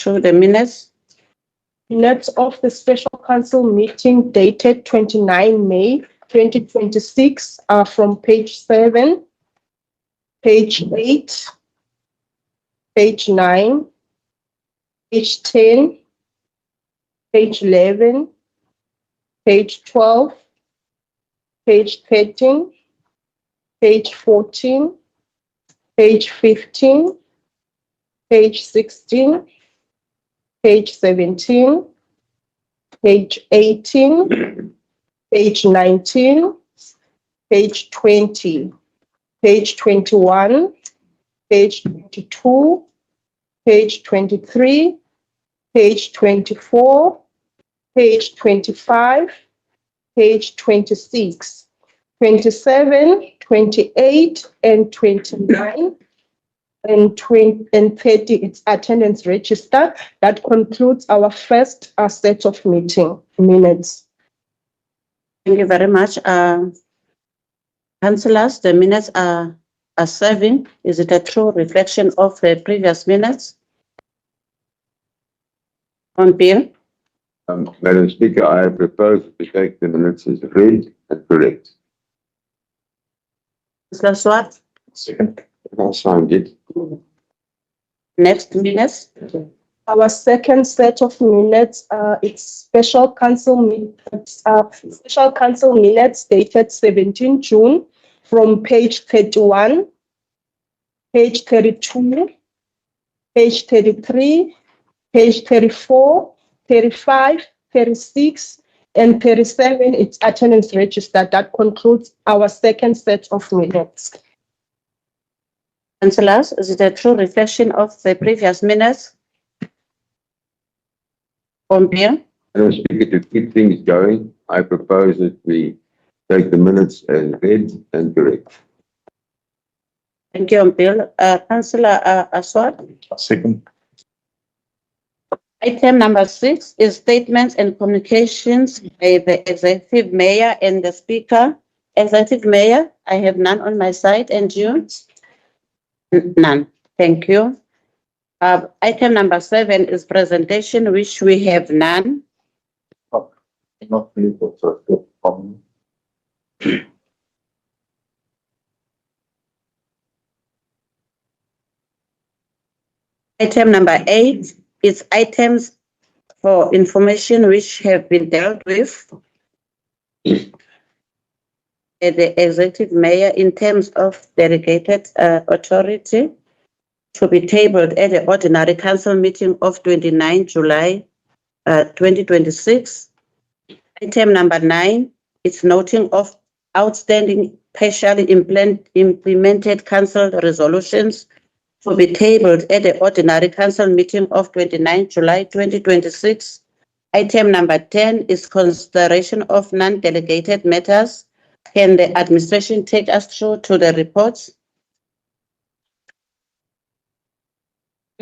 to the minutes. Minutes of the special council meeting dated 29 May 2026 are from page 7, page 8, page 9, page 10, page 11, page 12, page 13, page 14, page 15, page 16, page 17, page 18, page 19, page 20, page 21, page 22, page 23, page 24, page 25, page 26, 27, 28, and 29, and 30, it's attendance register. That concludes our first set of meeting minutes. Thank you very much. Councillors, the minutes are serving. Is it a true reflection of the previous minutes? On Bill? Madam Speaker, I propose to take the minutes as read and correct. Councillor Swart? Second. I signed it. Next minutes. Our second set of minutes, it's special council minutes dated 17 June from page 31, page 32, page 33, page 34, 35, 36, and 37. It's attendance register. That concludes our second set of minutes. Councillors, is it a true reflection of the previous minutes? On Bill? Madam Speaker, to keep things going, I propose that we take the minutes as read and correct. Thank you, on Bill. Councillor Aswad? Second. Item number 6 is statements and communications by the Executive Mayor and the Speaker. Executive Mayor, I have none on my side, and you? None. Thank you. Item number 7 is presentation, which we have none. Item number 8 is items for information which have been dealt with the Executive Mayor in terms of delegated authority to be tabled at the ordinary council meeting of 29 July 2026. Item number 9 is noting of outstanding partially implemented council resolutions to be tabled at the ordinary council meeting of 29 July 2026. Item number 10 is consideration of non-delegated matters. Can the administration take us through to the reports?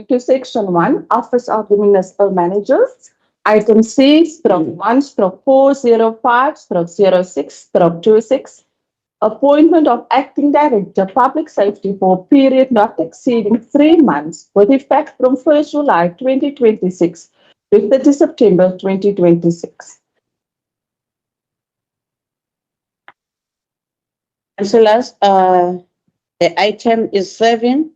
To section 1, Office of the Municipal Managers. Item C/1/405/06/26. Appointment of Acting Director, Public Safety for a period not exceeding 3 months with effect from 1st July 2026 to 30 September 2026. Councillors, the item is 7.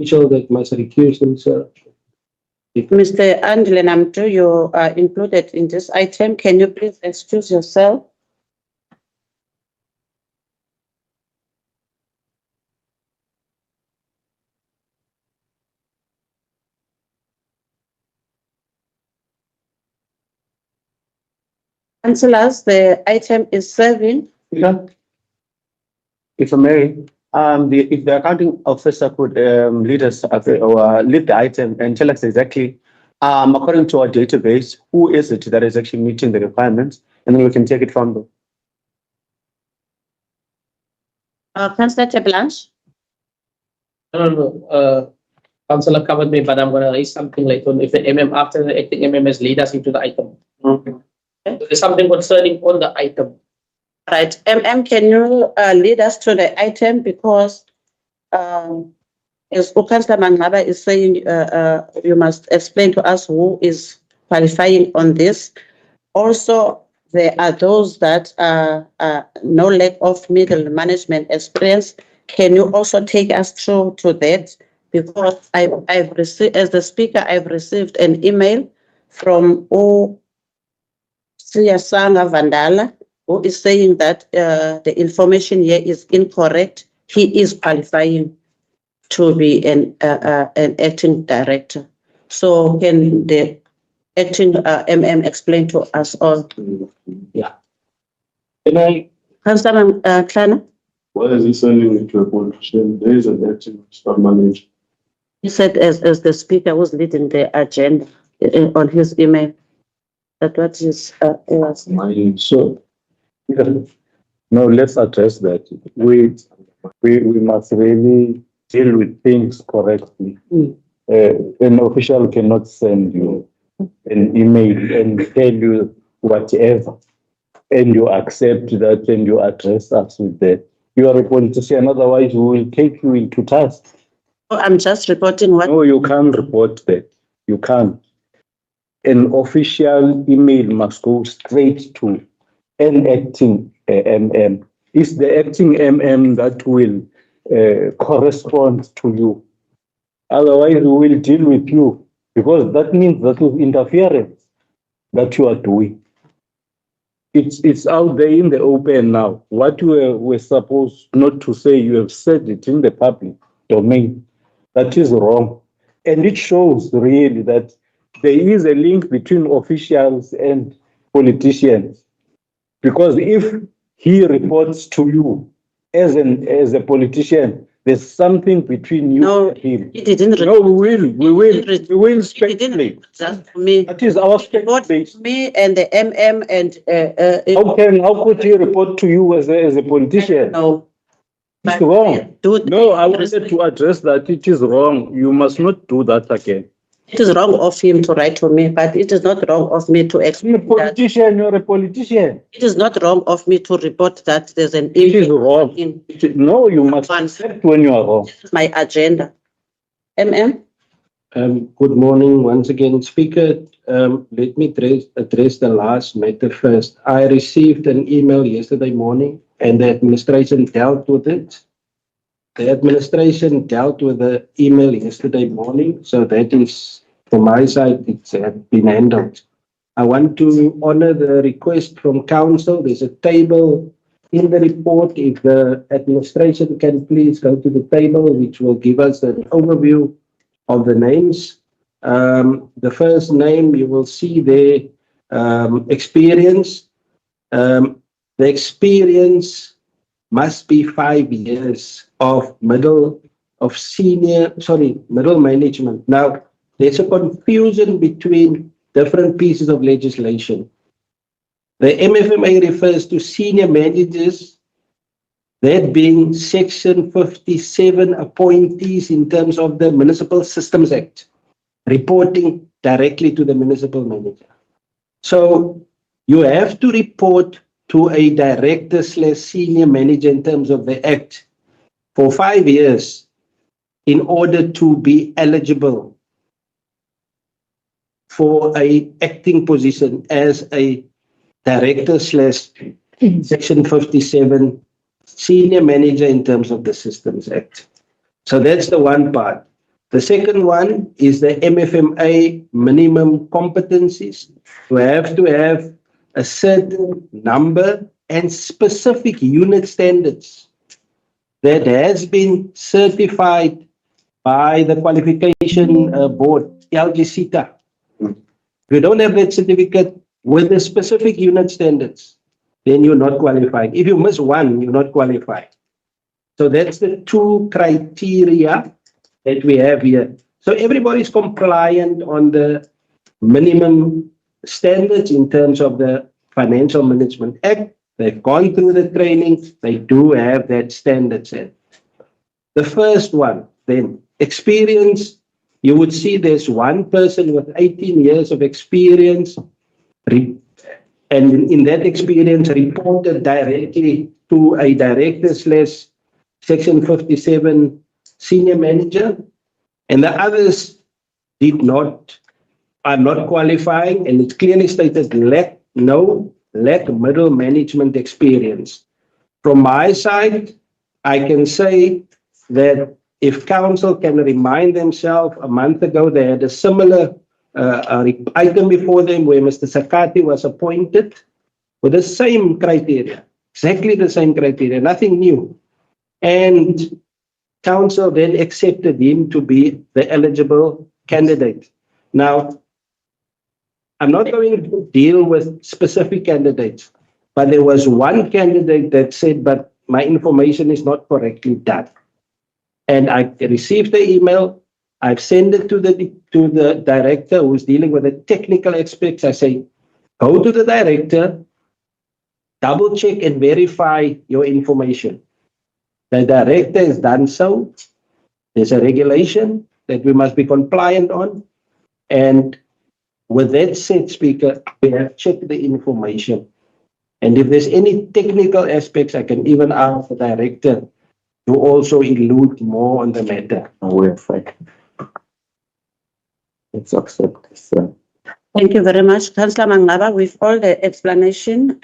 Show that must recuse himself. Mr. Angela Namtu, you are included in this item. Can you please excuse yourself? Councillors, the item is 7. If I may, if the accounting officer could lead us or lead the item and tell us exactly, according to our database, who is it that is actually meeting the requirements, and then we can take it from there. Councillor Blanche? No. Councillor covered me, but I'm going to raise something later on if the MM, after the acting MMS lead us into the item. Okay. There's something concerning on the item. Right, can you lead us to the item because as Councillor Mangaba is saying, you must explain to us who is qualifying on this. Also, there are those that no lack of middle management experience. Can you also take us through to that? Because I've received, as the speaker, I've received an email from Siyasanga Vandala, who is saying that the information here is incorrect. He is qualifying to be an acting director. So can the acting explain to us all? Can I, Councillor Klana, why is he sending it to a politician? There is an acting store manager. he said as the speaker was leading the agenda on his email, that what is was. So, no, let's address that. We must really deal with things correctly. An official cannot send you an email and tell you whatever, and you accept that and you address us with that. You are a politician, otherwise we will take you into task. I'm just reporting what. No, you can't report that. You can't. An official email must go straight to an acting MM. It's the acting MM that will correspond to you. Otherwise, we will deal with you because that means that is interference that you are doing. It's out there in the open now. What you were supposed not to say, you have said it in the public domain. That is wrong. And it shows really that there is a link between officials and politicians. Because if he reports to you as a politician, there's something between you and him. He didn't. No, we will speculate. Just for me. That is our Report speculation. me and the MM and How could he report to you as a politician? no. It's wrong. No, I wanted to address that. It is wrong. You must not do that again. It is wrong of him to write to me, but it is not wrong of me to You're a explain that. politician, you're a politician. It is not wrong of me to report that there's an It is email wrong. in No, you must accept when you are wrong. my agenda. MM? Good morning once again, Speaker. Let me address the last matter first. I received an email yesterday morning and the administration dealt with it. The administration dealt with the email yesterday morning, so that is, from my side, it's been handled. I want to honor the request from council. There's a table in the report. If the administration can please go to the table, which will give us an overview of the names. The first name, you will see there, experience. The experience must be 5 years of middle management. Now, there's a confusion between different pieces of legislation. The MFMA refers to senior managers, that being Section 57 appointees in terms of the Municipal Systems Act, reporting directly to the municipal manager. So you have to report to a director/senior manager in terms of the Act for 5 years in order to be eligible for a acting position as a director/Section 57 senior manager in terms of the Systems Act. So that's the one part. The second one is the MFMA minimum competencies. You have to have a certain number and specific unit standards that has been certified by the qualification board, LGCTA. If you don't have that certificate with the specific unit standards, then you're not qualified. If you miss one, you're not qualified. So that's the two criteria that we have here. So everybody's compliant on the minimum standards in terms of the Financial Management Act. They've gone through the training. They do have that standard set. The first one, then, experience. You would see there's one person with 18 years of experience and in that experience reported directly to a director slash Section 57 senior manager, and the others are not qualifying, and it's clearly stated lack middle management experience. From my side, I can say that if council can remind themselves, a month ago they had a similar item before them where Mr. Sakati was appointed with the same criteria, exactly the same criteria, nothing new. And council then accepted him to be the eligible candidate. Now, I'm not going to deal with specific candidates, but there was one candidate that said, but my information is not correctly done. And I received the email. I've sent it to the director who's dealing with the technical aspects. I say, go to the director, double check and verify your information. The director has done so. There's a regulation that we must be compliant on. And with that said, Speaker, we have checked the information. And if there's any technical aspects, I can even ask the director to also allude more on the matter. Let's accept this. Thank you very much, Councillor Mangaba, with all the explanation.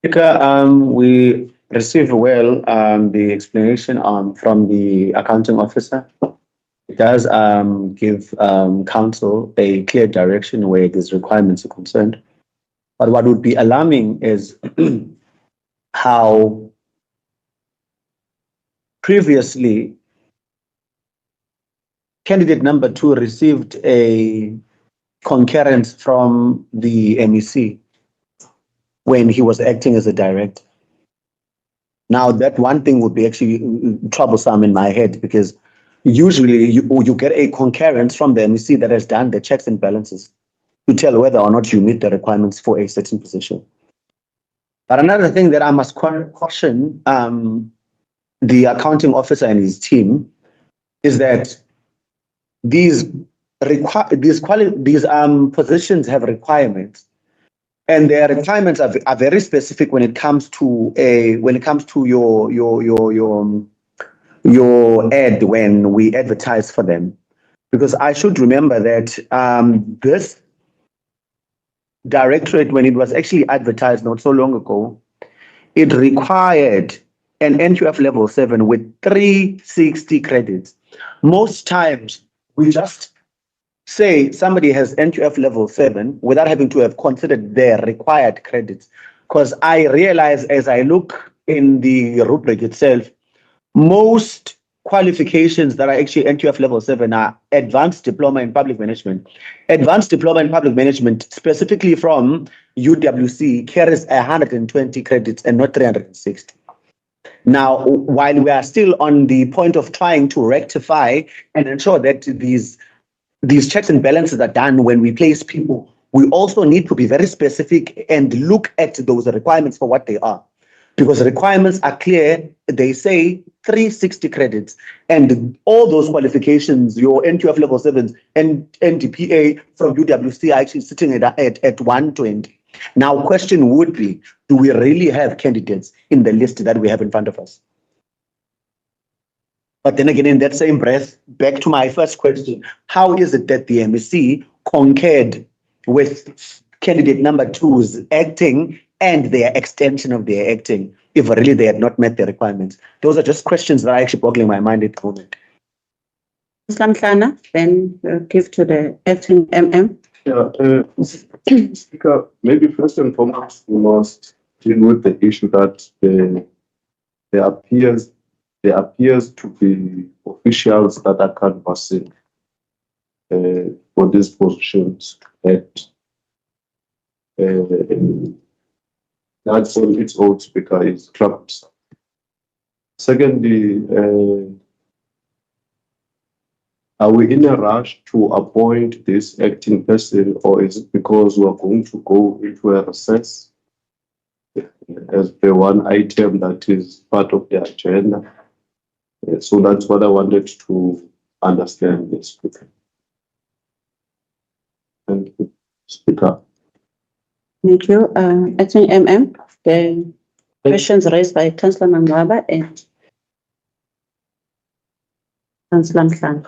Speaker, we received the explanation from the accounting officer. It does give council a clear direction where these requirements are concerned. But what would be alarming is how previously candidate number 2 received a concurrence from the MEC when he was acting as a director. Now, that one thing would be actually troublesome in my head, because usually you get a concurrence from the MEC that has done the checks and balances to tell whether or not you meet the requirements for a certain position. But another thing that I must caution the accounting officer and his team is that these positions have requirements, and their requirements are very specific when it comes to your ad when we advertise for them. Because I should remember that this directorate, when it was actually advertised not so long ago, it required an NQF level 7 with 360 credits. Most times we just say somebody has NQF level 7 without having to have considered their required credits. Because I realize as I look in the rubric itself, most qualifications that are actually NQF level 7 are advanced diploma in public management. Advanced diploma in public management, specifically from UWC, carries 120 credits and not 360. Now, while we are still on the point of trying to rectify and ensure that these checks and balances are done when we place people, we also need to be very specific and look at those requirements for what they are. Because the requirements are clear, they say 360 credits, and all those qualifications, your NQF level 7s and NDPA from UWC are actually sitting at 120. Now, question would be, do we really have candidates in the list that we have in front of us? But then again, in that same breath, back to my first question, how is it that the MEC concurred with candidate number 2's acting and their extension of their acting, if really they had not met the requirements? Those are just questions that are actually boggling my mind at the moment. Mhlana, then give to the acting MM. Yeah, Speaker, maybe first and foremost, we must deal with the issue that there appears to be officials that are canvassing for these positions that that's on its own, Speaker, is troublesome. Secondly, are we in a rush to appoint this acting person, or is it because we are going to go into a recess as the one item that is part of the agenda? So that's what I wanted to understand, this, Speaker. Thank you, Speaker. Thank you. Acting MM, the questions raised by Councillor Mangaba and Councillor Mhlan.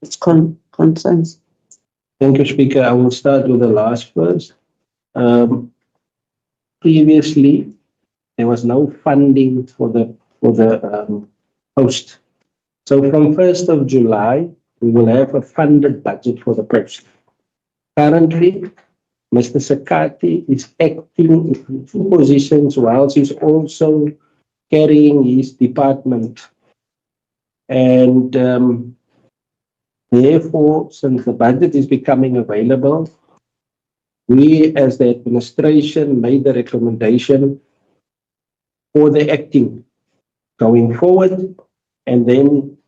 It's concerns. Thank you, Speaker. I will start with the last first. Previously, there was no funding for the post. So from 1st of July, we will have a funded budget for the post. Currently, Mr. Sakati is acting in two positions whilst he's also carrying his department. And therefore, since the budget is becoming available, we as the administration made the recommendation for the acting going forward. And then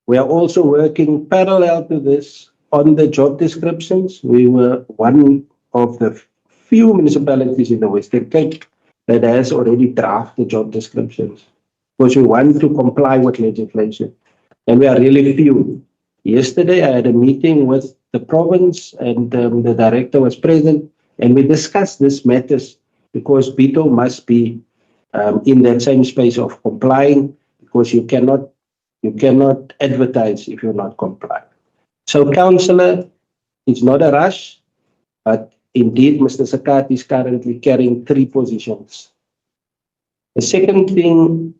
we are also working parallel to this on the job descriptions. We were one of the few municipalities in the Western Cape that has already drafted job descriptions because we want to comply with legislation. And we are really few. Yesterday, I had a meeting with the province and the director was present and we discussed these matters because Bitou must be in that same space of complying because you cannot advertise if you're not compliant. So, Councillor, it's not a rush, but indeed, Mr. Sakati is currently carrying 3 positions. The second thing,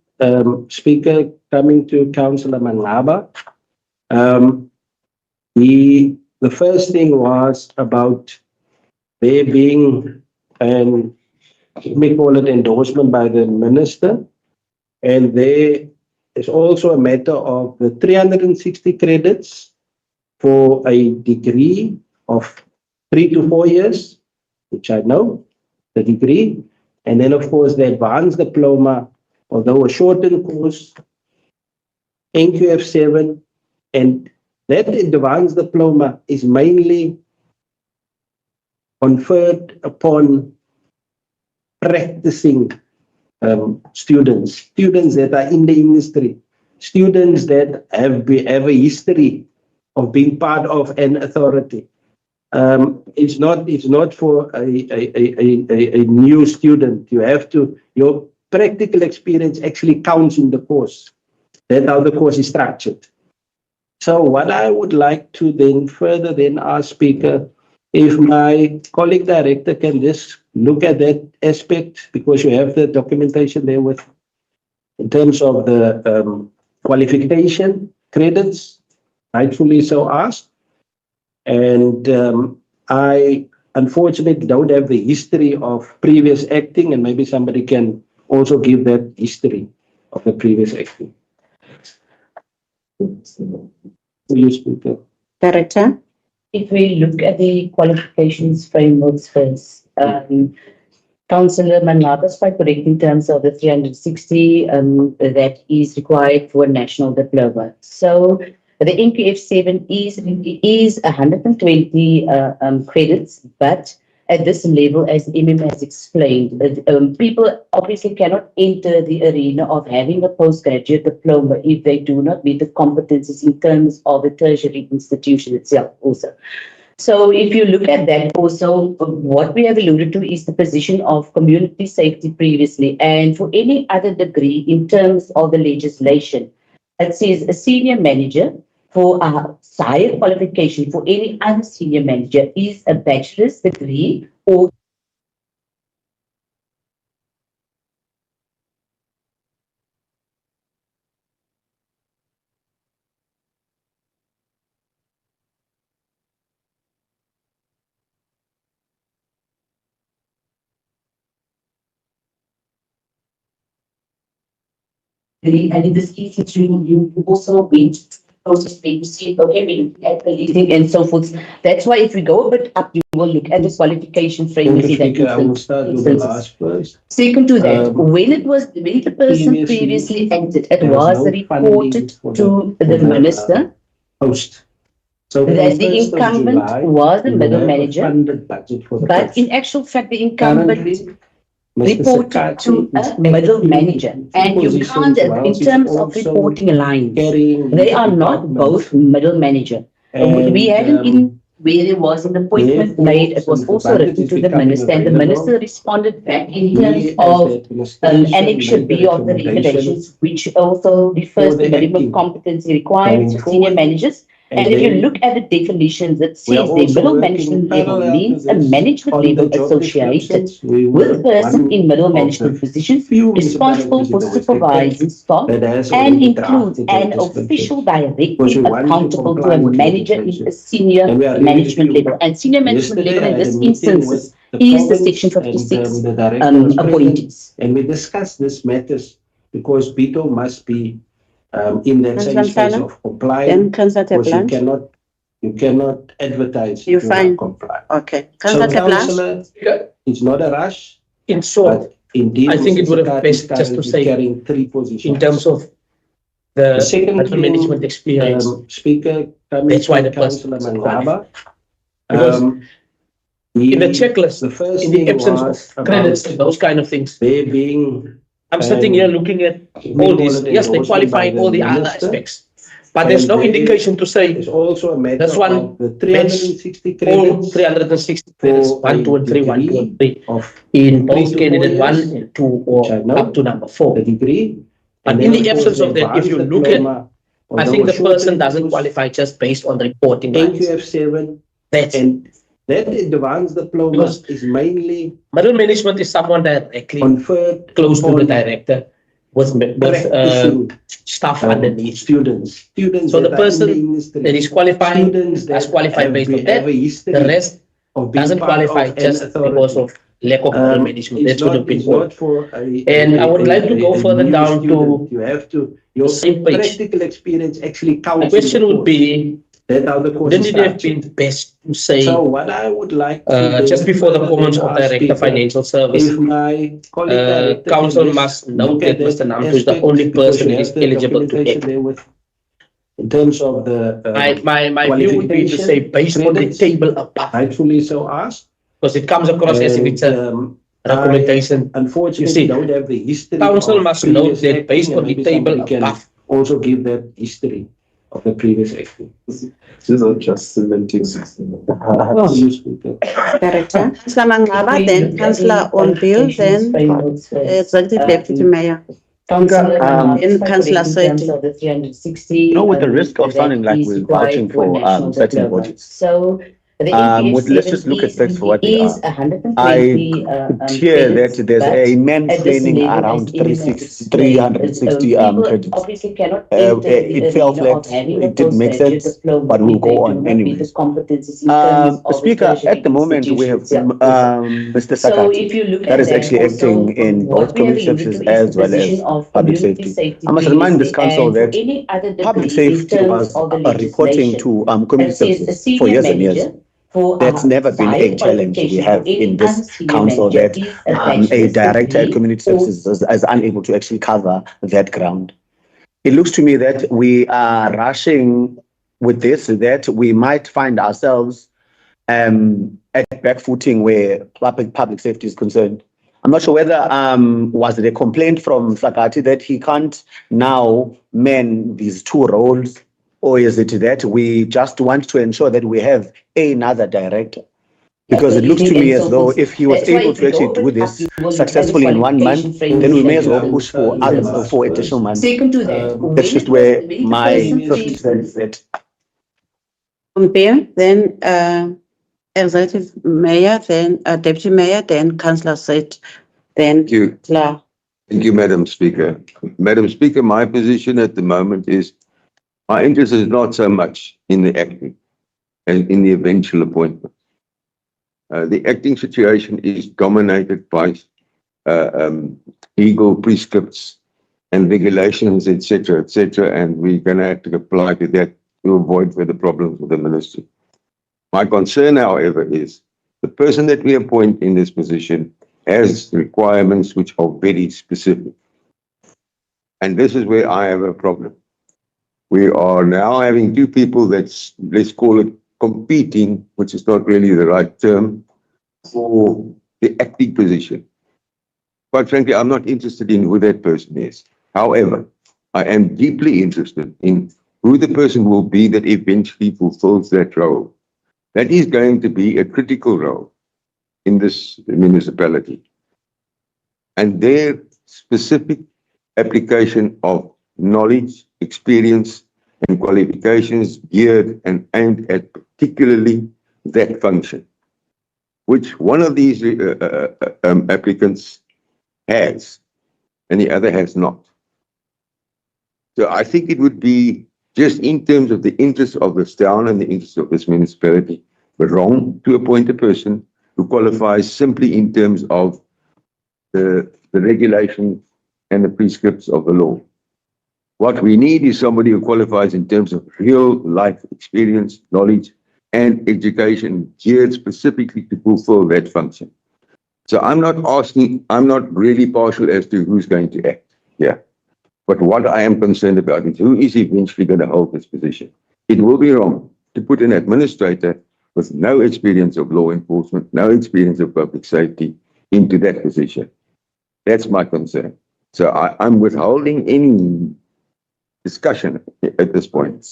Speaker, coming to Councillor Mangaba, the first thing was about there being an, let me call it endorsement by the minister, and there is also a matter of the 360 credits for a degree of 3 to 4 years, which I know, the degree, and then of course the advanced diploma, although a shortened course, NQF7, and that advanced diploma is mainly conferred upon practicing students that are in the industry, students that have a history of being part of an authority. It's not for a new student. You have to, your practical experience actually counts in the course. That's how the course is structured. So what I would like to then further ask Speaker, if my colleague director can just look at that aspect, because you have the documentation there with, in terms of the qualification credits, rightfully so asked. And I unfortunately don't have the history of previous acting, and maybe somebody can also give that history of the previous acting. Will you speak up? Director? If we look at the qualifications frameworks first, Councillor Mangaba is quite correct in terms of the 360 that is required for a national diploma. So the NQF7 is 120 credits, but at this level, as MM has explained, people obviously cannot enter the arena of having a postgraduate diploma if they do not meet the competencies in terms of the tertiary institution itself also. So if you look at that also, what we have alluded to is the position of community safety previously, and for any other degree in terms of the legislation, it says a senior manager for a higher qualification for any other senior manager is a bachelor's degree or and in this case, it's really you also wait process being see, okay, we at the leading and so forth. That's why if we go a bit up, you will look at the qualification framework. I will start with the last first. Second to that, when the person previously entered, it was reported to the minister Post. So that the incumbent was the middle manager, but in actual fact, the incumbent reported to a middle manager, and you can't, in terms of reporting lines, they are not both middle manager. We had an where there was an appointment made, it was also written to the minister, and the minister responded back in terms of Annexure B of the regulations, which also refers to minimum competency required for senior managers. And if you look at the definitions, it says the middle management level means a management level associated with person in middle management positions responsible for supervising staff and includes an official directly accountable to a manager in a senior management level. And senior management level in this instance is the Section 56 appointees. And we discussed this matters because Bitou must be in that same space of compliance. Because you cannot advertise. You if you're fine. not compliant. Okay. So, Councillor Councillor, it's not a rush. In short, But indeed, I think it would have Mr. best Kati just to is say carrying three positions. in terms of the second middle management experience. Speaker, That's why the Councillor person is Mangaba. Because in the checklist, the first in the thing absence was of credits and those kind of things, they being I'm sitting here looking at all this. Yes, they qualify in all the other aspects, but there's no indication to say it's also a matter this one of the 360 all credits 360 credits, for 1, 2, and 3, 1, 2, and 3 of in 3 both to 4 candidate 1 years, and 2 or which I know, up to number 4. the degree. But And in then, the of course, absence of that, if you advanced look at, diploma, I think the although person shortened, doesn't was qualify just based on the reporting rights. NQF7 That's and that advanced diploma Because is mainly middle management is someone directly conferred close to the upon director with practicing staff underneath. students. So the that are in person industry, that is qualifying students that's that qualified have based on have that. a history The rest of being doesn't part qualify of an just authority. because of lack of middle management. It's That should have been it's all. not for a, And I would like to go further new down student. to You have to your same page. practical experience actually The counts. question would be, that how the course wouldn't is it have structured. been best to say, So what I would like to just before the comments of ask Director is, Financial Service, if my colleague director Council can must just note look that at Mr. Namto is the aspect, only because person you who is have the eligible to documentation act. there with, in terms of the My view would be to say based on the credits, table above, rightfully so asked. because it comes across as if it's a recommendation. Unfortunately, You see, don't have the history. Council of must previous note that acting, based and on the maybe table somebody can above, also give that history of the previous acting. These are just semantics. Director. Councillor Mangaba, then Councillor on bill, then Executive Deputy Mayor. Then Councillor Sweti. the 360. You know, with the risk of sounding like we're vouching for certain bodies. So the let's just look at facts for what they is are. 120. I hear that there's a mansplaining around 360 credits. Obviously cannot It felt like it didn't make sense, but we'll go on anyways. Speaker, at the moment we have Mr. Sakati, that is actually acting in both community services as well as public safety. I must remind this council that public safety was reporting to community services for years and years. That's never been a challenge we have in this council, that a director at community services is unable to actually cover that ground. It looks to me that we are rushing with this, that we might find ourselves at back footing where public safety is concerned. I'm not sure whether was it a complaint from Sakati that he can't now man these two roles, or is it that we just want to ensure that we have another director? Because it looks to me as though if he was able to actually do this successfully in 1 month, then we may as well push for other 4 additional months. Second to that, That's just where my 50 cents is. On bill, then Executive Mayor, then Deputy Mayor, then Councillor Sweti, then Thank you. Councillor. Thank you, Madam Speaker. Madam Speaker, my position at the moment is my interest is not so much in the acting and in the eventual appointment. The acting situation is dominated by legal prescripts and regulations, etc., and we're going to have to apply to that to avoid further problems with the ministry. My concern, however, is the person that we appoint in this position has requirements which are very specific. And this is where I have a problem. We are now having 2 people that's, let's call it competing, which is not really the right term, for the acting position. Quite frankly, I'm not interested in who that person is. However, I am deeply interested in who the person will be that eventually fulfills that role. That is going to be a critical role in this municipality. And their specific application of knowledge, experience, and qualifications geared and aimed at particularly that function, which one of these applicants has and the other has not. So I think it would be, just in terms of the interest of this town and the interest of this municipality, wrong to appoint a person who qualifies simply in terms of the regulations and the prescripts of the law. What we need is somebody who qualifies in terms of real life experience, knowledge, and education geared specifically to fulfill that function. So I'm not really partial as to who's going to act here. But what I am concerned about is who is eventually going to hold this position. It will be wrong to put an administrator with no experience of law enforcement, no experience of public safety into that position. That's my concern. So I'm withholding any discussion at this point.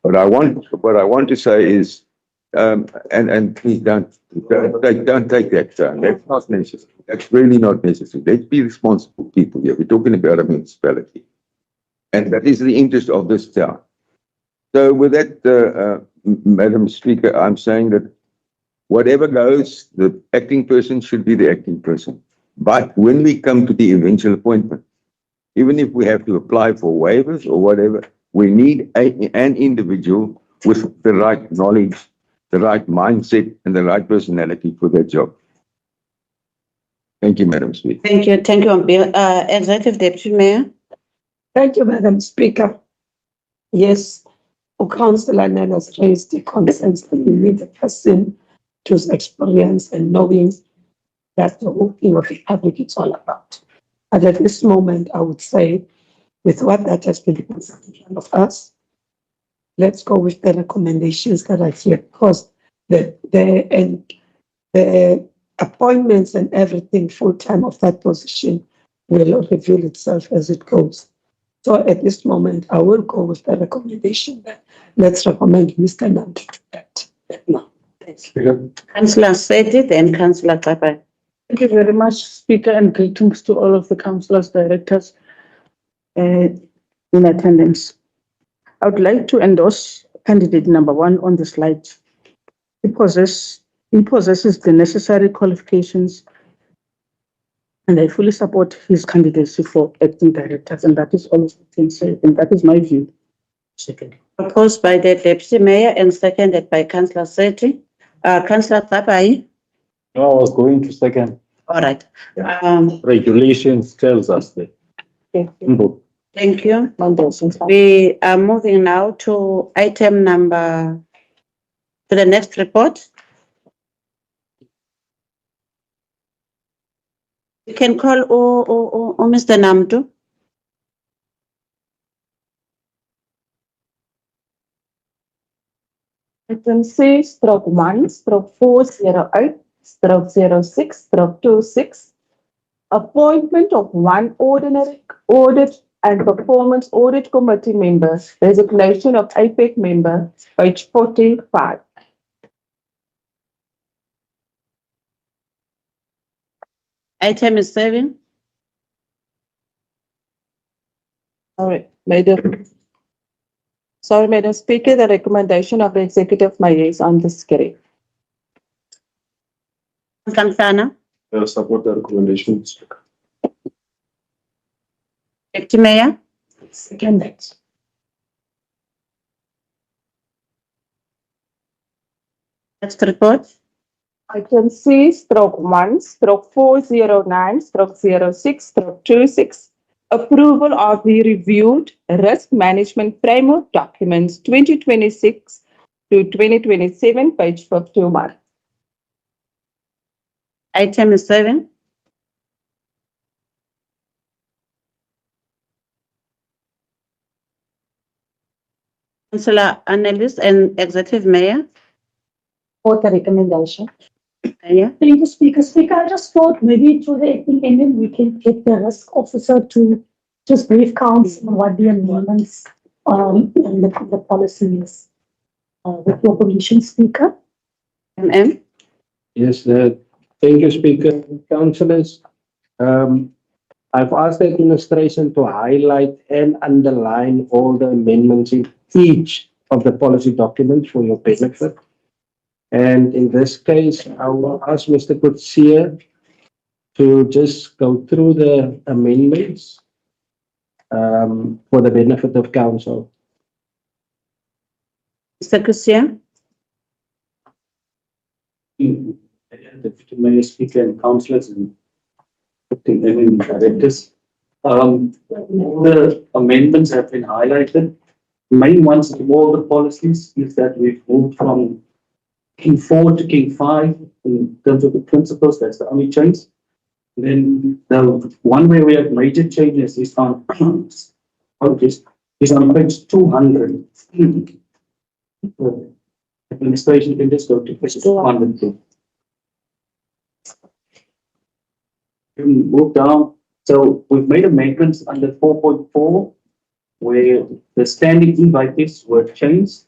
What I want to say is, and please don't take that turn. That's not necessary. That's really not necessary. Let's be responsible people here. We're talking about a municipality, and that is the interest of this town. So with that, Madam Speaker, I'm saying that whatever goes, the acting person should be the acting person. But when we come to the eventual appointment, even if we have to apply for waivers or whatever, we need an individual with the right knowledge, the right mindset, and the right personality for that job. Thank you, Madam Speaker. Thank you, Executive Deputy Mayor. Thank you, Madam Speaker. Yes, Councillor Nel has raised the concerns that we need a person whose experience and knowing that's the whole thing of the public it's all about. But at this moment, I would say, with what that has been presented in front of us, let's go with the recommendations that are here, because the appointments and everything full-time of that position will reveal itself as it goes. So at this moment, I will go with the recommendation that let's recommend Mr. Nandu to that now. Thank you. Councillor Seti, then Councillor Tapai. Thank you very much, Speaker, and greetings to all of the councillors, directors in attendance. I would like to endorse candidate number 1 on the slide. He possesses the necessary qualifications, and I fully support his candidacy for acting directors, and that is all I can say, and that is my view. Second. Proposed by the Deputy Mayor and seconded by Councillor Seti. Councillor Tapai. No, I was going to second. All right. Regulations tells us that. Thank you. We are moving now to to the next report. You can call Mr. Namdu. Item C/1/408/06/26, appointment of one ordinary audit and performance audit committee member, resignation of APEC member, page 45. Item is 7. Madam Speaker, the recommendation of the Executive Mayor is on the screen. Councillor I support the recommendation. Deputy Mayor. Seconded. Next report. Item C/1/409/06/26, approval of the reviewed risk management framework documents 2026 to 2027, page 51. Item is 7. Councillor Annalise and Executive Mayor. For the recommendation. Yeah. Thank you, Speaker. Speaker, I just thought maybe through the acting ending, we can get the risk officer to just brief council on what the amendments and the policy is. With your permission, Speaker. MM. Yes, thank you, Speaker. Councillors, I've asked the administration to highlight and underline all the amendments in each of the policy documents for your benefit. And in this case, I will ask Mr. Kutsia to just go through the amendments for the benefit of council. Mr. Kusia. Deputy Mayor, Speaker, and councillors and directors. All the amendments have been highlighted. Main ones of all the policies is that we've moved from King 4 to King 5 in terms of the principles. That's the only change. Then the one where we have major changes is on is on page 200. Administration can just go to page 200. Move down. So we've made amendments under 4.4 where the standing invitees were changed.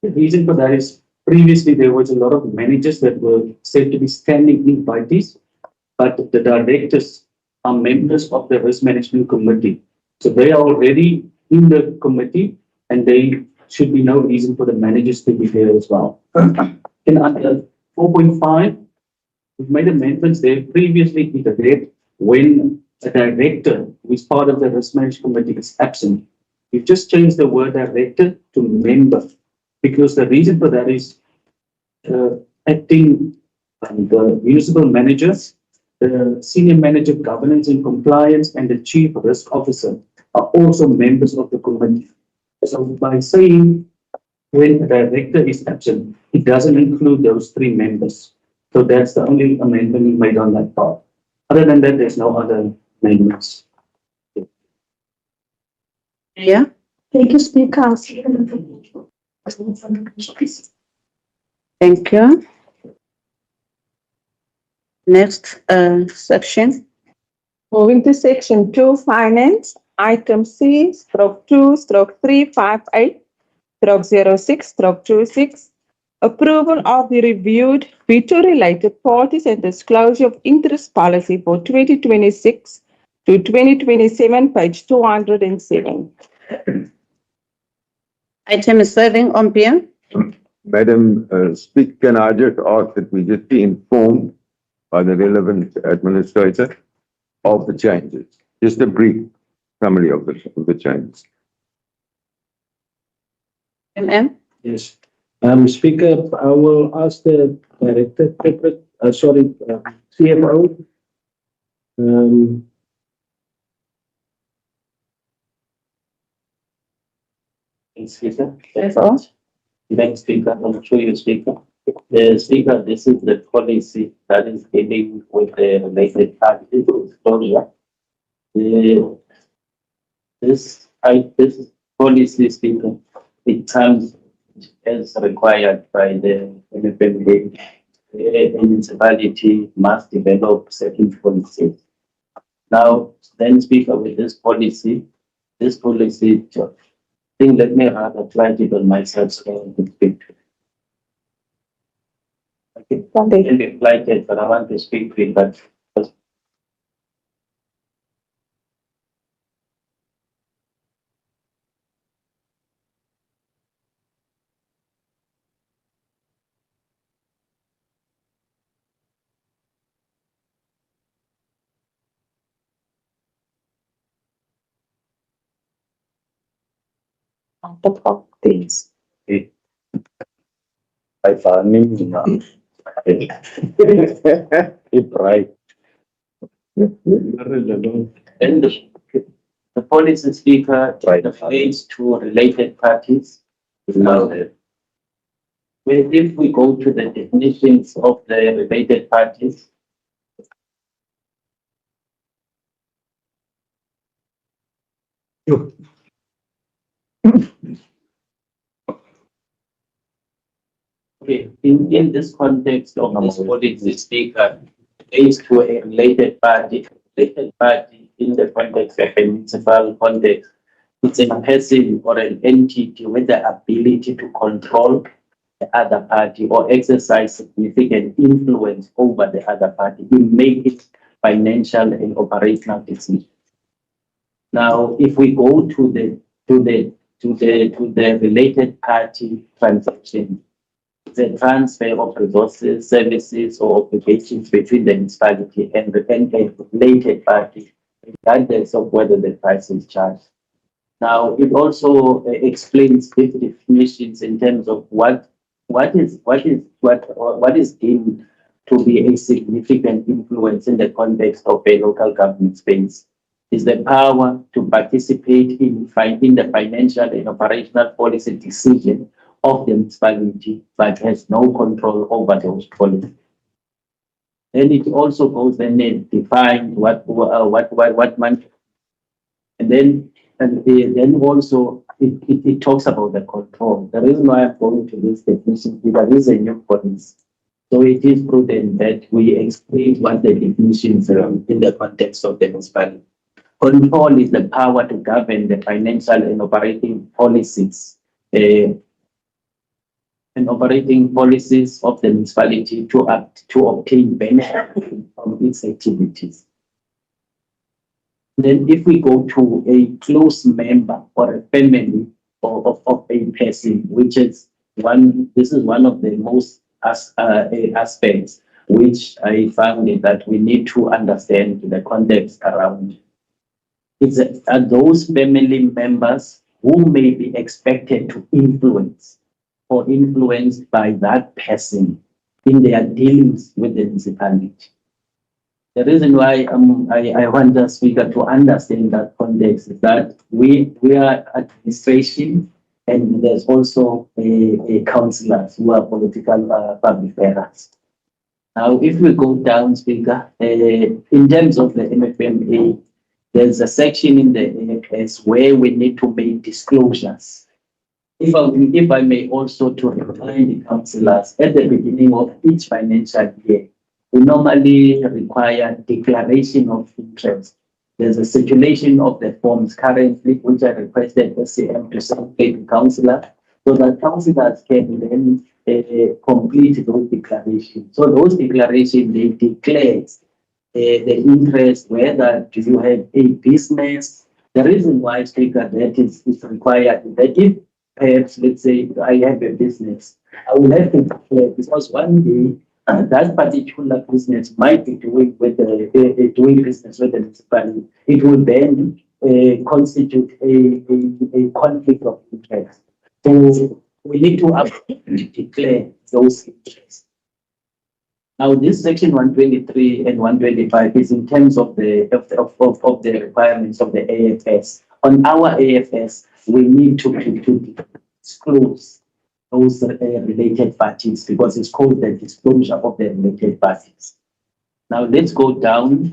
The reason for that is previously there was a lot of managers that were said to be standing invitees, but the directors are members of the risk management committee. So they are already in the committee and there should be no reason for the managers to be there as well. And under 4.5, we've made amendments there. Previously, it read when a director who is part of the risk management committee is absent. We've just changed the word director to member because the reason for that is acting the municipal managers, the senior manager governance and compliance, and the chief risk officer are also members of the committee. So by saying when a director is absent, it doesn't include those three members. So that's the only amendment we made on that part. Other than that, there's no other amendments. Yeah. Thank you, Speaker. Thank you. Next section. Moving to section 2, finance, item C, stroke 2, stroke 358, stroke 06, stroke 26. Approval of the reviewed Bitou related parties and disclosure of interest policy for 2026 to 2027, page 207. Item is serving on PM. Madam Speaker, can I just ask that we just be informed by the relevant administrator of the changes? Just a brief summary of the changes. MM. Yes. Speaker, I will ask the director, CFO. Speaker. CFO. Thanks, Speaker. I'm sure you, Speaker. The Speaker, this is the policy that is dealing with the related party disclosure. This policy, Speaker, it comes as required by the MFMA. The municipality must develop certain policies. Now, then, Speaker, with this policy, let me have a flight it on myself so I can speak to it. Okay, can be flighted, but I want to speak to it, but Things. I found him now. It's right. then the policy, Speaker, relates to related parties. Now, if we go to the definitions of the related parties, okay, in this context of this policy, Speaker, relates to a related party in the context of a municipal context. It's a person or an entity with the ability to control the other party or exercise significant influence over the other party in making financial and operational decisions. Now, if we go to the related party transaction, the transfer of resources, services, or obligations between the municipality and the related party, regardless of whether the price is charged. Now, it also explains the definitions in terms of what is deemed to be a significant influence in the context of a local government space. Is the power to participate in finding the financial and operational policy decision of the municipality, but has no control over those policies. Then it also goes and defines what money, and then also it talks about the control. The reason why I'm going to this definition is that this is a new policy. So it is prudent that we explain what the definitions are in the context of the municipality. Control is the power to govern the financial and operating policies of the municipality to obtain benefit from its activities. Then if we go to a close member or a family of a person, which is this is one of the most aspects which I found that we need to understand the context around. Are those family members who may be expected to influence or influenced by that person in their dealings with the municipality. The reason why I want the speaker to understand that context is that we are administration, and there's also a councillors who are political public bearers. Now, if we go down, speaker, in terms of the MFMA, there's a section in the AFS where we need to make disclosures. If I may also to remind the councillors, at the beginning of each financial year, we normally require declaration of interest. There's a circulation of the forms currently, which I requested SCM to send to the councillor, so that councillors can then complete those declarations. So those declarations, they declare the interest, whether do you have a business. The reason why, speaker, that is required is that if perhaps, let's say, I have a business, I will have to declare, because one day that particular business might be doing doing business with the municipality. It will then constitute a conflict of interest. So we need to declare those interests. Now, this section 123 and 125 is in terms of the requirements of the AFS. On our AFS, we need to disclose those related parties, because it's called the disclosure of the related parties. Now, let's go down.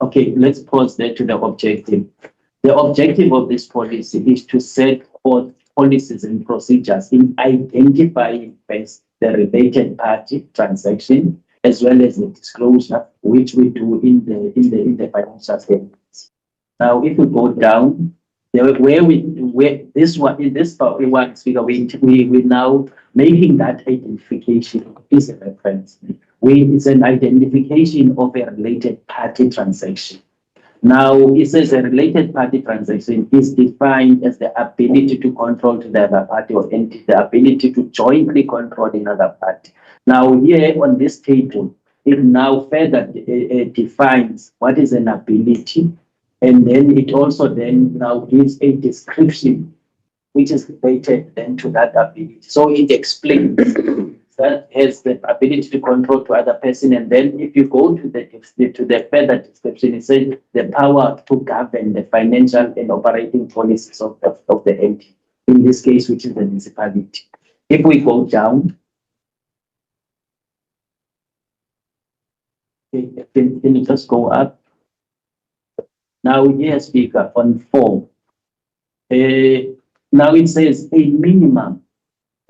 Okay, let's pause there to the objective. The objective of this policy is to set forth policies and procedures in identifying first the related party transaction, as well as the disclosure, which we do in the financial statements. Now, if we go down, we now making that identification is a reference. It's an identification of a related party transaction. Now, it says a related party transaction is defined as the ability to control to the other party or entity, the ability to jointly control another party. Now, here on this table, it now further defines what is an ability, and then it also then now gives a description which is related then to that ability. So it explains that has the ability to control to other person, and then if you go to the further description, it says the power to govern the financial and operating policies of the entity, in this case, which is the municipality. If we go down, okay, can you just go up? Now, here, speaker, on 4. Now it says a minimum.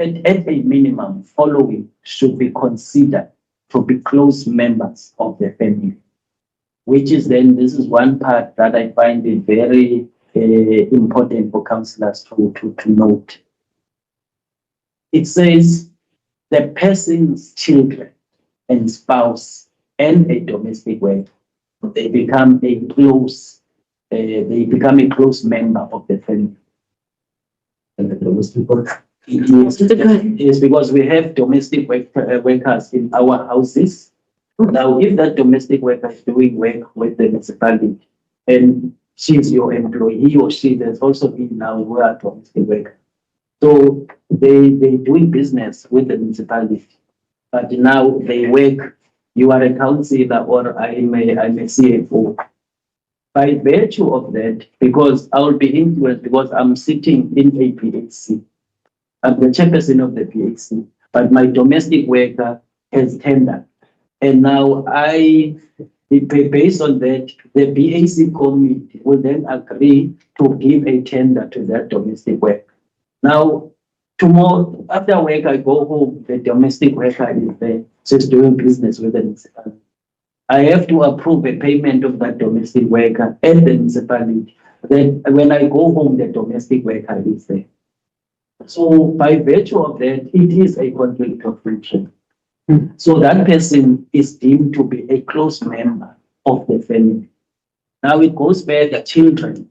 At a minimum, following should be considered to be close members of the family, which is then, this is one part that I find it very important for councillors to note. It says the person's children and spouse and a domestic worker, they become a close member of the family. And the domestic worker. Yes, because we have domestic workers in our houses. Now, if that domestic worker is doing work with the municipality and she's your employee, he or she, there's also been now who are domestic worker. So they doing business with the municipality, but now they work. You are a councillor or I'm a CFO. By virtue of that, because I will be influenced because I'm sitting in a PHC. I'm the chairperson of the PHC, but my domestic worker has tendered. And now based on that, the BAC committee will then agree to give a tender to that domestic worker. Now, tomorrow, after work, I go home, the domestic worker is there, she's doing business with the municipality. I have to approve a payment of that domestic worker at the municipality. Then when I go home, the domestic worker is there. So by virtue of that, it is a conflict of interest. So that person is deemed to be a close member of the family. Now it goes back the children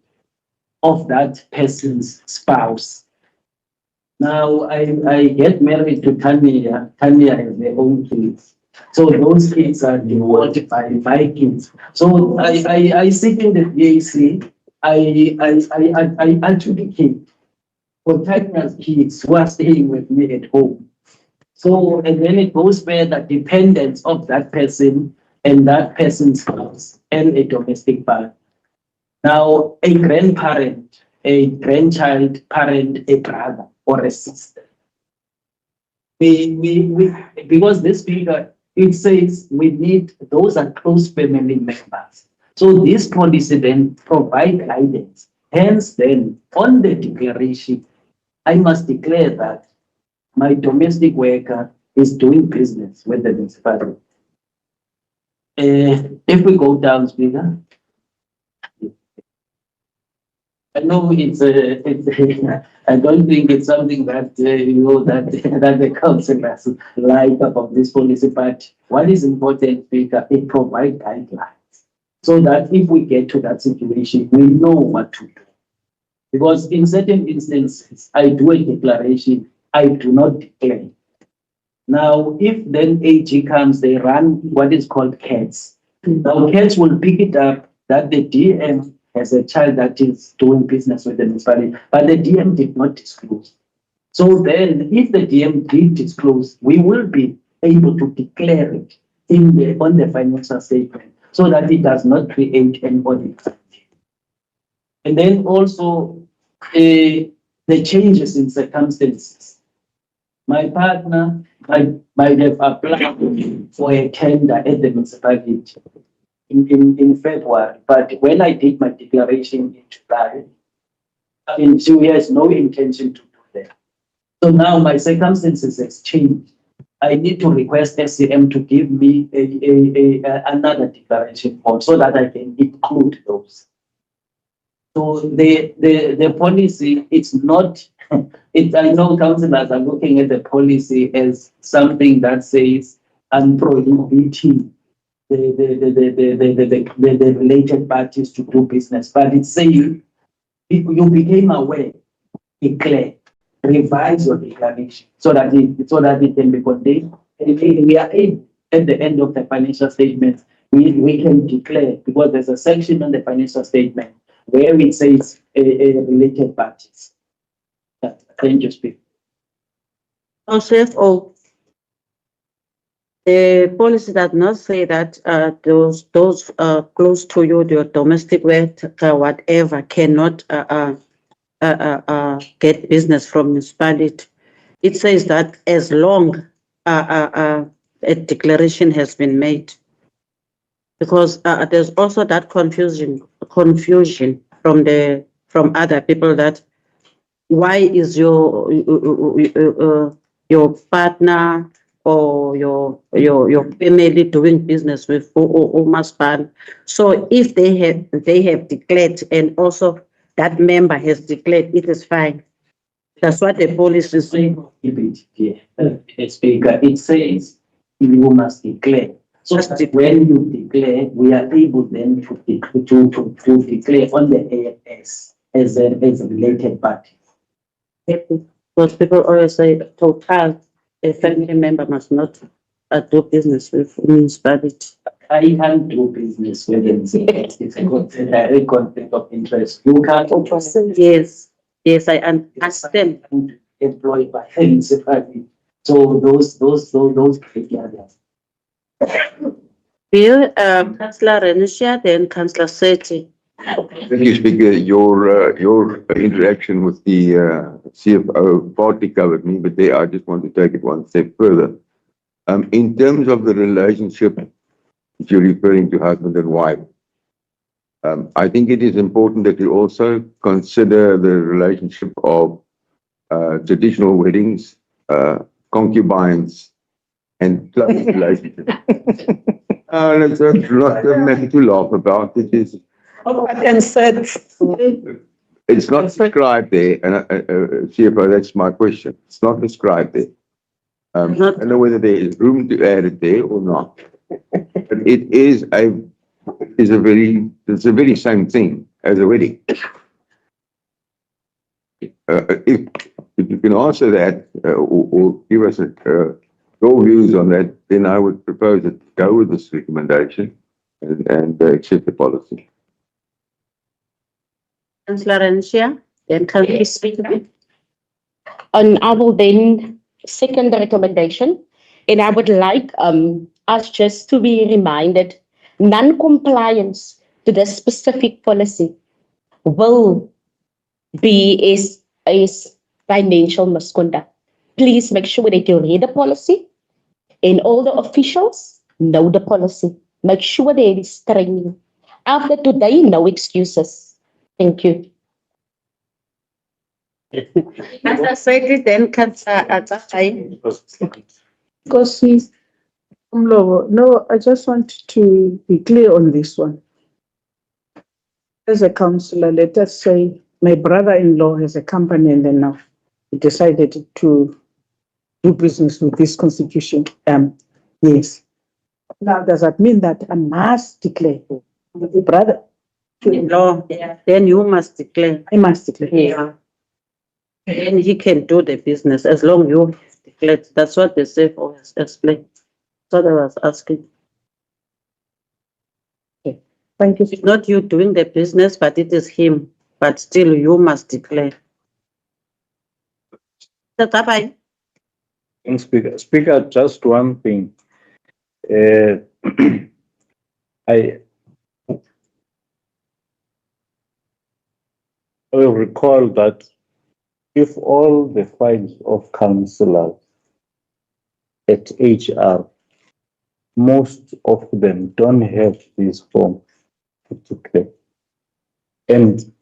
of that person's spouse. Now I get married to Tanya. Tanya has their own kids. So those kids are divorced by my kids. So I sit in the VAC, I advocate for Tanya's kids who are staying with me at home. So, and then it goes where the dependence of that person and that person's spouse and a domestic partner. Now, a grandparent, a grandchild, parent, a brother or a sister. Because this figure, it says we need, those are close family members. So this policy then provide guidance. Hence then, on the declaration, I must declare that my domestic worker is doing business with the municipality. If we go down, Speaker. I know I don't think it's something that, that the councillors like about this policy, but what is important, Speaker, it provides guidelines so that if we get to that situation, we know what to do. Because in certain instances, I do a declaration, I do not declare. Now, if then AG comes, they run what is called CATS. Now, CATS will pick it up that the DM has a child that is doing business with the municipality, but the DM did not disclose. So then, if the DM did disclose, we will be able to declare it on the financial statement so that it does not create an audit. And then also, the changes in circumstances. My partner might have applied for a tender at the municipality in February, but when I did my declaration in July, she has no intention to do that. So now my circumstances has changed. I need to request SCM to give me another declaration form so that I can include those. So the policy, it's not, I know councillors are looking at the policy as something that says I'm prohibiting the related parties to do business, but it's saying if you became aware, declare, revise your declaration so that it can be contained. And we are able, at the end of the financial statement, we can declare, because there's a section on the financial statement where it says related parties. Thank you, Speaker. CFO, the policy does not say that those close to you, your domestic worker, whatever, cannot get business from municipality. It says that as long a declaration has been made, because there's also that confusion from other people that why is your partner or your family doing business with Umaspan? So if they have declared and also that member has declared, it is fine. That's what the policy is saying. Speaker, it says you must declare. So that when you declare, we are able then to declare on the AFS as a related party. Because people always say, total, a family member must not do business with municipality. I can't do business with them. It's a direct conflict of interest. You can't. Yes, yes, I understand. Employed by the municipality. So those criteria. Bill, Councillor Renisha, then Councillor Seti. Thank you, Speaker. Your interaction with the CFO partly covered me, but there I just want to take it one step further. In terms of the relationship that you're referring to husband and wife, I think it is important that we also consider the relationship of traditional weddings, concubines, and close relationships. That's not nothing to laugh about. It is. And said, It's not described there, and CFO, that's my question. It's not described there. I don't know whether there is room to add it there or not. But it's the very same thing as a wedding. If you can answer that or give us your views on that, then I would propose that go with this recommendation and accept the policy. Councillor Renisha, then Councillor Speaker. And I will then second the recommendation. And I would like us just to be reminded, non-compliance to the specific policy will be is financial misconduct. Please make sure that you read the policy and all the officials know the policy. Make sure there is training. After today, no excuses. Thank you. Councillor Seti, then Councillor Atai. Because he's no, I just want to be clear on this one. As a councillor, let us say my brother-in-law has a company and then now he decided to do business with this constitution. Yes. Now, does that mean that I must declare the brother-in-law? Yeah. Then you must declare. I must declare. Yeah. Then he can do the business as long as you declare. That's what the CFO has explained. That's what I was asking. Okay. Thank you. It's not you doing the business, but it is him. But still, you must declare. Bye. Speaker, just one thing. I will recall that if all the files of councillors at HR, most of them don't have this form to declare. And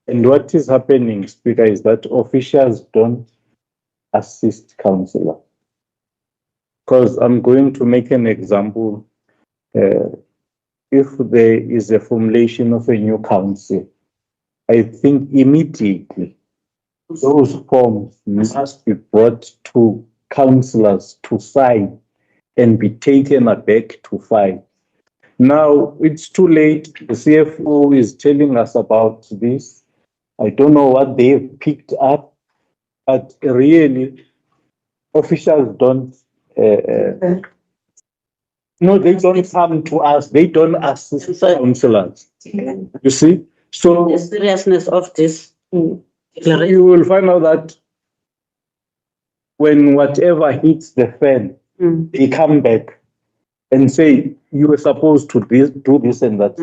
what is happening, Speaker, is that officials don't assist councillors. Because I'm going to make an example. If there is a formulation of a new council, I think immediately those forms must be brought to councillors to sign and be taken back to file. Now, it's too late. The CFO is telling us about this. I don't know what they've picked up, but really, officials don't, no, they don't come to us. They don't assist councillors. You see? So the seriousness of this. You will find out that when whatever hits the fan, they come back and say, you were supposed to do this and that.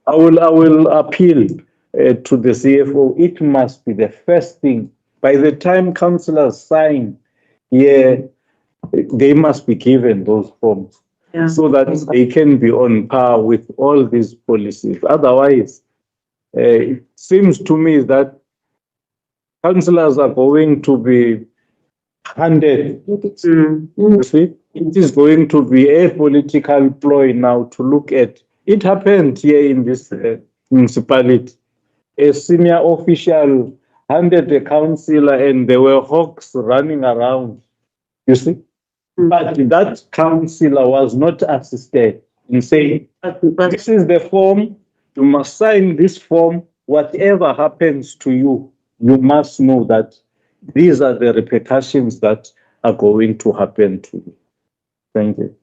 I will appeal to the CFO. It must be the first thing. By the time councillors sign, they must be given those forms so that they can be on par with all these policies. Otherwise, it seems to me that councillors are going to be handed. You see, it is going to be a political ploy now to look at. It happened here in this municipality, a senior official handed the councillor and there were hawks running around, you see? But that councillor was not assisted in saying, this is the form, you must sign this form, whatever happens to you, you must know that these are the repercussions that are going to happen to you. Thank you.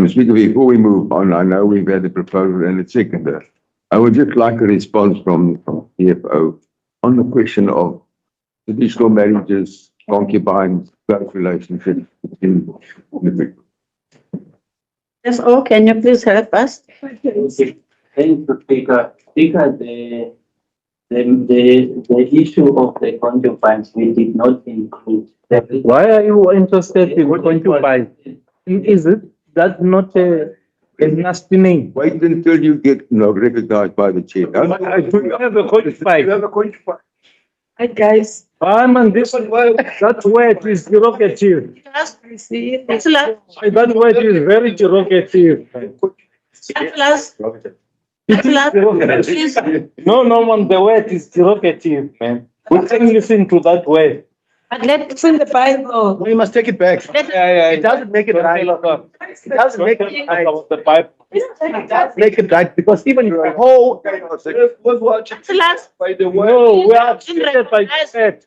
Speaker, before we move on, I know we've had a proposal and a seconder. I would just like a response from CFO on the question of traditional marriages, concubines, close relationships between individuals. Yes, can you please help us? Thank you, Speaker. Speaker, the issue of the concubines, we did not include. Why are you interested in concubines? Is it that not a nasty name? Wait until you get recognized by the chair. I do have a concubine. Hi, guys. Man, that word is derogative. That word is very derogative. No, man, the word is derogative, man. We can listen to that word. But let's in the Bible. We must take it back. It doesn't make it right. It doesn't make it right. The Bible. Make it right because even your whole. No, we are treated by that.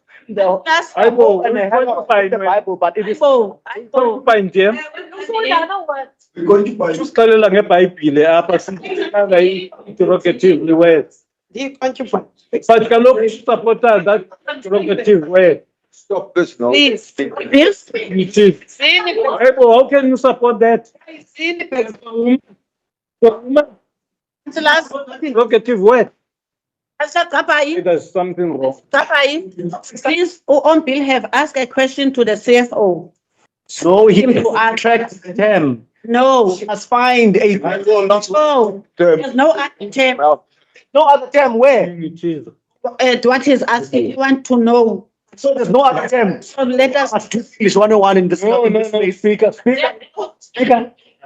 Bible, and I have the Bible, but it is. Concubine, James. Usiqalela ngeBhayibhile apha singayi derogative words. But kaloku supporter that derogative word. Stop this now. Please. It is. Bible, how can you support that? Derogative word. There's something wrong. Please, on bill, have asked a question to the CFO. So he can track them. No. Must find a. No. There's no other term. No other term where? What he's asking, you want to know. So there's no other term. So let us. English 101 in this. No, speaker.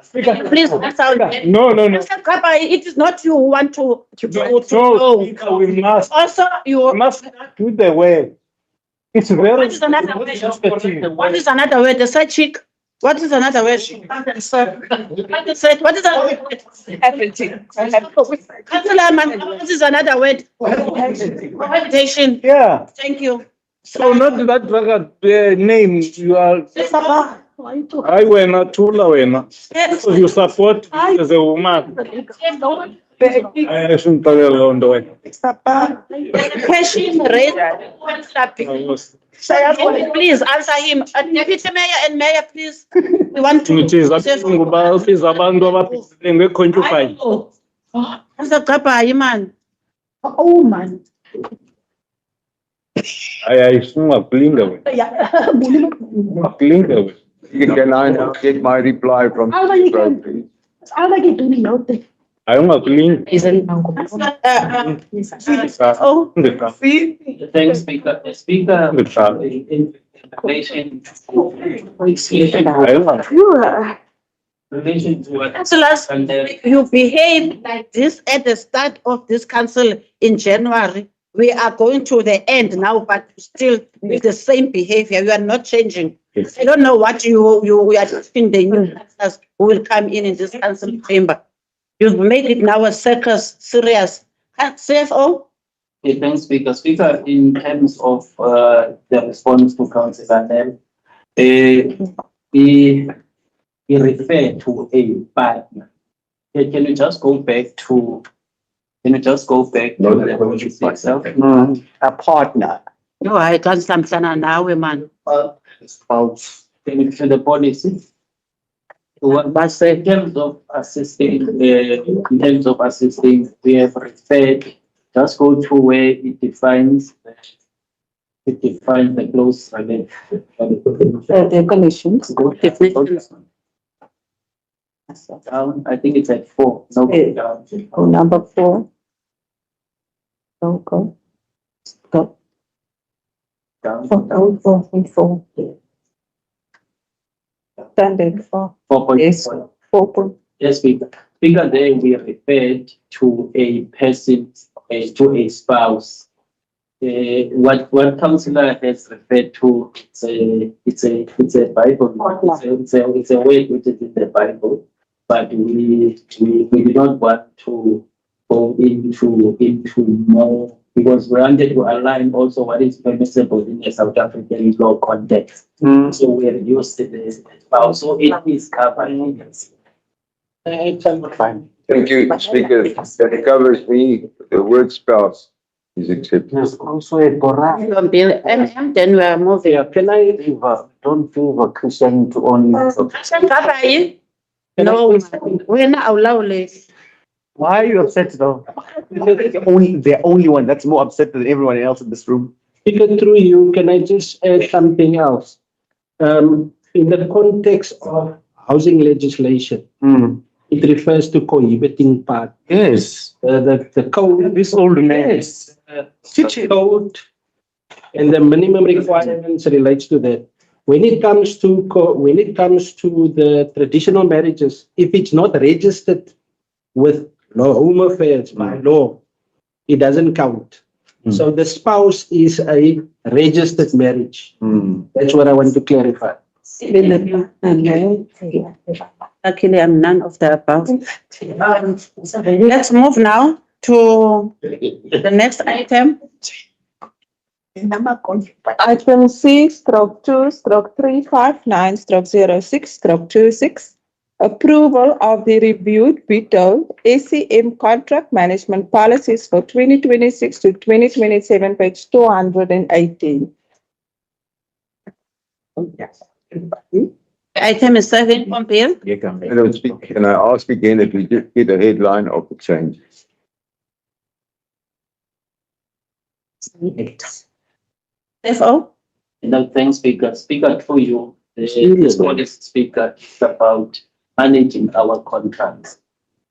Please answer. No. Mr. Kapa, it is not you who want to No, speaker, we must. Also, you must do the way. It's very. What is another word? What is another word? The side cheek. What is another word? What is another word? Everything. Councillor Man, what is another word? Cohabitation. Yeah. Thank you. So not that drug name you are. I wena Tula wena. So you support as a woman. I shouldn't tell you on the way. Question raised. Please answer him. Deputy Mayor and Mayor, please. We want to. It is abantu ababhizi ngeconcubine. Mr. Kapa, man. Oh, man. Singakulinga wena. Singakulinga wena. Can I now get my reply from CFO, please? Ayungakulinga. Oh, Thanks, Speaker. Speaker, in relation to what? Councillors, you behave like this at the start of this council in January. We are going to the end now, but still with the same behavior. You are not changing. I don't know what you are teaching the new councillors who will come in this council chamber. You've made it now a circus, serious. CFO? Okay, thanks, Speaker. Speaker, in terms of the response to Councillor Nel, he referred to a partner. Can you just go back to? Can you just go back to the policy itself? A partner. No, I can't stand now, man. Spouse. To the policy. In terms of assisting, we have referred. Just go to where it defines the close relationship. Definitions. Definitions. Down, I think it's at 4. No, Okay. down. Oh, number 4. Go. Down. 4.4. Standard 4. 4.4. Yes. 4. Yes, Speaker. Speaker, there we referred to a person, to a spouse. What councillor has referred to, it's a Bible, it's a word which is in the Bible, but we do not want to go into more, because we wanted to align also what is permissible in a South African law context. So we reduced the spouse, so it is covered. Fine. Thank you, Speaker. That covers me. The word spouse is accepted. There's also a Quran. From Bill MM, then we are moving. Yeah, can I don't favor Christian to only. No, we're not allowed. Why are you upset though? They're only one that's more upset than everyone else in this room. Speaker, through you, can I just add something else? In the context of housing legislation, it refers to cohabiting part. Yes. The code. This old man. Yes. The code and the minimum requirements relates to that. When it comes to the traditional marriages, if it's not registered with Home Affairs by law, it doesn't count. So the spouse is a registered marriage. That's what I want to clarify. Actually, I'm none of the above. Let's move now to the next item. Item C/2/359/06/26. Approval of the reviewed Bitou ACM contract management policies for 2026 to 2027, page 218. Item is 7 from Bill. Madam Speaker, can I ask again if we just get a headline of the changes? FO. No, thanks, Speaker. Speaker, through you, this policy, Speaker, is about managing our contracts.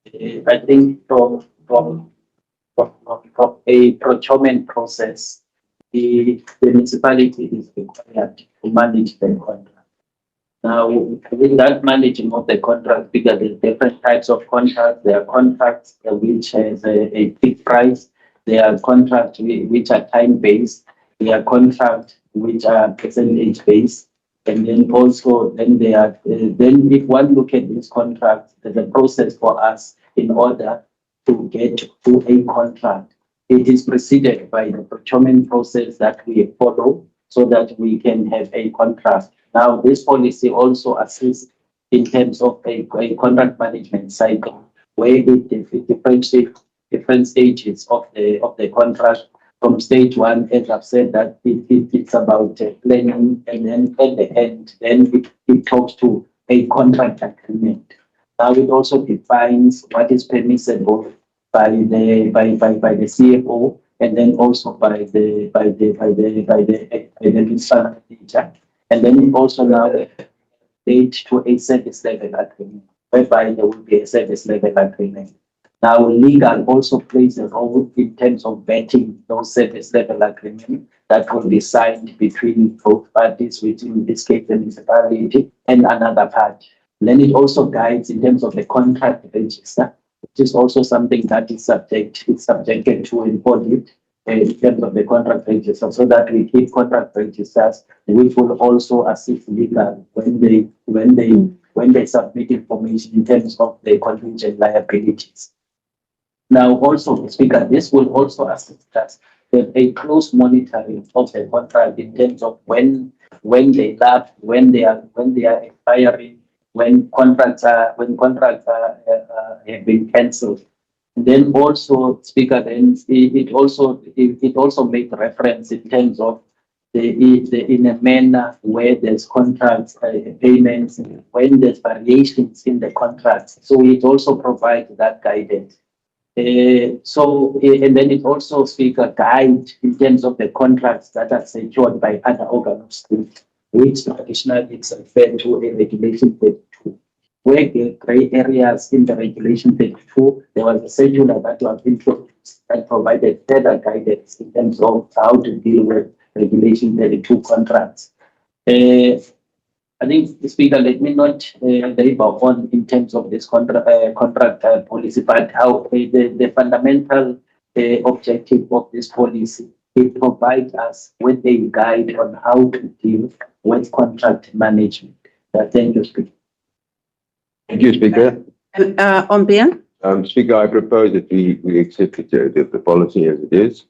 I think from a procurement process, the municipality is required to manage the contract. Now, with that managing of the contract, because there's different types of contracts. There are contracts which has a fixed price. There are contracts which are time-based. There are contracts which are percentage-based. And then also, then if one look at this contract, there's a process for us in order to get to a contract. It is preceded by the procurement process that we follow so that we can have a contract. Now, this policy also assists in terms of a contract management cycle, where it differentiates different stages of the contract. From stage one, as I've said, that it's about planning, and then at the end, then it talks to a contract agreement. Now, it also defines what is permissible by the CFO, and then also by the municipal manager. And then it also now leads to a service level agreement, whereby there will be a service level agreement. Now, legal also plays a role in terms of vetting those service level agreements that will be signed between both parties, which in this case the municipality and another party. Then it also guides in terms of the contract register, which is also something that is subjected to an audit in terms of the contract register, so that we keep contract registers, which will also assist legal when they submit information in terms of the contingent liabilities. Now, also, Speaker, this will also assist us with a close monitoring of the contract in terms of when they lapse, when they are expiring, when contracts have been cancelled. And then also, Speaker, then it also makes reference in terms of in a manner where there's contracts, payments, when there's variations in the contracts. So it also provides that guidance. And then it also speaks a guide in terms of the contracts that are secured by other organs of state, which traditionally is referred to in Regulation 32. Where the gray areas in the Regulation 32, there was a circular that was introduced that provided further guidance in terms of how to deal with Regulation 32 contracts. I think, Speaker, let me not labor on in terms of this contract policy, but how the fundamental objective of this policy, it provides us with a guide on how to deal with contract management. Thank you, Speaker. Thank you, Speaker. Ombian? Speaker, I propose that we accept the policy as it is.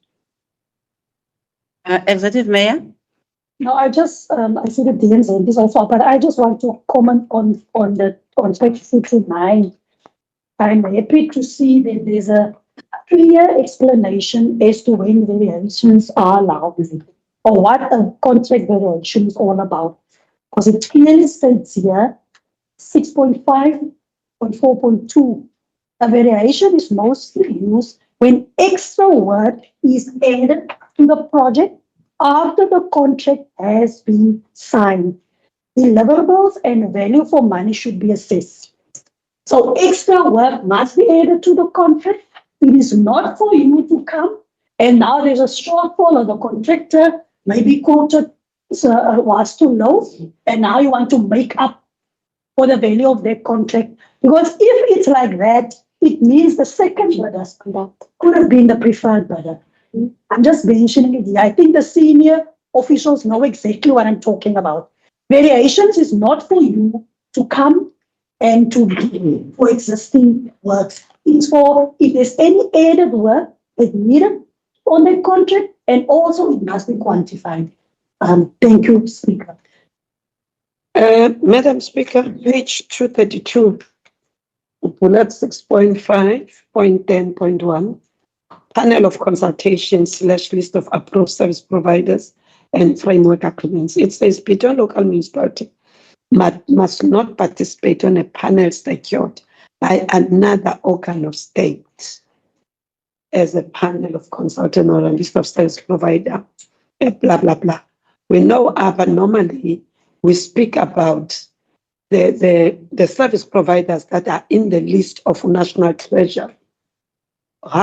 Executive Mayor? No, I just, I see the DM's hand is also, but I just want to comment on page 49. I'm happy to see that there's a clear explanation as to when variations are allowed or what a contract variation is all about. Because it clearly states here, 6.5.4.2, a variation is mostly used when extra work is added to the project after the contract has been signed. Deliverables and value for money should be assessed. So extra work must be added to the contract. It is not for you to come and now there's a shortfall or the contractor maybe quoted was too low and now you want to make up for the value of that contract. Because if it's like that, it means the second bidder could have been the preferred bidder. I'm just mentioning it here. I think the senior officials know exactly what I'm talking about. Variations is not for you to come and to be for existing works. It's for if there's any added work that needed on the contract, and also it must be quantified. Thank you, Speaker. Madam Speaker, page 232, bullet 6.5.10.1. Panel of consultation / list of approved service providers and framework agreements. It says Bitou local municipality must not participate on a panel secured by another organ of state as a panel of consultant or a list of service provider, blah, blah, blah. We know normally we speak about the service providers that are in the list of national treasure.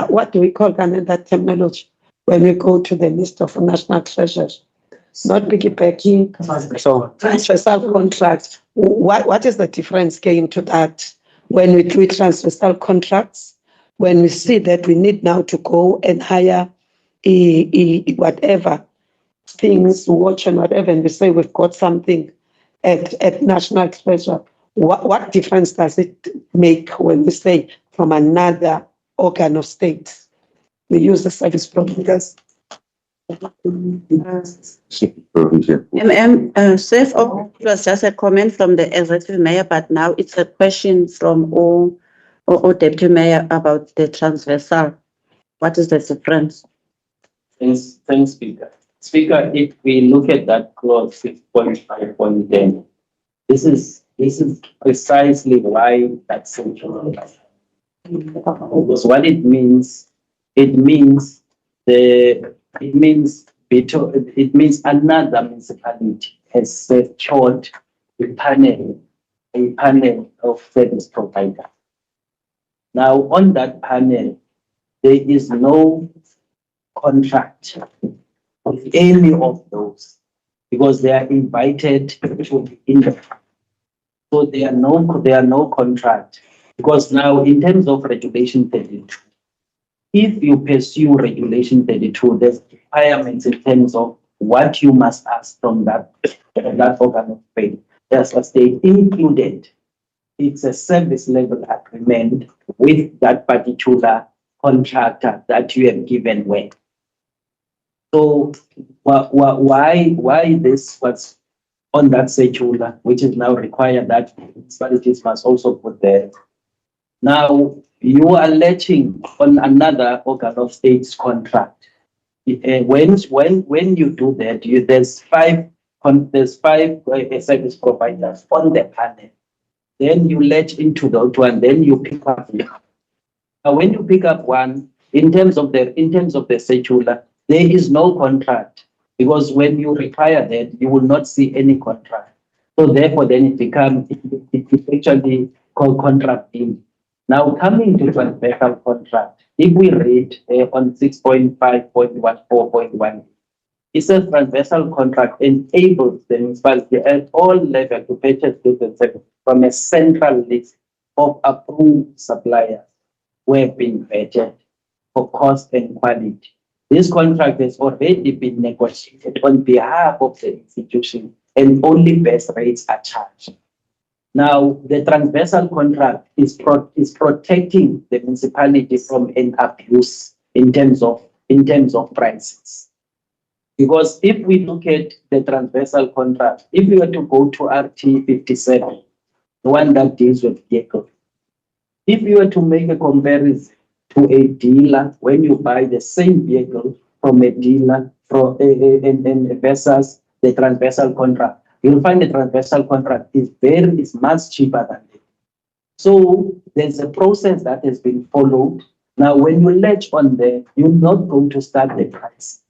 What do we call that terminology when we go to the list of national treasures? Not piggybacking, so transversal contracts. What is the difference came to that when we do transversal contracts? When we see that we need now to go and hire whatever things, watch and whatever, and we say we've got something at national treasure. What difference does it make when we say from another organ of state? We use the service providers. Safe it was just a comment from the executive mayor, but now it's a question from all deputy mayor about the transversal. What is the difference? Thanks, Speaker. Speaker, if we look at that clause 6.5.10, this is precisely why that's central. Because what it means another municipality has secured a panel of service providers. Now, on that panel, there is no contract with any of those because they are invited to be in the. So there are no contract. Because now, in terms of Regulation 32, if you pursue Regulation 32, there's requirements in terms of what you must ask from that organ of faith. As they included, it's a service level agreement with that particular contractor that you have given work. So why this was on that circular, which is now required that municipalities must also put there. Now, you are letting on another organ of state's contract. When you do that, there's five service providers on the panel. Then you let into the one, then you pick up one. Now, when you pick up one, in terms of the circular, there is no contract because when you require that, you will not see any contract. So therefore, then it's actually called contracting. Now, coming to transversal contract, if we read on 6.5.14.1, It's a transversal contract enables the municipality at all levels to purchase goods and services from a central list of approved suppliers who have been vetted for cost and quality. This contract has already been negotiated on behalf of the institution and only best rates are charged. Now, the transversal contract is protecting the municipality from an abuse in terms of prices. Because if we look at the transversal contract, if we were to go to RT 57, the one that deals with vehicles, if you were to make a comparison to a dealer when you buy the same vehicle from a dealer versus the transversal contract, you'll find the transversal contract is much cheaper than it. So there's a process that has been followed. Now, when you latch on there, you're not going to start the price.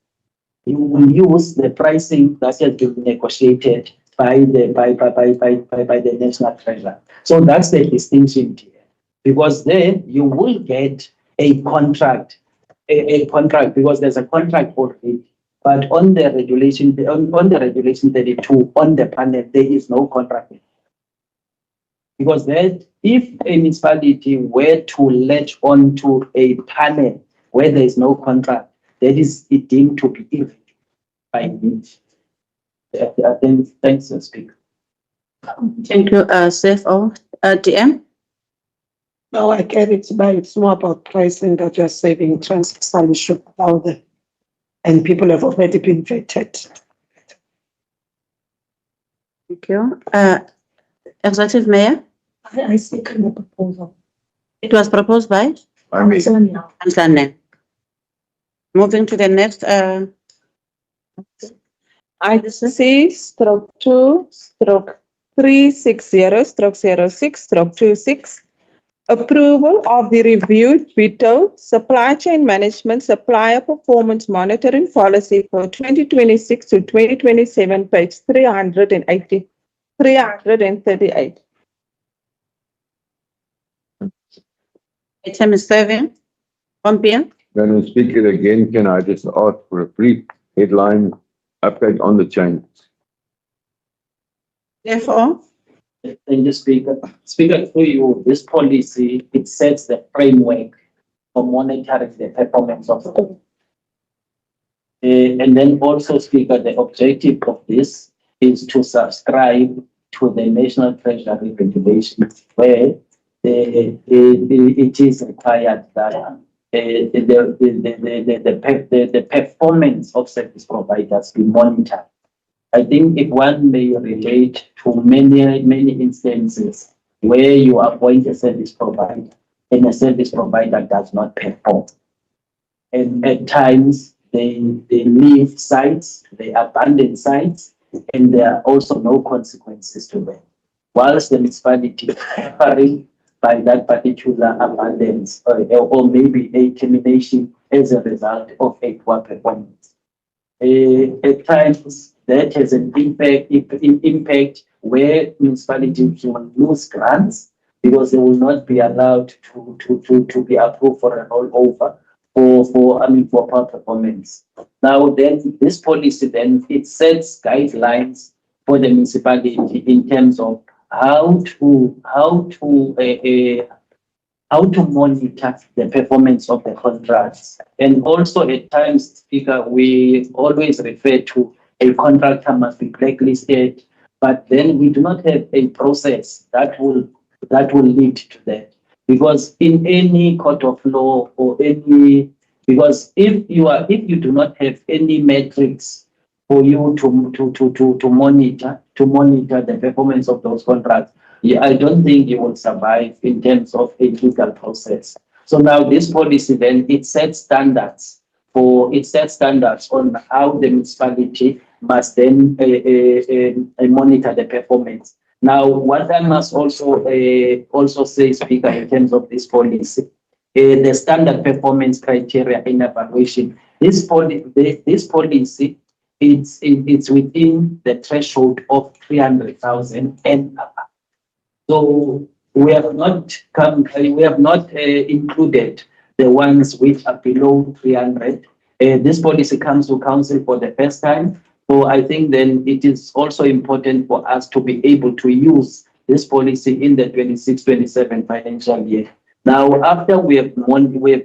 You will use the pricing that has been negotiated by the national treasurer. So that's the distinction here. Because then you will get a contract, because there's a contract already. But on the regulation, on the regulation 32, on the panel, there is no contract. Because that if a municipality were to latch onto a panel where there is no contract, that is deemed to be illegal by it. Thanks, Speaker. Thank you, CFO. DM? No, I get it, but it's more about pricing that you're saving. Transversal should allow them. And people have already been vetted. Thank you. Executive Mayor? I second the proposal. It was proposed by Councillor Nyau. Councillor Nene. Moving to the next, IC/360/06/26. Approval of the reviewed Bitou supply chain management supplier performance monitoring policy for 2026 to 2027, page 338. item is 7. Pompey? Madam Speaker, again, can I just ask for a brief headline update on the changes? CFO? Thank you, Speaker. Speaker, through you, this policy, it sets the framework for monitoring the performance of the and then also, Speaker, the objective of this is to subscribe to the National Treasury regulations where it is required that the performance of service providers be monitored. I think if one may relate to many instances where you appoint a service provider and a service provider does not perform. And at times they leave sites, they abandon sites, and there are also no consequences to them. Whilst the municipality is suffering by that particular abandonance or maybe a termination as a result of a poor performance. At times, that has an impact where municipalities will lose grants because they will not be allowed to be approved for an rollover for poor performance. Now then, this policy then it sets guidelines for the municipality in terms of how to monitor the performance of the contracts. And also at times, Speaker, we always refer to a contractor must be blacklisted, but then we do not have a process that will lead to that. Because in any court of law or because if you do not have any metrics for you to monitor the performance of those contracts, I don't think you will survive in terms of a legal process. So now this policy then it sets standards on how the municipality must then monitor the performance. Now, what I must also say, Speaker, in terms of this policy, the standard performance criteria in evaluation. This policy, it's within the threshold of 300,000 and above. So we have not included the ones which are below 300 This policy comes to council for the first time. So I think then it is also important for us to be able to use this policy in the 26-27 financial year. Now, after we have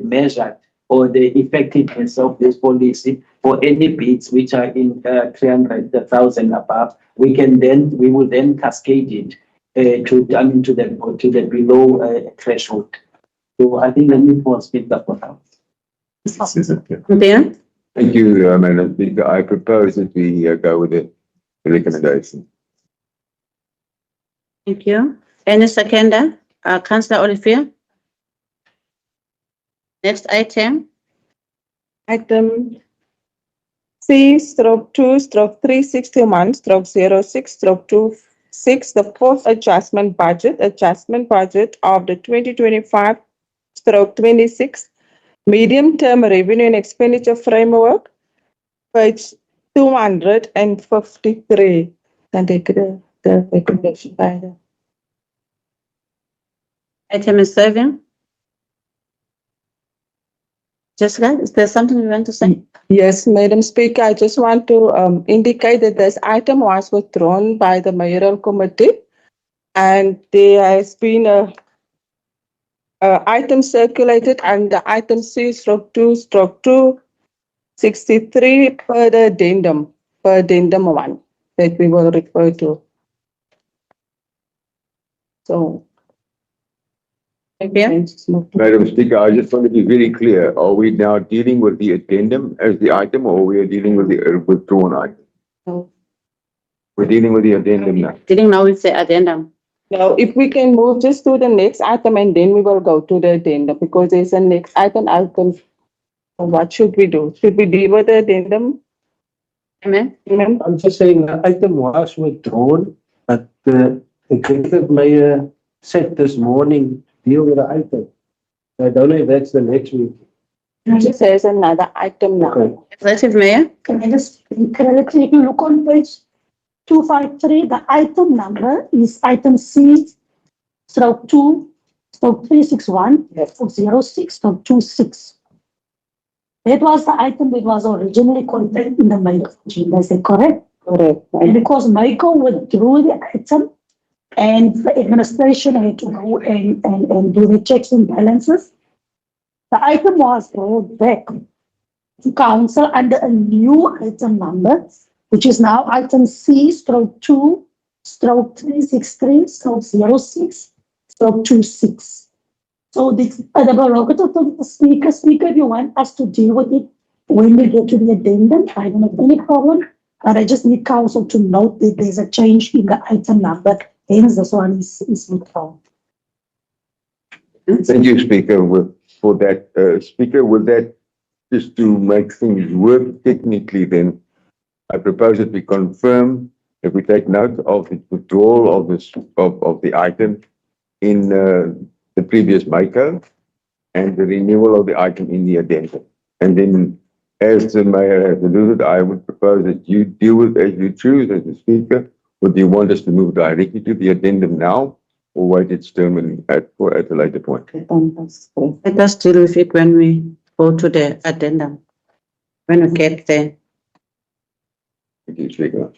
measured or the effectiveness of this policy for any bids which are in 300,000 above, we will then cascade it to the below threshold. So I think the need for speaker for now. Dan? Thank you, Madam Speaker. I propose that we go with the recommendation. Thank you. Any seconder? Councillor Olivier? Next item. Item C/2/361/06/26, the fourth adjustment budget of the 2025/26 medium-term revenue and expenditure framework, page 253. Can take the recommendation by the. Item is 7. Jessica, is there something you want to say? Yes, Madam Speaker, I just want to indicate that this item was withdrawn by the mayoral committee, and there has been a item circulated under item C/2/263 per the addendum 1 that we will refer to. So. Okay. Madam Speaker, I just want to be very clear. Are we now dealing with the addendum as the item, or we are dealing with the withdrawn item? No. We're dealing with the addendum now. Dealing now with the addendum. Now, if we can move just to the next item and then we will go to the addendum, because there's a next item. What should we do? Should we deal with the addendum? Amen. I'm just saying the item was withdrawn, but the executive mayor said this morning, deal with the item. I don't know if that's the next week. It says another item now. Okay. Executive Mayor? Can I just speak correctly? If you look on page 253, the item number is item C/2/361/06/26. That was the item that was originally contained in the main agenda. Is that correct? Correct. And because Michael withdrew the item and the administration had to go and do the checks and balances, the item was brought back to council under a new item number, which is now item C/2/363/06/26. So the prerogative of the speaker, if you want us to deal with it when we get to the addendum, I don't have any problem. But I just need council to note that there's a change in the item number, hence this one is withdrawn. Thank you, Speaker, for that. Speaker, with that, just to make things work technically, then I propose that we confirm, if we take note of the withdrawal of the item in the previous MICO and the renewal of the item in the addendum. And then, as the mayor has alluded, I would propose that you deal with as you choose as the speaker. Would you want us to move directly to the addendum now, or wait its term at a later point? Let us deal with it when we go to the addendum, when we get there. Thank you, Speaker.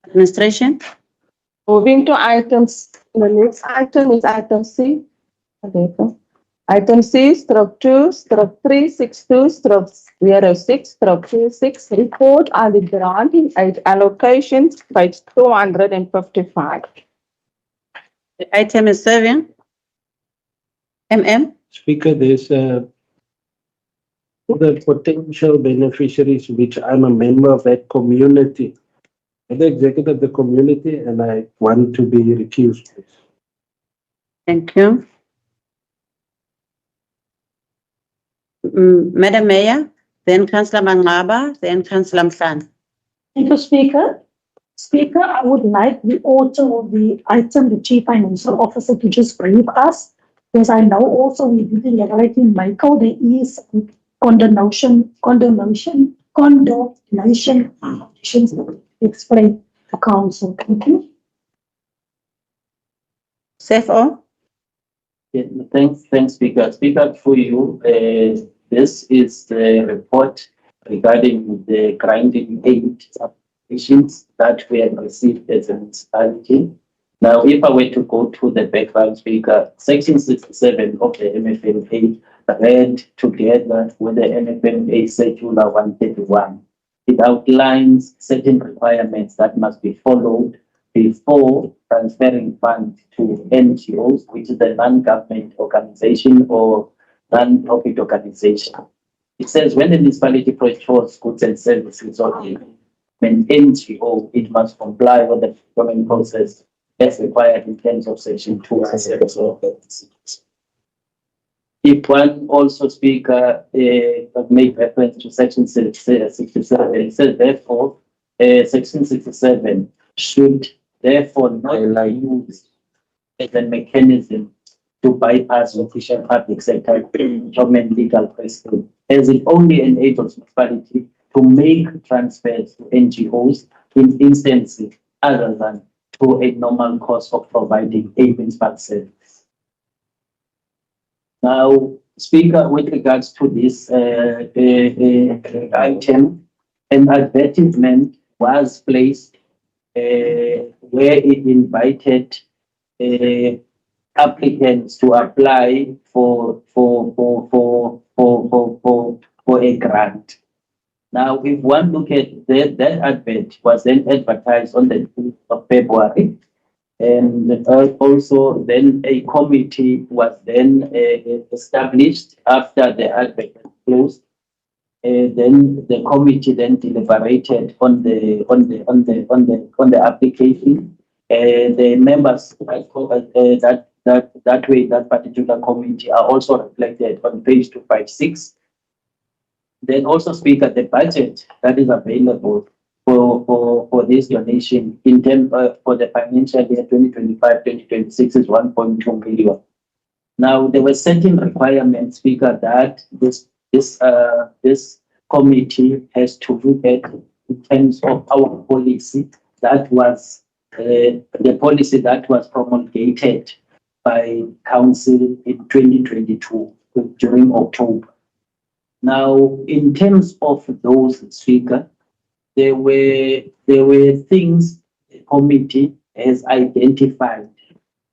Administration? Moving to items, the next item is item C. Item C/2/362/06/26 report on the grant allocations, page 255. The item is 7. Speaker, there's the potential beneficiaries, which I'm a member of that community. I'm the executive of the community, and I want to be recused. Thank you. Madam Mayor, then Councillor Mangaba, then Councillor Mhlan. Thank you, Speaker. Speaker, I would like the author of the item, the Chief Financial Officer, to just brief us, because I know also we did elaborate in Michael, there is condemnation explain to council. Thank you. CFO? Yeah, thanks, Speaker. Speaker, for you, this is the report regarding the grinding aid applications that we have received as a municipality. Now, if I were to go to the background speaker, Section 67 of the MFMA read together with the MFMA Circular 131. It outlines certain requirements that must be followed before transferring funds to NGOs, which is the non-government organization or non-profit organization. It says when the municipality procures goods and services or an NGO, it must comply with the procurement process as required in terms of Section 2 and 7 of the If one also speaker make reference to Section 67, it says therefore, Section 67 should therefore not be used as a mechanism to bypass official public sector procurement legal precedent, as it only enables municipality to make transfers to NGOs in instances other than to a normal cost of providing a municipal service. Now, Speaker, with regards to this item, an advertisement was placed where it invited applicants to apply for a grant. Now, if one look at that advert was then advertised on the 2nd of February, and also then a committee was then established after the advert was closed. Then the committee then deliberated on the application. The members that particular committee are also reflected on page 256. Then also Speaker, the budget that is available for this donation in terms for the financial year 2025-2026 is 1.2 million. Now there were certain requirements, Speaker, that this committee has to look at in terms of our policy that was the policy that was promulgated by Council in 2022 during October. Now, in terms of those, Speaker, there were things the committee has identified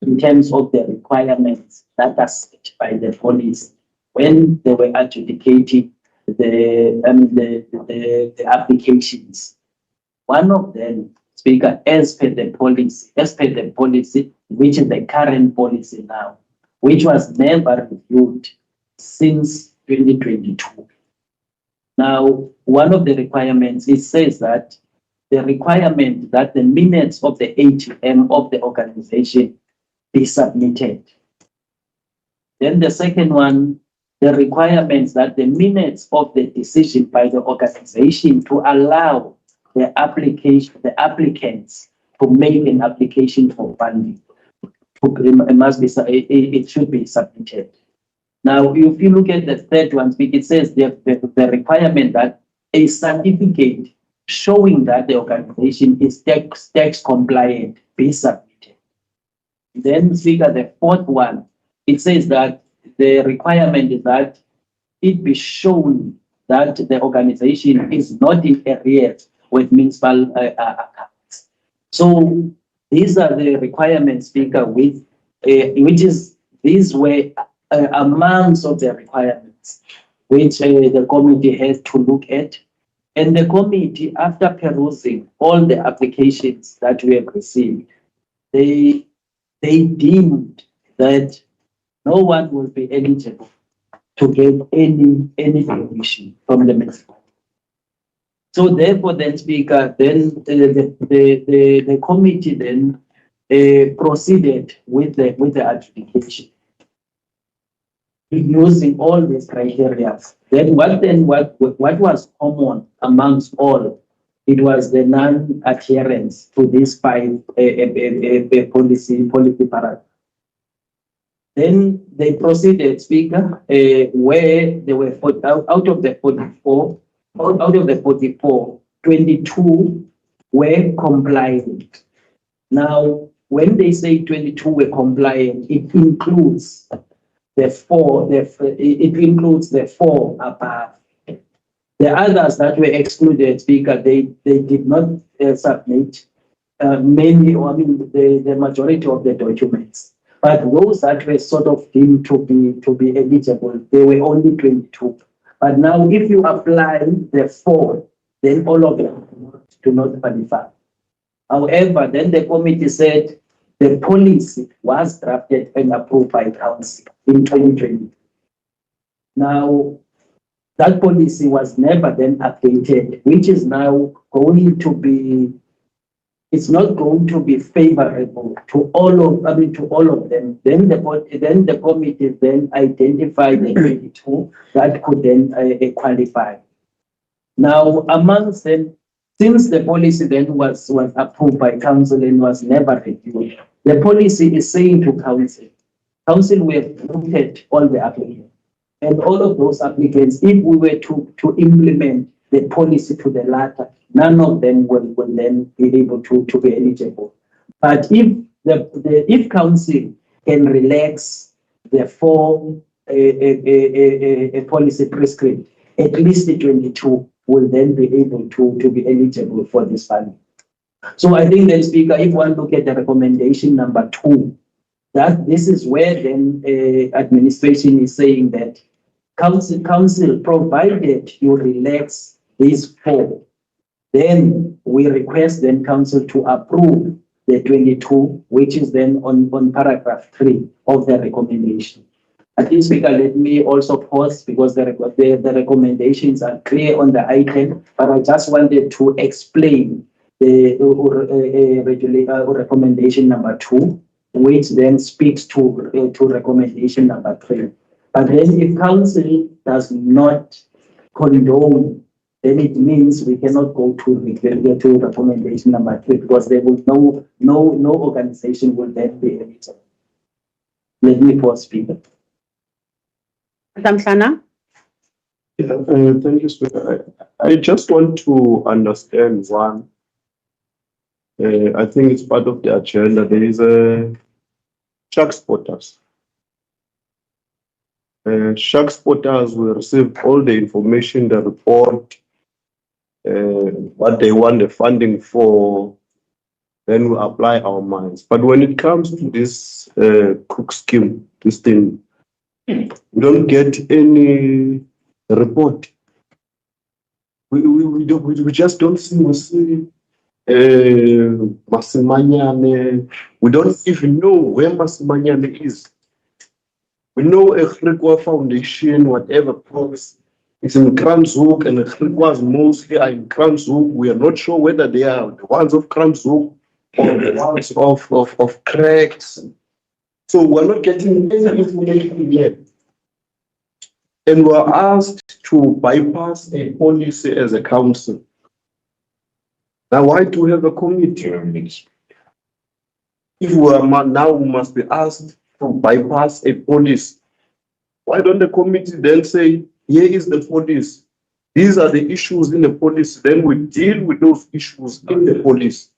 in terms of the requirements that are set by the police when they were adjudicating the applications. One of them, Speaker, as per the policy, which is the current policy now, which was never reviewed since 2022. Now, one of the requirements, it says that the requirement that the minutes of the AGM of the organization be submitted. Then the second one, the requirements that the minutes of the decision by the organization to allow the applicants to make an application for funding. It should be submitted. Now, if you look at the third one, it says the requirement that a certificate showing that the organization is tax compliant be submitted. Then, Speaker, the fourth one, it says that the requirement is that it be shown that the organization is not in arrears with municipal accounts. So these are the requirements, Speaker, with these were amounts of the requirements which the committee has to look at. And the committee, after perusing all the applications that we have received, they deemed that no one will be eligible to get any donation from the municipality. So therefore, then Speaker, then the committee then proceeded with the adjudication using all these criteria. Then what was common amongst all? It was the non-adherence to these 5 policy paragraphs. Then they proceeded, Speaker, where they were out of the 44, 22 were compliant. Now, when they say 22 were compliant, it includes it includes the 4 above. The others that were excluded, Speaker, they did not submit many, or I mean, the majority of the documents. But those that were sort of deemed to be eligible, they were only 22. But now, if you apply the 4, then all of them do not qualify. However, then the committee said the policy was drafted and approved by council in 2020. Now, that policy was never then updated, which is now going to be, it's not going to be favorable to all of them. Then the committee then identified the 22 that could then qualify. Now, amongst them, since the policy then was approved by council and was never reviewed, the policy is saying to council, we have looked at all the applicants. And all of those applicants, if we were to implement the policy to the latter, none of them will then be able to be eligible. But if council can relax the 4 policy prescript, at least the 22 will then be able to be eligible for this funding. So I think then, Speaker, if one look at the recommendation number 2, that this is where then administration is saying that council, provided you relax these 4, then we request then council to approve the 22, which is then on paragraph 3 of the recommendation. I think, Speaker, let me also pause because the recommendations are clear on the item, but I just wanted to explain the recommendation number 2, which then speaks to recommendation number 3. But then if council does not condone, then it means we cannot go to recommendation number 3 because there will no organization will then be eligible. Let me pause, Speaker. Madam Sana? Thank you, Speaker. I just want to understand one. I think it's part of the agenda. There is a shark spotters. Shark spotters will receive all the information, the report, what they want the funding for, then we apply our minds. But when it comes to this cook scheme, this thing, we don't get any report. We just don't see. We see Masimanyane. We don't even know where Masimanyane is. We know a Grikwa Foundation, whatever promise, it's in Kramshoek, and the Grikwas mostly are in Kramshoek. We are not sure whether they are the ones of Kramshoek or the ones of Cracks. So we're not getting any information yet. And we're asked to bypass a policy as a council. Now, why do we have a committee? If we are now, we must be asked to bypass a policy. Why don't the committee then say, here is the policy, these are the issues in the policy, then we deal with those issues in the policy.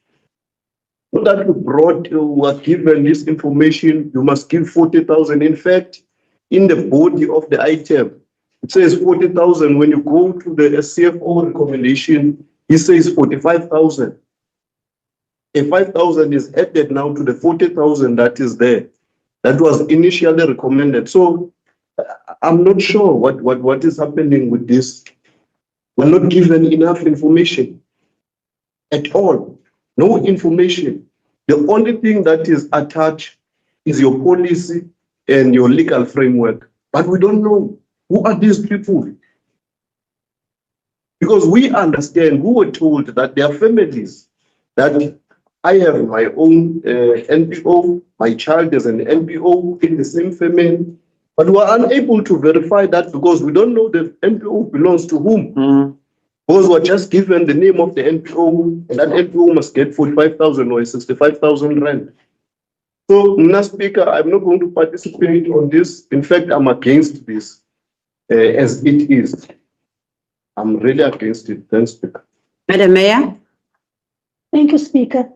Not that we were given this information, you must give 40,000. In fact, in the body of the item, it says 40,000. When you go to the CFO recommendation, it says 45,000. A 5,000 is added now to the 40,000 that is there. That was initially recommended. So I'm not sure what is happening with this. We're not given enough information at all. No information. The only thing that is attached is your policy and your legal framework. But we don't know who are these people. Because we understand, we were told that there are families that I have my own NPO, my child is an NPO in the same family, but we are unable to verify that because we don't know the NPO belongs to whom. Because we're just given the name of the NPO, and that NPO must get 45,000 or 65,000 rand. So, Mr. Speaker, I'm not going to participate on this. In fact, I'm against this as it is. I'm really against it. Thanks, Speaker. Madam Mayor? Thank you, Speaker.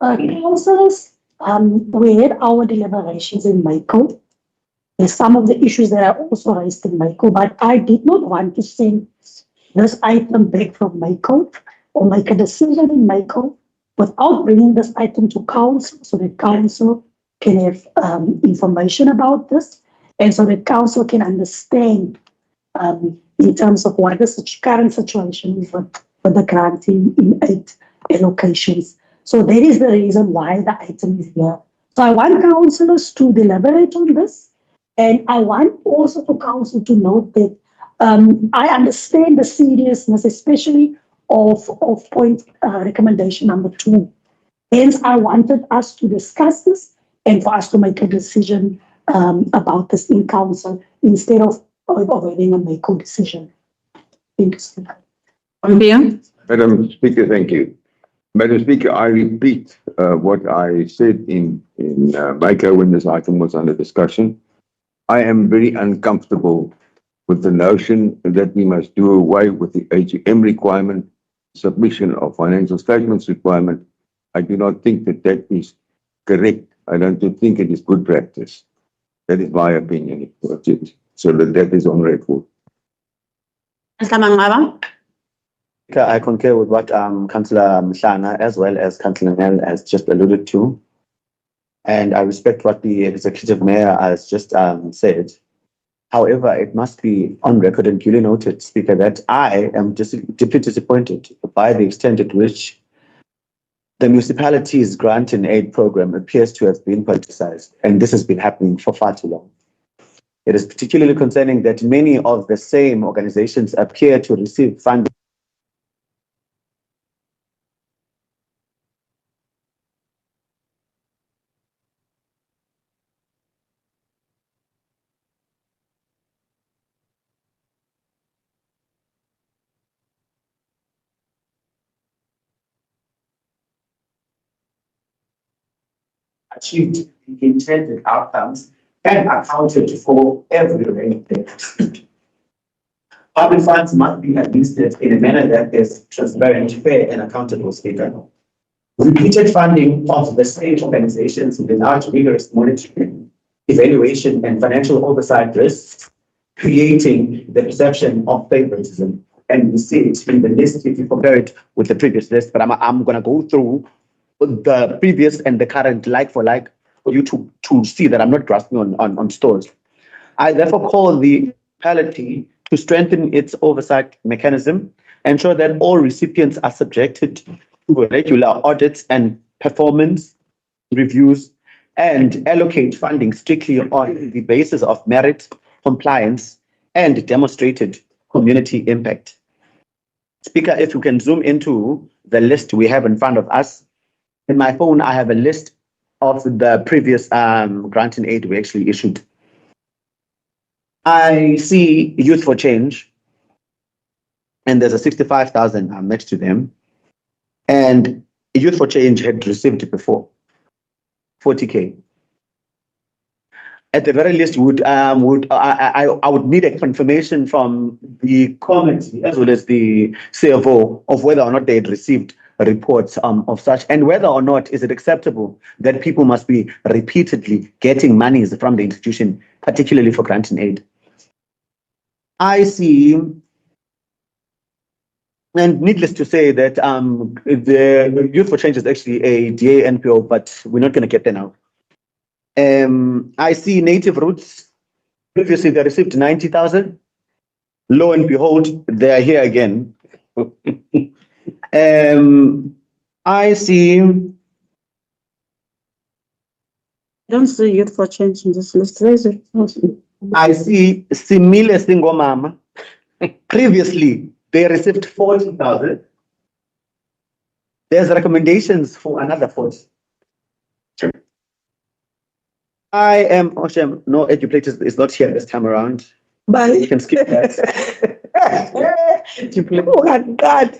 Councillors, we had our deliberations in Michael. There's some of the issues that are also raised in MICO, but I did not want to send this item back from MICO or make a decision in MICO without bringing this item to council so that council can have information about this and so that council can understand in terms of what the current situation is with the granting in 8 allocations. So that is the reason why the item is here. So I want councillors to deliberate on this. And I want also for council to note that I understand the seriousness, especially of point recommendation number 2. Hence, I wanted us to discuss this and for us to make a decision about this in council instead of having a make-a decision. Thank you. Madam Speaker, thank you. Madam Speaker, I repeat what I said in MICO when this item was under discussion. I am very uncomfortable with the notion that we must do away with the AGM requirement, submission of financial statements requirement. I do not think that that is correct. I don't think it is good practice. That is my opinion. So that is on record. I concur with what Councillor Mhlana as well as Councillor Nel has just alluded to. And I respect what the Executive Mayor has just said. However, it must be on record and duly noted, Speaker, that I am deeply disappointed by the extent at which the municipality's grant and aid program appears to have been politicized, and this has been happening for far too long. It is particularly concerning that many of the same organizations appear to receive funding achieved the intended outcomes and accounted for every rate. Public funds must be administered in a manner that is transparent, fair, and accountable, Speaker. Repeated funding of the state organizations without rigorous monitoring, evaluation, and financial oversight risks, creating the perception of favoritism. And we see it in the list if you compare it with the previous list, but I'm going to go through the previous and the current like for like for you to see that I'm not grasping on stores. I therefore call the municipality to strengthen its oversight mechanism, ensure that all recipients are subjected to regular audits and performance reviews, and allocate funding strictly on the basis of merit, compliance, and demonstrated community impact. Speaker, if you can zoom into the list we have in front of us. In my phone, I have a list of the previous grant and aid we actually issued. I see Youth for Change, and there's a 65,000 next to them. And Youth for Change had received before 40K. At the very least, I would need a confirmation from the committee as well as the CFO of whether or not they had received reports of such, and whether or not is it acceptable that people must be repeatedly getting monies from the institution, particularly for grant and aid. I see, and needless to say that the Youth for Change is actually a DA NPO, but we're not going to get there now. I see Native Roots. Previously, they received 90,000. Lo and behold, they are here again. I see. I don't see Youth for Change in this list. Where is it? I see Simile Singomama. Previously, they received 40,000. There's recommendations for another 40. I am, Oshem, no educator is not here this time around. But You can skip that. oh God.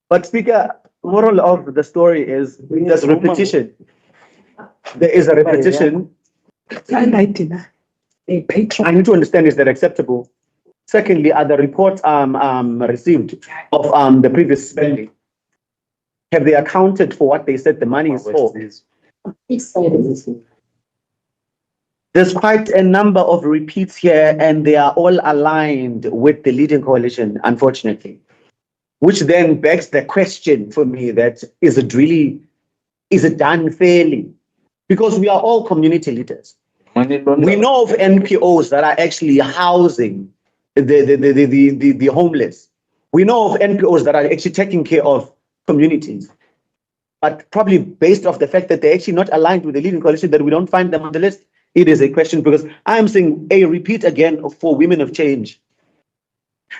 But Speaker, moral of the story is there's repetition. There is a repetition. I need to understand, is that acceptable? Secondly, are the reports received of the previous spending? Have they accounted for what they said the money is for? The There's quite a number of repeats here, and they are all aligned with the leading coalition, unfortunately. Which then begs the question for me that is it done fairly? Because we are all community leaders. We know of NPOs that are actually housing the homeless. We know of NPOs that are actually taking care of communities. But probably based off the fact that they're actually not aligned with the leading coalition, that we don't find them on the list, it is a question, because I'm saying a repeat again for women of change.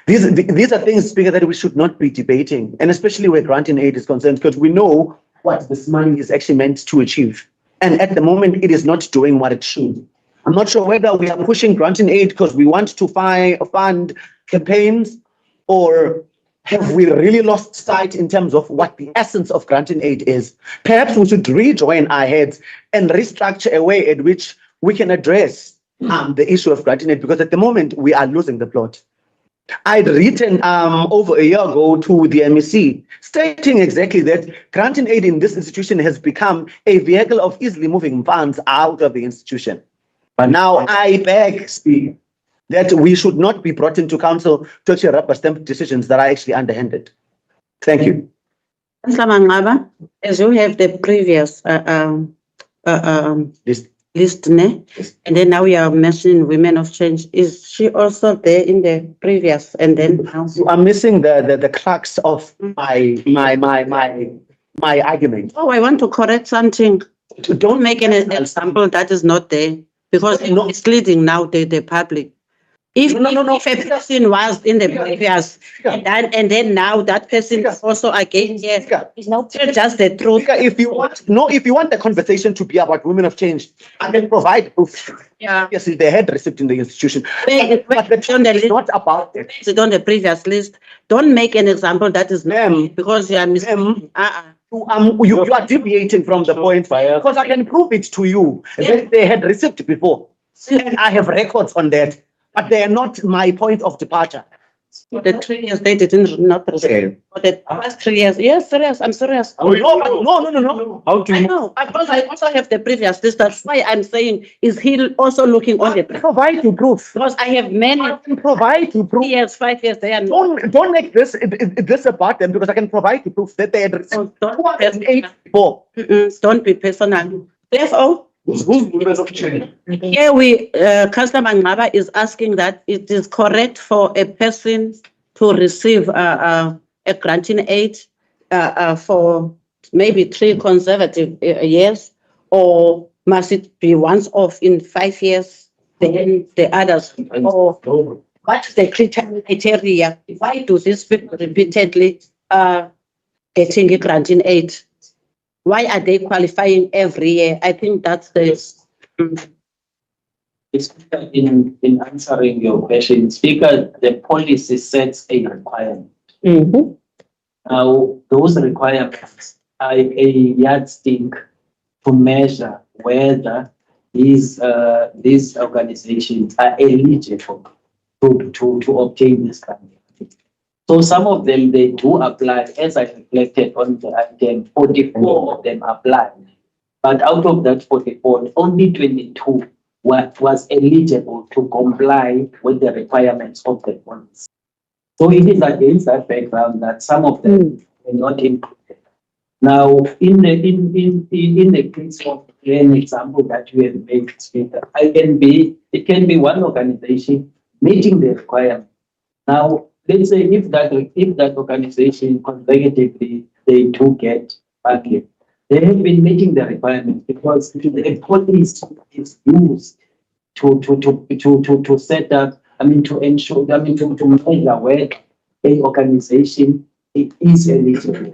These are things, Speaker, that we should not be debating, and especially where granting aid is concerned, because we know what this money is actually meant to achieve. And at the moment, it is not doing what it should. I'm not sure whether we are pushing granting aid because we want to fund campaigns, or have we really lost sight in terms of what the essence of granting aid is? Perhaps we should rejoin our heads and restructure a way in which we can address the issue of granting aid, because at the moment, we are losing the plot. I'd written over a year ago to the MEC stating exactly that granting aid in this institution has become a vehicle of easily moving funds out of the institution. But now I beg, Speaker, that we should not be brought into council to actually rubber stamp decisions that are actually underhanded. Thank you. Councillor Mangaba, as you have the previous list, and then now we are mentioning women of change. Is she also there in the previous and then now? You are missing the crux of my argument. Oh, I want to correct something. Don't make an example that is not there, because it's misleading now the public. If if a person was in the previous and then now that person is also again here, it's not just the truth. If you want the conversation to be about women of change, I can provide proof. Yeah. Yes, they had received in the institution. But the truth is not about it. It's on the previous list. Don't make an example that is not, because you are missing. You are deviating from the point, because I can prove it to you that they had received before. And I have records on that, but they are not my point of departure. The 3 years they didn't not receive. For the past 3 years. Yes, serious. I'm serious. No. How do you know? Because I also have the previous list. That's why I'm saying, is he also looking on the provide you proof? Because I have many. I can provide you proof. 3 years, 5 years. They are don't make this about them, because I can provide you proof that they had received 208 before. Don't be personal. Therefore, here Councillor Mangaba is asking that it is correct for a person to receive a granting aid for maybe 3 consecutive years, or must it be once off in 5 years, then the others? Or what is the criteria? Why do these people repeatedly getting a granting aid? Why are they qualifying every year? I think that's the. In answering your question, Speaker, the policy sets a requirement. Now, those requirements are a yardstick to measure whether these organizations are eligible to obtain this funding. So some of them, they do apply, as I reflected on the item, 44 of them applied. But out of that 44, only 22 was eligible to comply with the requirements of the policy. So it is against that background that some of them were not included. Now, in the case of an example that you have made, Speaker, it can be one organization meeting the requirement. Now, let's say if that organization consecutively they do get funding, they have been meeting the requirement, because the policy is used to set up, to ensure, to measure where a organization is eligible.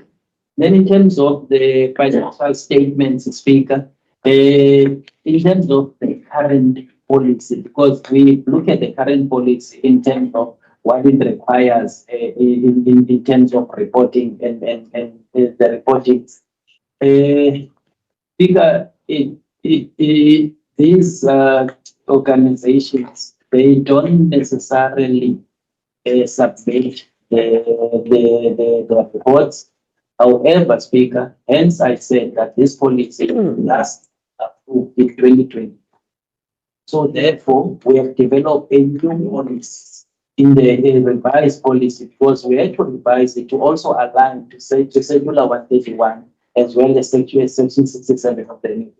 Then in terms of the financial statements, Speaker, in terms of the current policy, because we look at the current policy in terms of what it requires in terms of reporting and the reporting. Speaker, these organizations, they don't necessarily submit the reports. However, Speaker, hence I said that this policy last approved in 2020. So therefore, we have developed a new policy in the revised policy because we had to revise it to also align to say to Circular 131 as well as Section 67 of the new.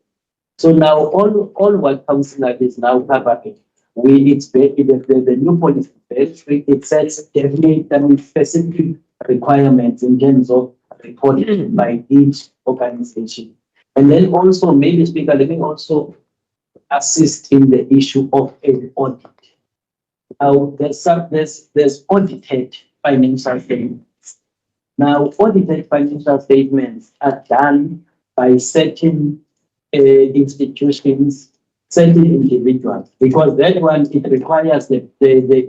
So now all what councillor is now covering, the new policy very strict. It sets definite specific requirements in terms of reporting by each organization. And then also, maybe Speaker, let me also assist in the issue of an audit. Now, there's audited financial statements. Now, audited financial statements are done by certain institutions, certain individuals, because that one, it requires the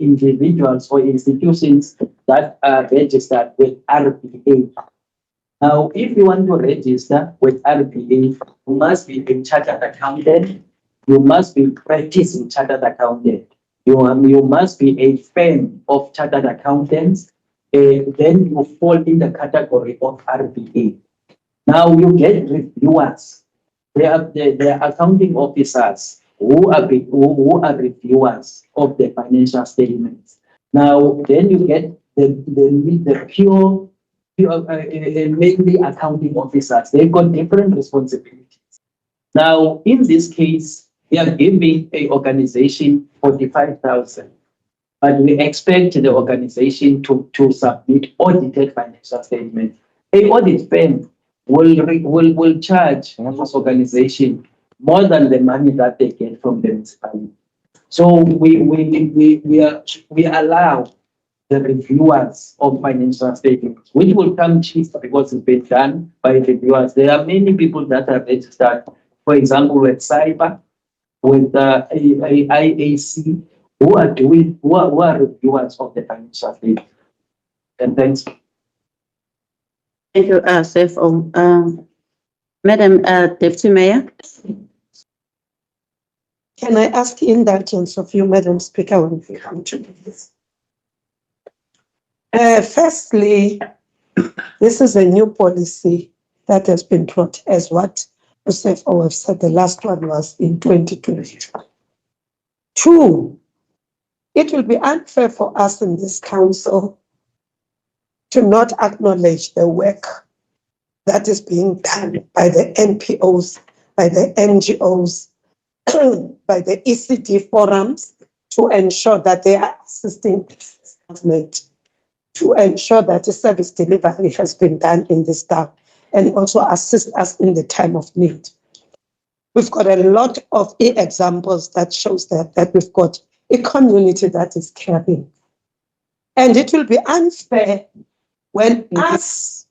individuals or institutions that are registered with RPA. Now, if you want to register with RPA, you must be a chartered accountant, you must be practicing chartered accountant, you must be a firm of chartered accountants, then you fall in the category of RPA. Now you get reviewers. They are accounting officers who are reviewers of the financial statements. Now then you get the pure mainly accounting officers. They've got different responsibilities. Now in this case, we are giving a organization 45,000, but we expect the organization to submit audited financial statements. A audit firm will charge this organization more than the money that they get from the municipality. So we allow the reviewers of financial statements, which will come cheaper because it's been done by reviewers. There are many people that are registered, for example, with cyber, with the IAC, who are reviewers of the financial statements. And thanks. Thank you, CFO. Madam Deputy Mayor. Can I ask indulgence of you, Madam Speaker, when we come to this? Firstly, this is a new policy that has been brought as what the CFO have said. The last one was in 2022. Two, it will be unfair for us in this council to not acknowledge the work that is being done by the NPOs, by the NGOs, by the ECD forums to ensure that they are assisting government to ensure that the service delivery has been done in this town and also assist us in the time of need. We've got a lot of examples that shows that we've got a community that is caring. And it will be unfair when us,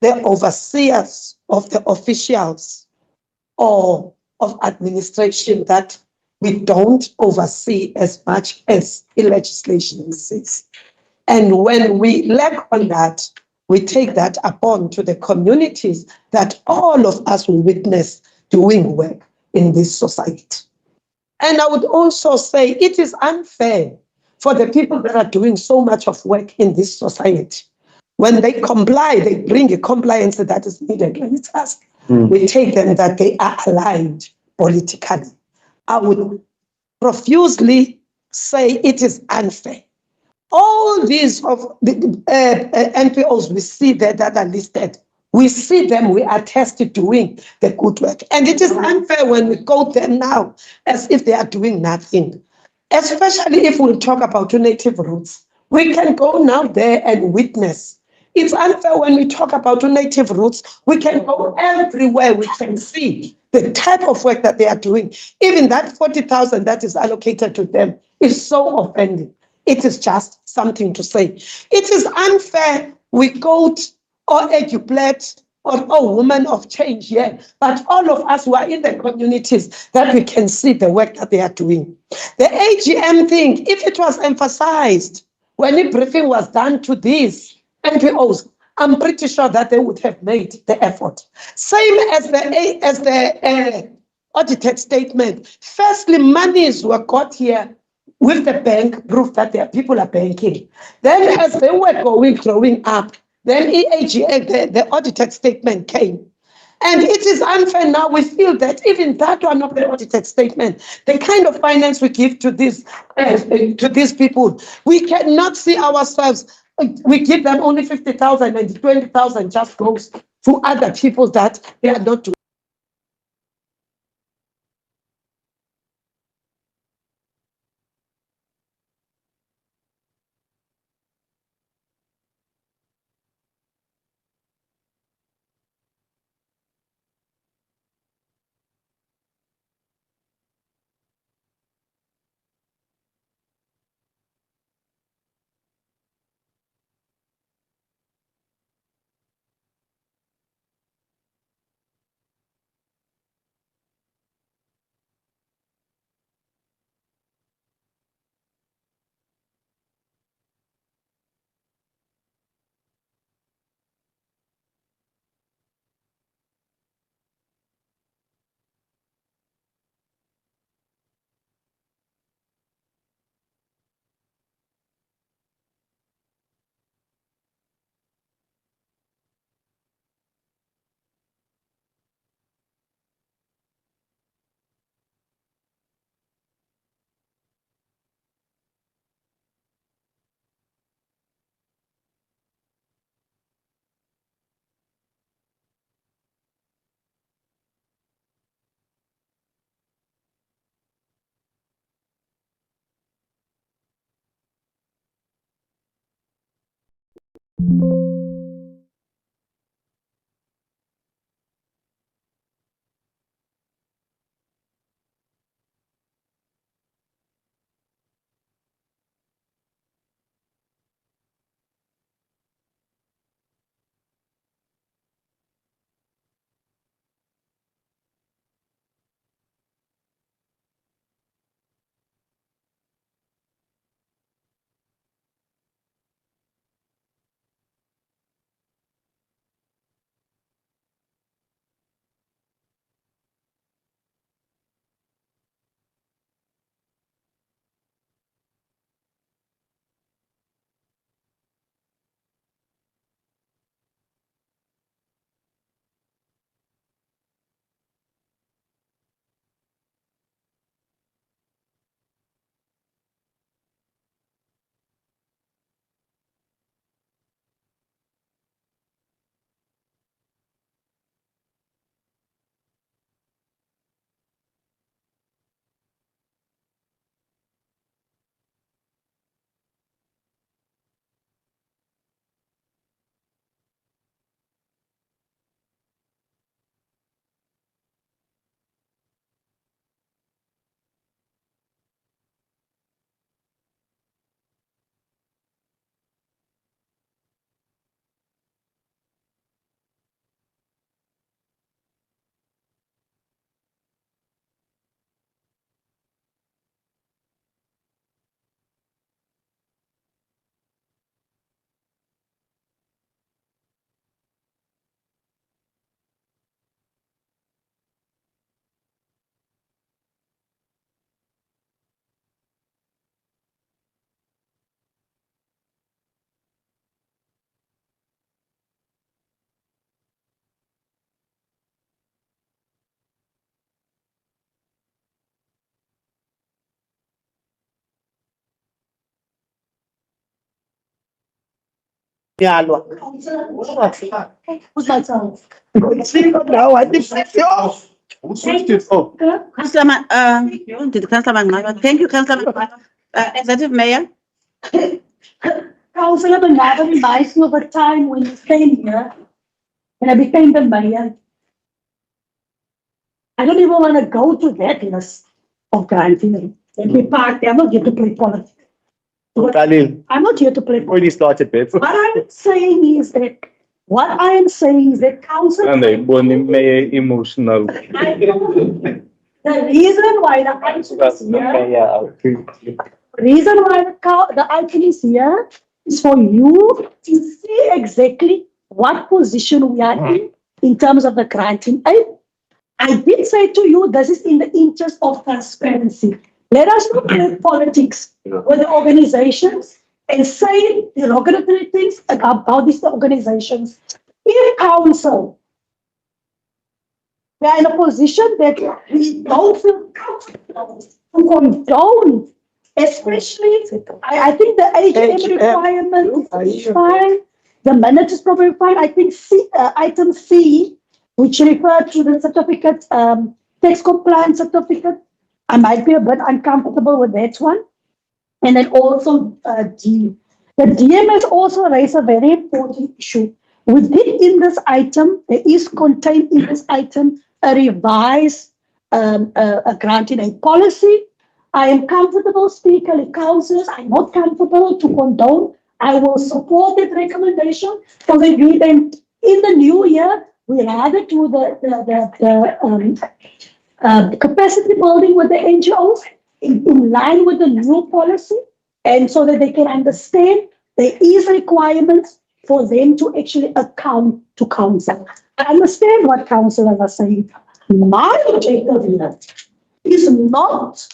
the overseers of the officials or of administration, that we don't oversee as much as the legislation says. And when we lack on that, we take that upon to the communities that all of us will witness doing work in this society. And I would also say it is unfair for the people that are doing so much of work in this society. When they comply, they bring a compliance that is needed. When it's us, we take them that they are aligned politically. I would profusely say it is unfair. All these of the NPOs we see there that are listed, we see them, we are tested doing the good work. And it is unfair when we quote them now as if they are doing nothing. Especially if we talk about native roots. We can go now there and witness. It's unfair when we talk about native roots. We can go everywhere. We can see the type of work that they are doing. Even that 40,000 that is allocated to them is so offending. It is just something to say. It is unfair we quote or educate or women of change here, but all of us who are in the communities that we can see the work that they are doing. The AGM thing, if it was emphasized when the briefing was done to these NPOs, I'm pretty sure that they would have made the effort. Same as the audited statement. Firstly, monies were got here with the bank, proof that their people are banking. Then as they were growing up, then the audited statement came. And it is unfair now. We feel that even that one of the audited statement, the kind of finance we give to these people, we cannot see ourselves. We give them only 50,000 and 20,000 just goes to other people that they are not doing. Yalwa. Who's my son? Now I think Who switched it off? Councillor, did Councillor Mangaba? Thank you, Councillor Mangaba. Executive Mayor. Councillor Benava reminds me of a time when you came here and I became the mayor. I don't even want to go to that list of granting. Let me park there. I'm not here to play politics. Khalil, I'm not here to play already started, babe. What I'm saying is that council. And they born may emotional. I know. The reason why the item is here, the item is here is for you to see exactly what position we are in terms of the granting aid. I did say to you, this is in the interest of transparency. Let us not play politics with the organizations and say derogatory things about these organizations. If council we are in a position that we don't feel comfortable to condone, especially, I think the AGM requirement is fine. The minute is probably fine. I think item C, which referred to the certificate, tax compliance certificate, I might be a bit uncomfortable with that one. And then also D. The DM has also raised a very important issue. Within this item, there is contained in this item a revised granting a policy. I am comfortable, Speaker, and councillors, I'm not comfortable to condone. I will support that recommendation for the new, and in the new year, we rather do the capacity building with the NGOs in line with the new policy, and so that they can understand there is requirements for them to actually account to council. I understand what councillors are saying. My objective here is not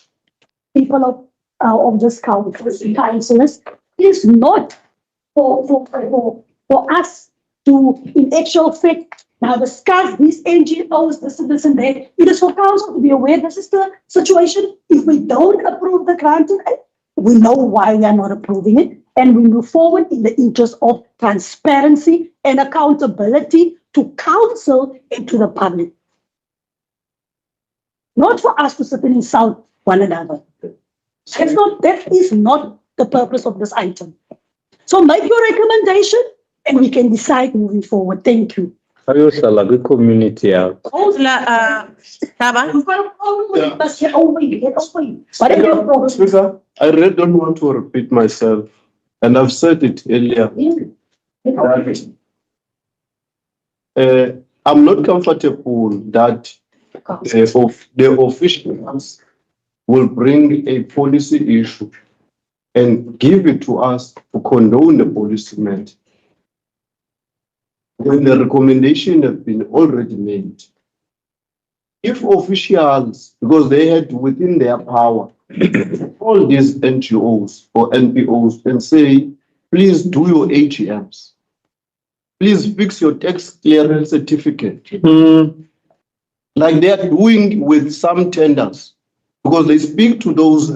people of this councillors, is not for us to, in actual fact, now discuss these NGOs, this and that. It is for council to be aware this is the situation. If we don't approve the granting, we know why we are not approving it, and we move forward in the interest of transparency and accountability to council and to the public. Not for us to sit and insult one another. That is not the purpose of this item. So make your recommendation and we can decide moving forward. Thank you. Ayohlala kwi-community yakho. Speaker, I really don't want to repeat myself, and I've said it earlier. I'm not comfortable that the officials will bring a policy issue and give it to us to condone the policy meant, when the recommendation has been already made. If officials, because they had within their power, all these NGOs or NPOs and say, please do your AGMs. Please fix your tax clearance certificate. Like they are doing with some tenders, because they speak to those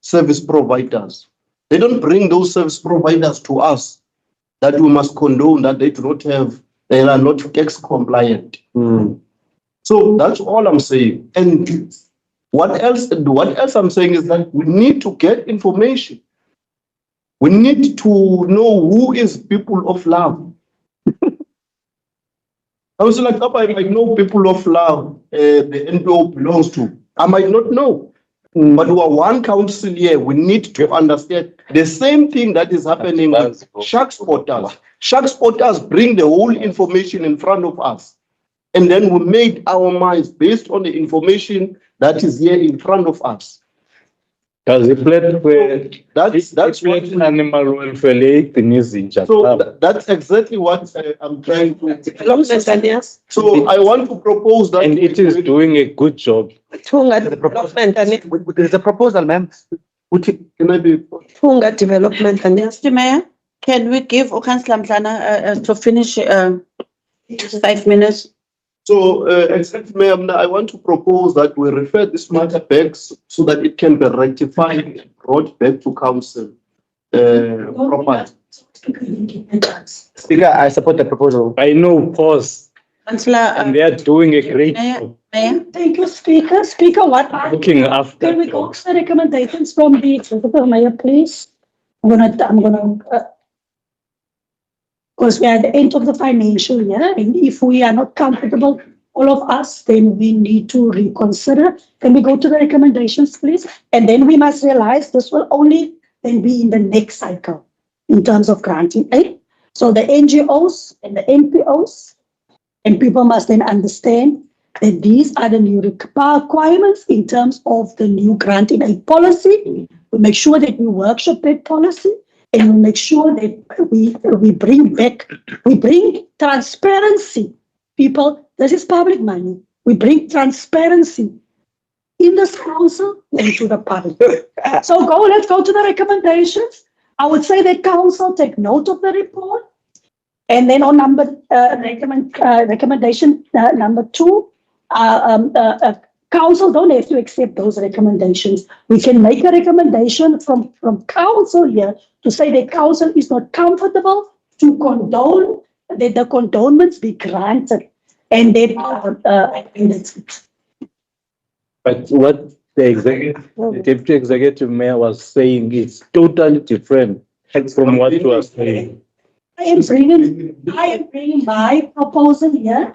service providers. They don't bring those service providers to us that we must condone that they do not have, they are not tax compliant. So that's all I'm saying. And what else I'm saying is that we need to get information. We need to know who is people of love. I was like, I might know people of love the NPO belongs to. I might not know. But we are one council here. We need to understand the same thing that is happening with shark spotters. Shark spotters bring the whole information in front of us. And then we made our minds based on the information that is here in front of us. Does it that's what animal welfare so that's exactly what I'm trying to. So I want to propose that. And it is doing a good job. There's a proposal, ma'am. Can I be? Development. Mr. Mayor, can we give Councillor Mhlana to finish 5 minutes? So, Mayor, I want to propose that we refer this matter back so that it can be rectified and brought back to council properly. Speaker, I support the proposal. I know, pause. Councillor, And they are doing a great job. Mayor? Thank you, Speaker. Speaker, what? Looking after. Can we go to the recommendations from the Executive Mayor, please? I'm gonna, because we are at the end of the financial year, and if we are not comfortable, all of us, then we need to reconsider. Can we go to the recommendations, please? And then we must realize this will only then be in the next cycle in terms of granting aid. So the NGOs and the NPOs, and people must then understand that these are the new requirements in terms of the new granting aid policy. We make sure that we workshop that policy. And we make sure that we bring transparency. People, this is public money. We bring transparency in this council and to the public. So let's go to the recommendations. I would say that council take note of the report. And then on recommendation number 2, council don't have to accept those recommendations. We can make a recommendation from council here to say the council is not comfortable to condone, that the condonements be granted. And then, that's it. But what the deputy executive mayor was saying is totally different from what you are saying. I am bringing my proposal here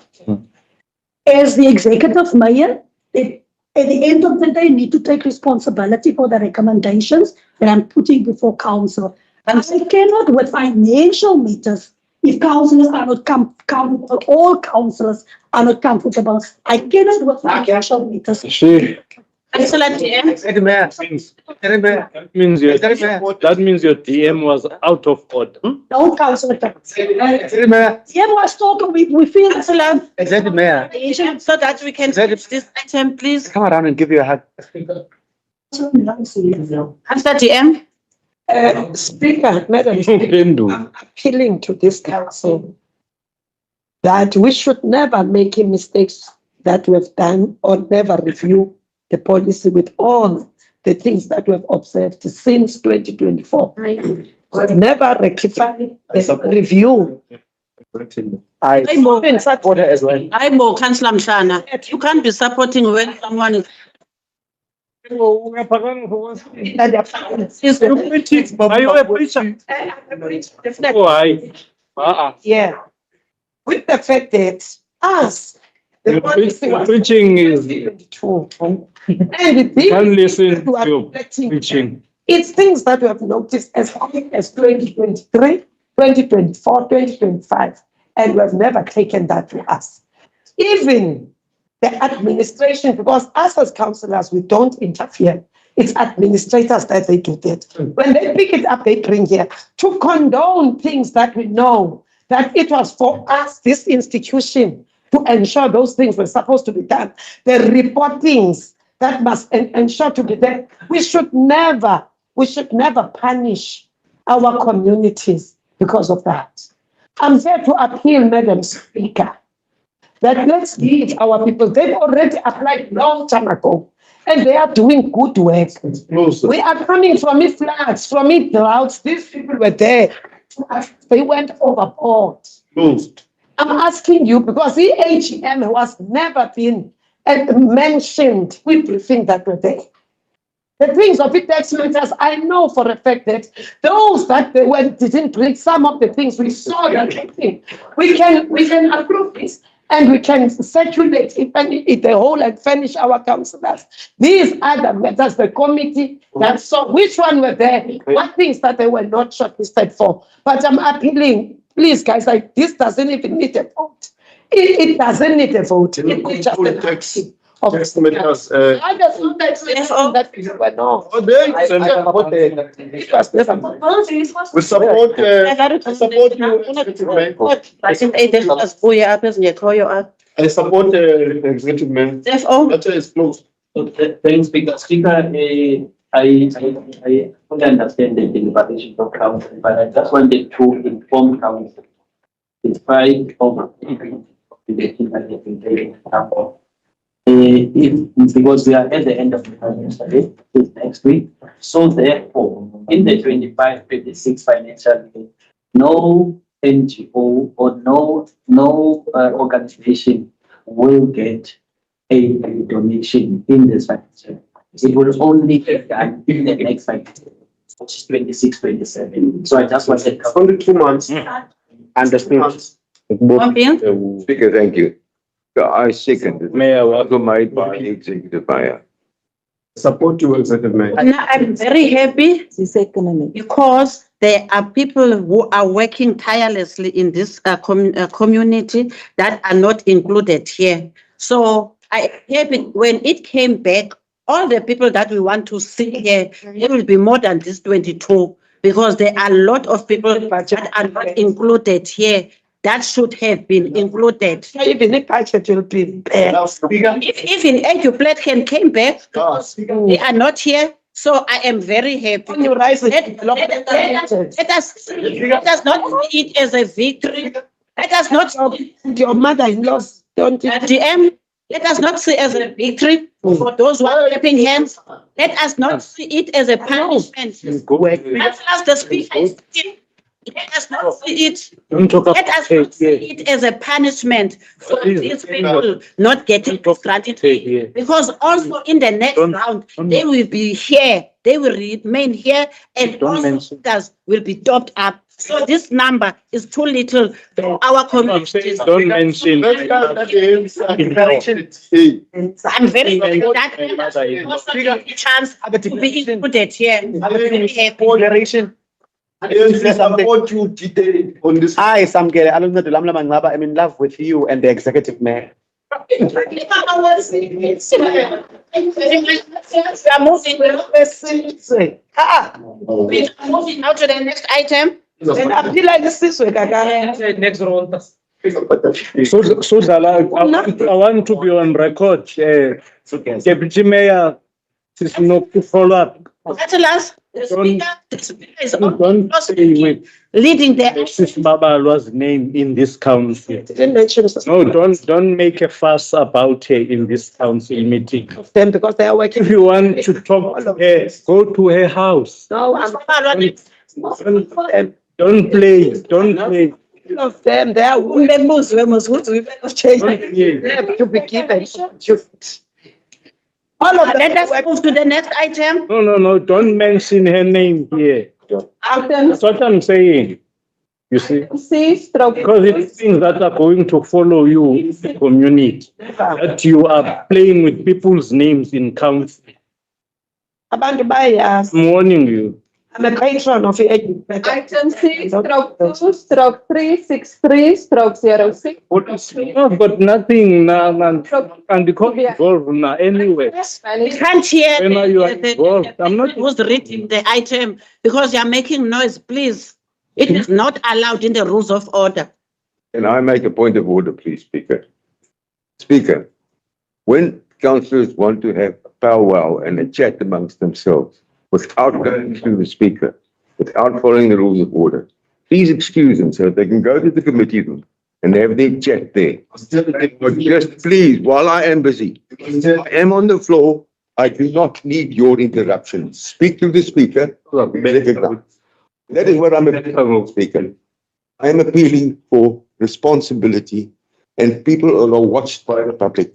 as the executive mayor. That at the end of the day, need to take responsibility for the recommendations that I'm putting before council. And I cannot, with financial matters, if councillors are not comfortable, all councillors are not comfortable. I cannot with financial matters. Excellent, DM. That means your DM was out of order. No, councillor. DM was talking, we feel Excellent. Executive Mayor, So that we can finish this item, please. come around and give you a hug. Councillor DM. Speaker, Madam Speaker, I'm appealing to this council that we should never make mistakes that we've done or never review the policy with all the things that we've observed since 2024. We've never rectified the review. I support her as well. I'm more Councillor Mshana. You can't be supporting when someone is. Are you a preacher? Why? Yeah. With the fact that us, the policy was Preaching is, true. And the thing can't listen you are to reflecting, preaching. it's things that we have noticed as early as 2023, 2024, 2025, and we have never taken that to us. Even the administration, because us as councillors, we don't interfere. It's administrators that they do that. When they pick it up, they bring here to condone things that we know that it was for us, this institution, to ensure those things were supposed to be done. The reportings that must ensure to be there. We should never punish our communities because of that. I'm here to appeal, Madam Speaker, that let's give our people, they've already applied long time ago, and they are doing good work. We are coming from it floods, from it droughts. These people were there. They went overboard. I'm asking you because the AGM was never been mentioned. We briefing that were there. The things of the tax matters, I know for a fact that those that they went didn't bring some of the things we saw that we can approve this. And we can circulate it the whole and finish our councillors. These are the matters, the committee that saw which one were there, what things that they were not shortlisted for. But I'm appealing, please, guys, like this doesn't even need a vote. It doesn't need a vote. It's just a tax. Tax matters. I just want that people were no. We support you. I think I support the executive man. Letter is closed. Thanks, Speaker. I fully understand the deliberation of council, but I just wanted to inform council, in spite of the because we are at the end of the financial year, next week. So therefore, in the 25-26 financial year, no NGO or no organization will get a donation in this financial year. It will only get done in the next financial year, which is 26-27. So I just wanted only 2 months. Understood. Speaker, thank you. I second it. Mayor, Also made by the executive mayor. Support you, executive man. I'm very happy because there are people who are working tirelessly in this community that are not included here. So I happy when it came back, all the people that we want to see here, it will be more than this 22 because there are a lot of people that are not included here. That should have been included. Even if budget will be there. If in Plettenberg came back, they are not here. So I am very happy. When you rise with Let us not see it as a victory. Let us not. your mother-in-law don't DM, Let us not see as a victory for those who are clapping hands. Let us not see it as a punishment. As the speaker is speaking, let us not see it. Let us not see it as a punishment for these people not getting granted. Because also in the next round, they will be here, they will remain here, and also speakers will be topped up. So this number is too little for our community. Don't mention. I'm very happy that also give the chance to be included here. I'm very happy. Support you detail on this. Hi, Samgele. I'm in love with you and the executive mayor. We are moving out to the next item. So I want to be on record. Deputy Mayor is not to follow up. Atlas, the speaker is Don't say with leading the. Sis Babalo's name in this council. No, don't make a fuss about her in this council meeting. Them because they are working. If you want to talk to her, go to her house. No, I'm Don't play. Don't play. all of them. They are members. We must change. They have to be given. All of them. Let us move to the next item. No. Don't mention her name here. That's what I'm saying. You see? Because it's things that are going to follow you in the community. That you are playing with people's names in council. Abantu bayas. I'm warning you. I'm a patron of it. Item 6/2/363/06. I've got nothing now, and because involved now anyway. We can't hear When are you involved? I'm not. who's reading the item because you're making noise, please. It is not allowed in the rules of order. Can I make a point of order, please, Speaker? Speaker, when councillors want to have a powwow and a chat amongst themselves without going through the Speaker, without following the rules of order, please excuse them so that they can go to the committee room and have their chat there. But just please, while I am busy, I am on the floor, I do not need your interruption. Speak to the Speaker. That is what I'm appealing for, Speaker. I am appealing for responsibility, and people are watched by the public.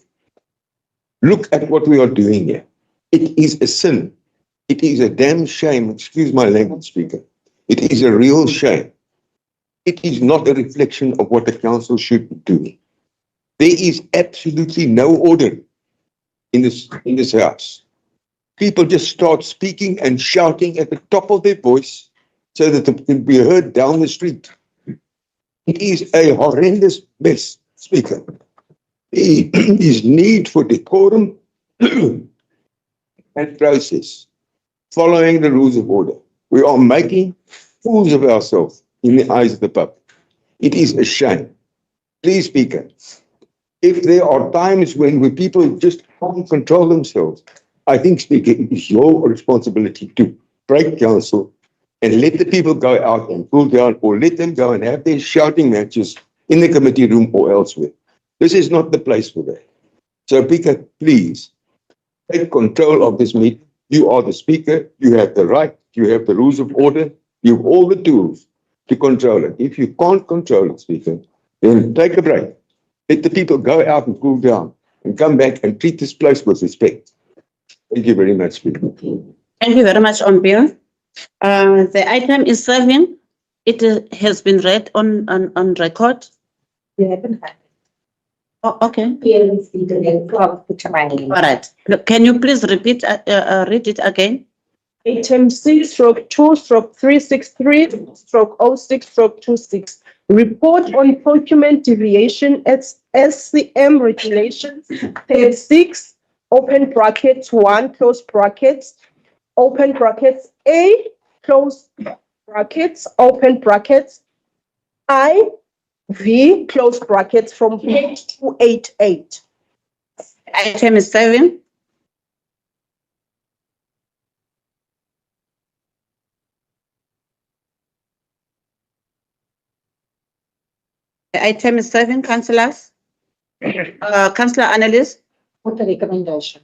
Look at what we are doing here. It is a sin. It is a damn shame. Excuse my language, Speaker. It is a real shame. It is not a reflection of what the council should be doing. There is absolutely no order in this house. People just start speaking and shouting at the top of their voice so that it can be heard down the street. It is a horrendous mess, Speaker. There is need for decorum and process, following the rules of order. We are making fools of ourselves in the eyes of the public. It is a shame. Please, Speaker, if there are times when people just can't control themselves, I think, Speaker, it is your responsibility to break council and let the people go out and cool down, or let them go and have their shouting matches in the committee room or elsewhere. This is not the place for that. So, Speaker, please take control of this meeting. You are the Speaker. You have the right. You have the rules of order. You have all the tools to control it. If you can't control it, Speaker, then take a break. Let the people go out and cool down and come back and treat this place with respect. Thank you very much, Speaker. Thank you very much, Ombio. The item is serving. It has been read on record. You haven't had. Oh, okay. All All right. Look, can you please read it again? Item 6/2/363/06/26. Report on procurement deviation at SCM regulations 36, open brackets 1, close brackets, open brackets A, close brackets, open brackets IV, close brackets, from page 288. Item is serving. The item is serving, councillors. Councillor Annalise. Put the recommendation.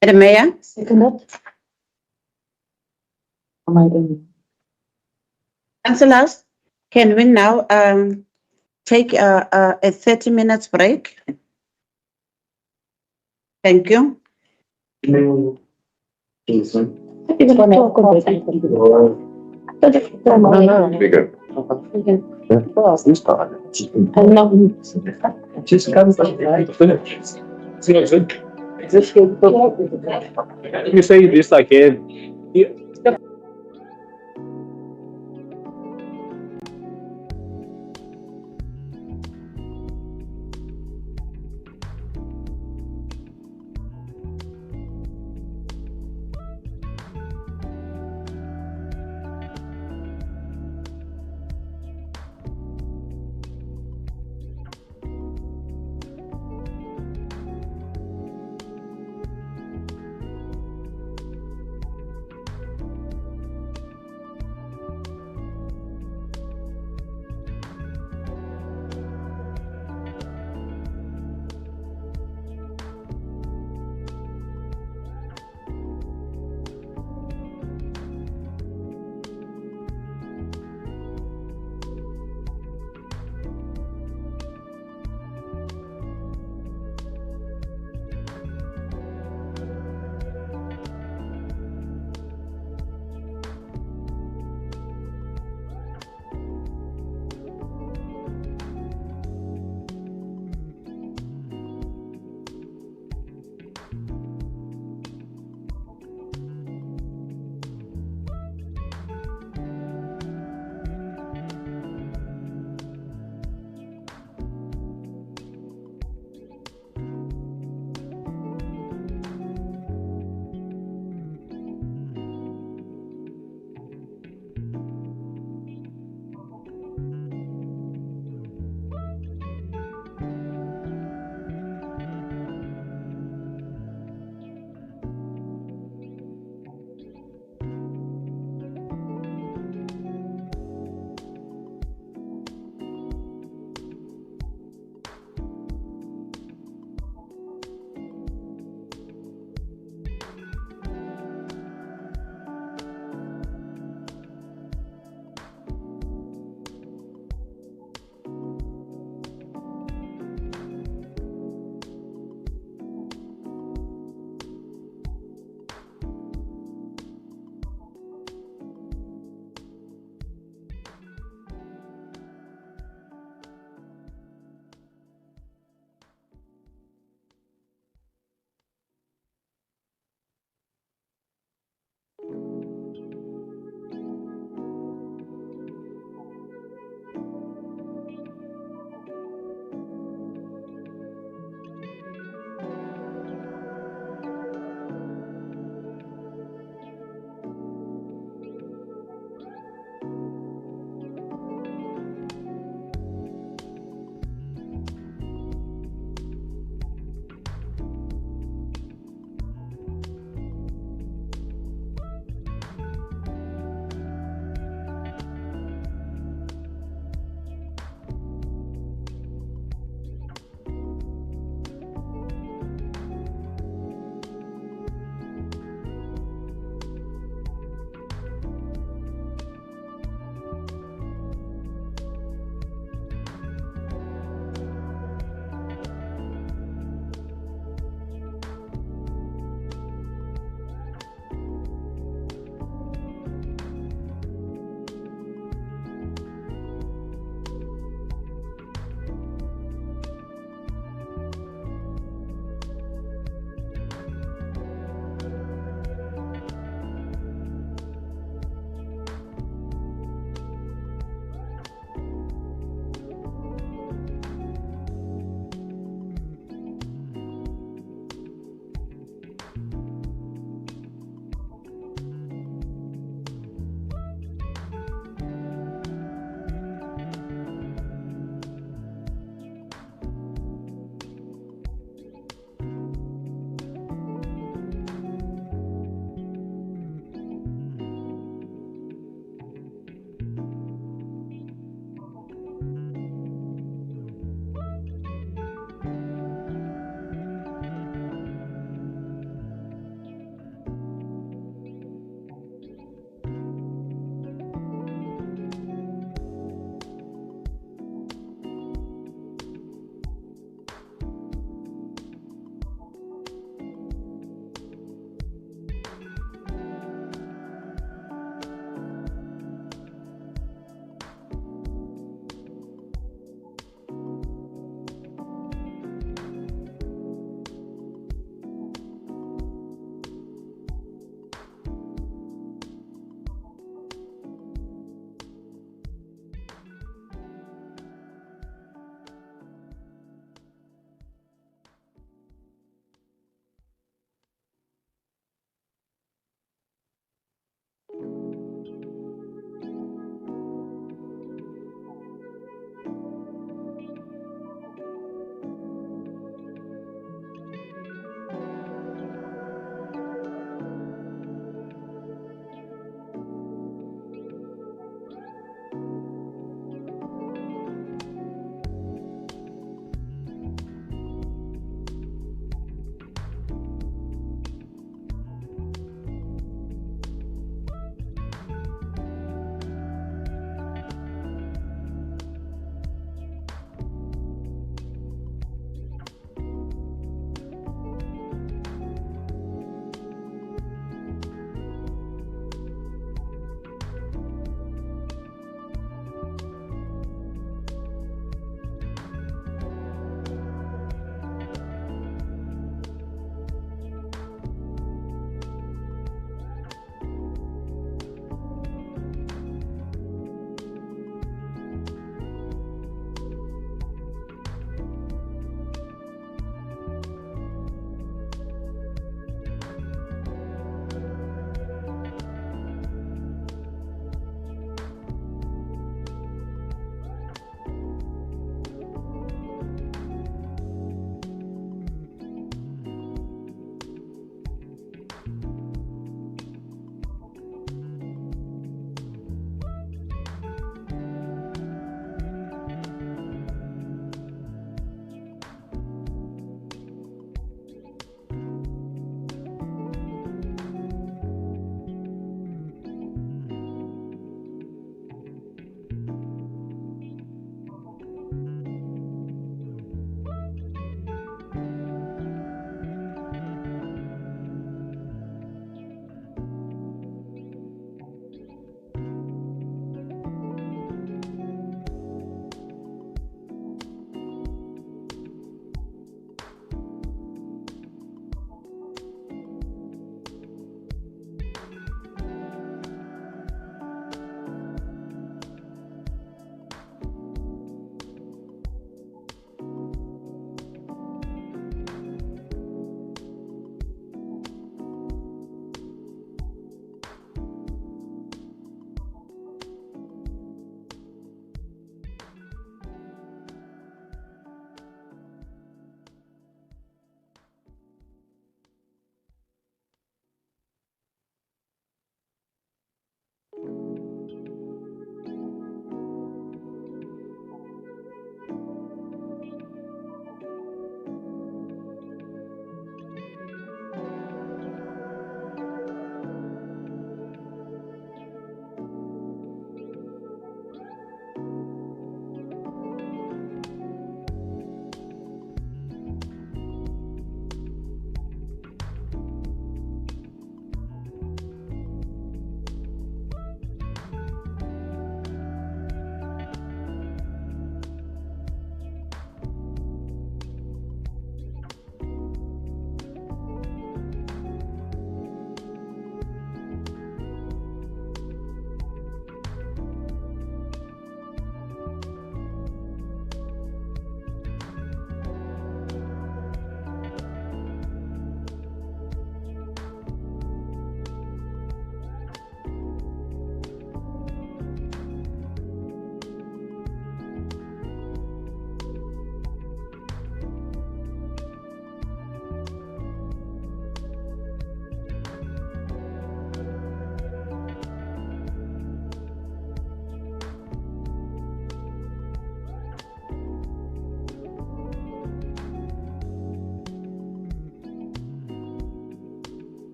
Madam Mayor, Seconded. councillors, can we now take a 30 minutes break? Thank you. Bigger. Just comes like that. You say this again.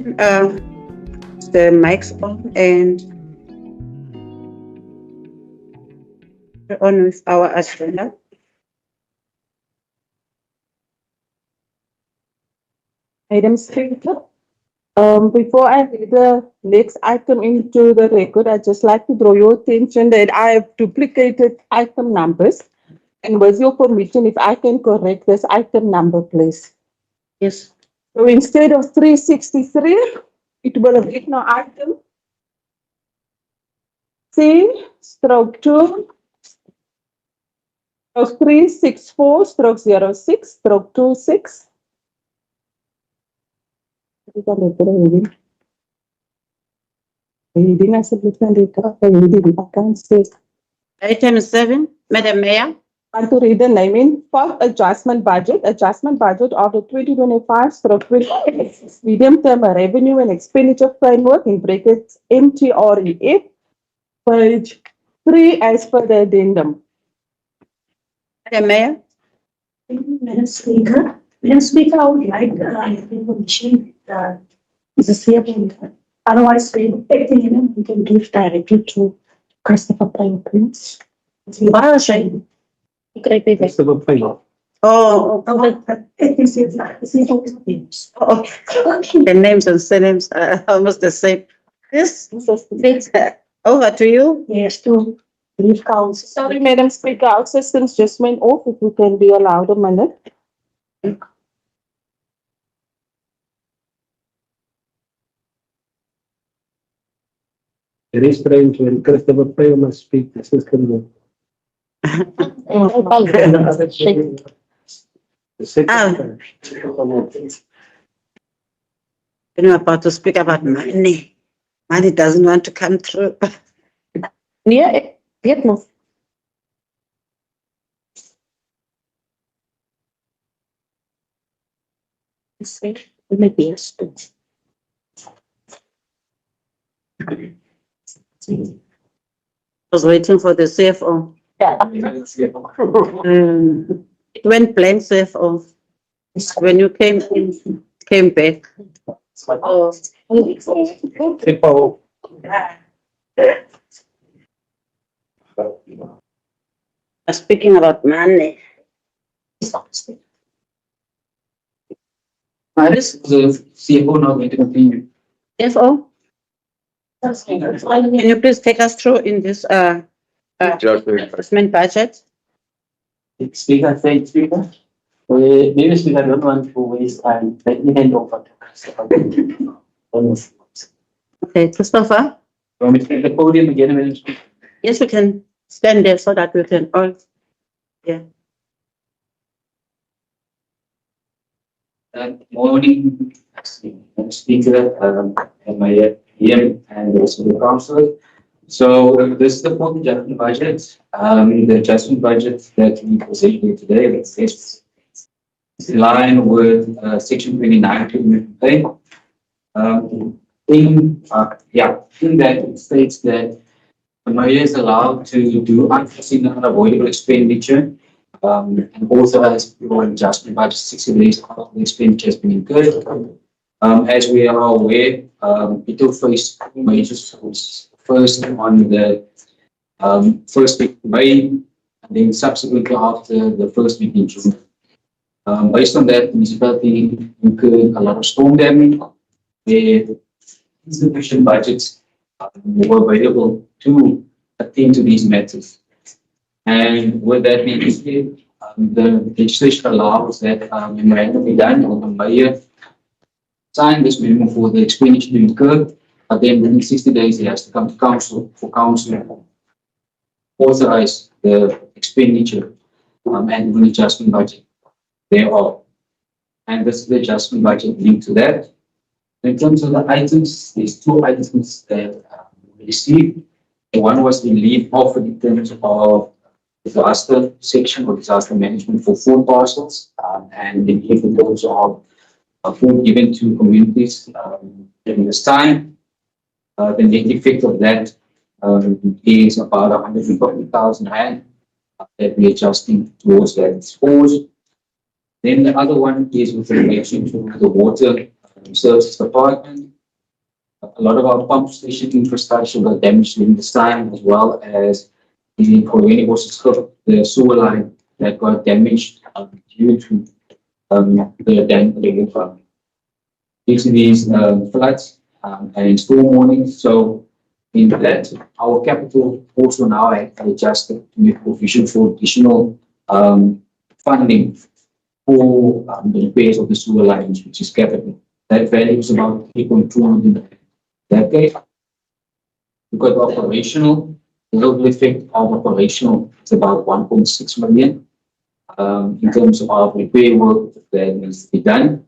the mics on and on with our agenda. Madam Speaker, before I read the next item into the record, I'd just like to draw your attention that I have duplicated item numbers. And with your permission, if I can correct this item number, please. Yes. So instead of 363, it will read now item C/2 364/06/26. Reading asseblief I can't say. Item 7, Madam Mayor. And to read the naming for adjustment budget of the 2025/26 medium-term revenue and expenditure framework in brackets MTREF, page 3 as per the addendum. Madam Mayor. Madam Speaker, I would like information that is a CFO. Otherwise, we can give directly to Christopher Payne, please. Christopher Payne. Oh, okay. The names and surnames are almost the same. Yes. Over to you. Yes, to leave council. Sorry, Madam Speaker, our systems just went off. If we can be allowed a minute. It is strange when Christopher Payne must speak, the system will. The second. You're about to speak about money. Money doesn't want to come through. Yeah, Vietnam. I was waiting for the CFO. It went blank CFO. When you came back. Speaking about money. This is the CFO now going to continue. CFO? Can you please take us through in this adjustment budget? Speaker, thank Speaker. Maybe Speaker, I don't want to waste time. Let me hand over to Christopher. Okay, Christopher? Want me to take the podium again, Madam Speaker? Yes, we can stand there so that we can all, yeah. Morning, Madam Speaker, and my PM and the rest of the council. So this is the fourth adjustment budget. The adjustment budget that we present here today is in line with section 29 to Municipal Bay. In that it states that the mayor is allowed to do unforeseen and unavoidable expenditure and authorize your adjustment budget 60 days after the expenditure has been incurred. As we are aware, Bitou faced major schools. First on the first week of May, and then subsequently after the first week in June. Based on that, the municipality incurred a lot of storm damage, where insufficient budgets were available to attend to these matters. And with that being said, the legislation allows that memorandum be done, or the mayor sign this memo for the expenditure to incur. But then within 60 days, he has to come to council for council to authorize the expenditure and the adjustment budget thereof. And this is the adjustment budget linked to that. In terms of the items, there's two items that we received. One was relief offered in terms of disaster section or disaster management for food parcels, and the relief in terms of food given to communities during this time. The net effect of that is about 140,000 rand that we're adjusting towards that exposed. Then the other one is with relation to the water services department. A lot of our pump station infrastructure was damaged during this time, as well as the sewer line that got damaged due to the dam from due to these floods and storm warnings. So in that, our capital also now adjusted to make provision for additional funding for the repairs of the sewer lines, which is capital. That value is about 3.2 million. That case, we've got operational, the total effect of operational is about 1.6 million. In terms of repair work that needs to be done.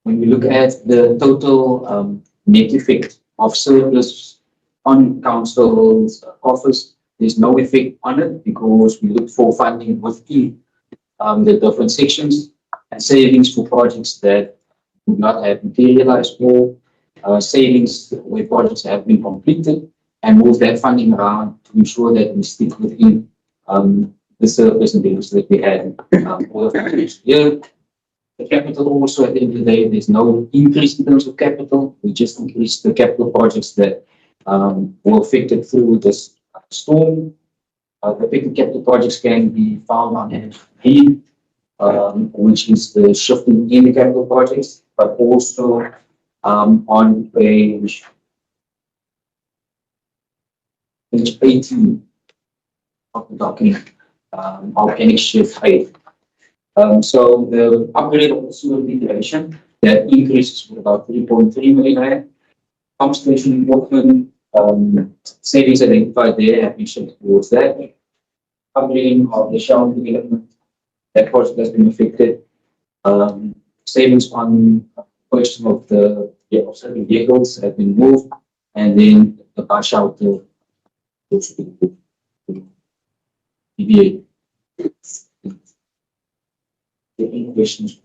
When we look at the total net effect of surplus on council's office, there's no effect on it because we look for funding within the different sections and savings for projects that would not have materialized, or savings where projects have been completed, and move that funding around to ensure that we stick within the surplus and bills that we had all of the year. The capital also, at the end of the day, there's no increase in terms of capital. We just increased the capital projects that were affected through this storm. The affected capital projects can be found on B, which is the shifting in the capital projects, but also on page 18 of the document, organic shift 8. So the upgrade of the sewer ventilation, that increases with about 3.3 million rand. Pump station equipment, savings identified there have been shifted towards that. Upgrading of the shower development, that project has been affected. Savings on purchase of the certain vehicles have been moved, and then the car shelter is EVA. Any questions?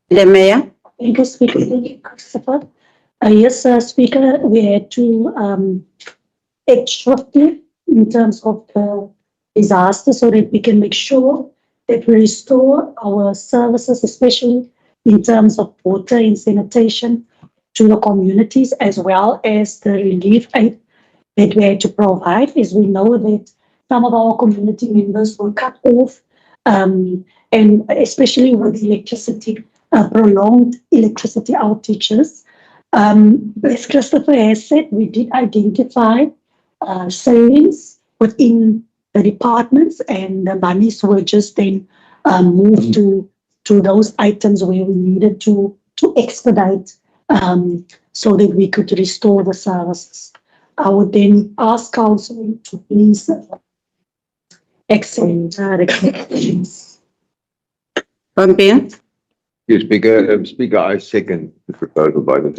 The mayor. Thank you, Speaker. Thank you, Christopher. Yes, Speaker, we had to act swiftly in terms of the disaster so that we can make sure that we restore our services, especially in terms of water and sanitation to the communities, as well as the relief aid that we had to provide, as we know that some of our community members were cut off, and especially with electricity, prolonged electricity outages. As Christopher has said, we did identify savings within the departments, and the monies were just then moved to those items where we needed to expedite so that we could restore the services. I would then ask council to please accept recommendations. Pompier. Yes, Speaker, I second the proposal by the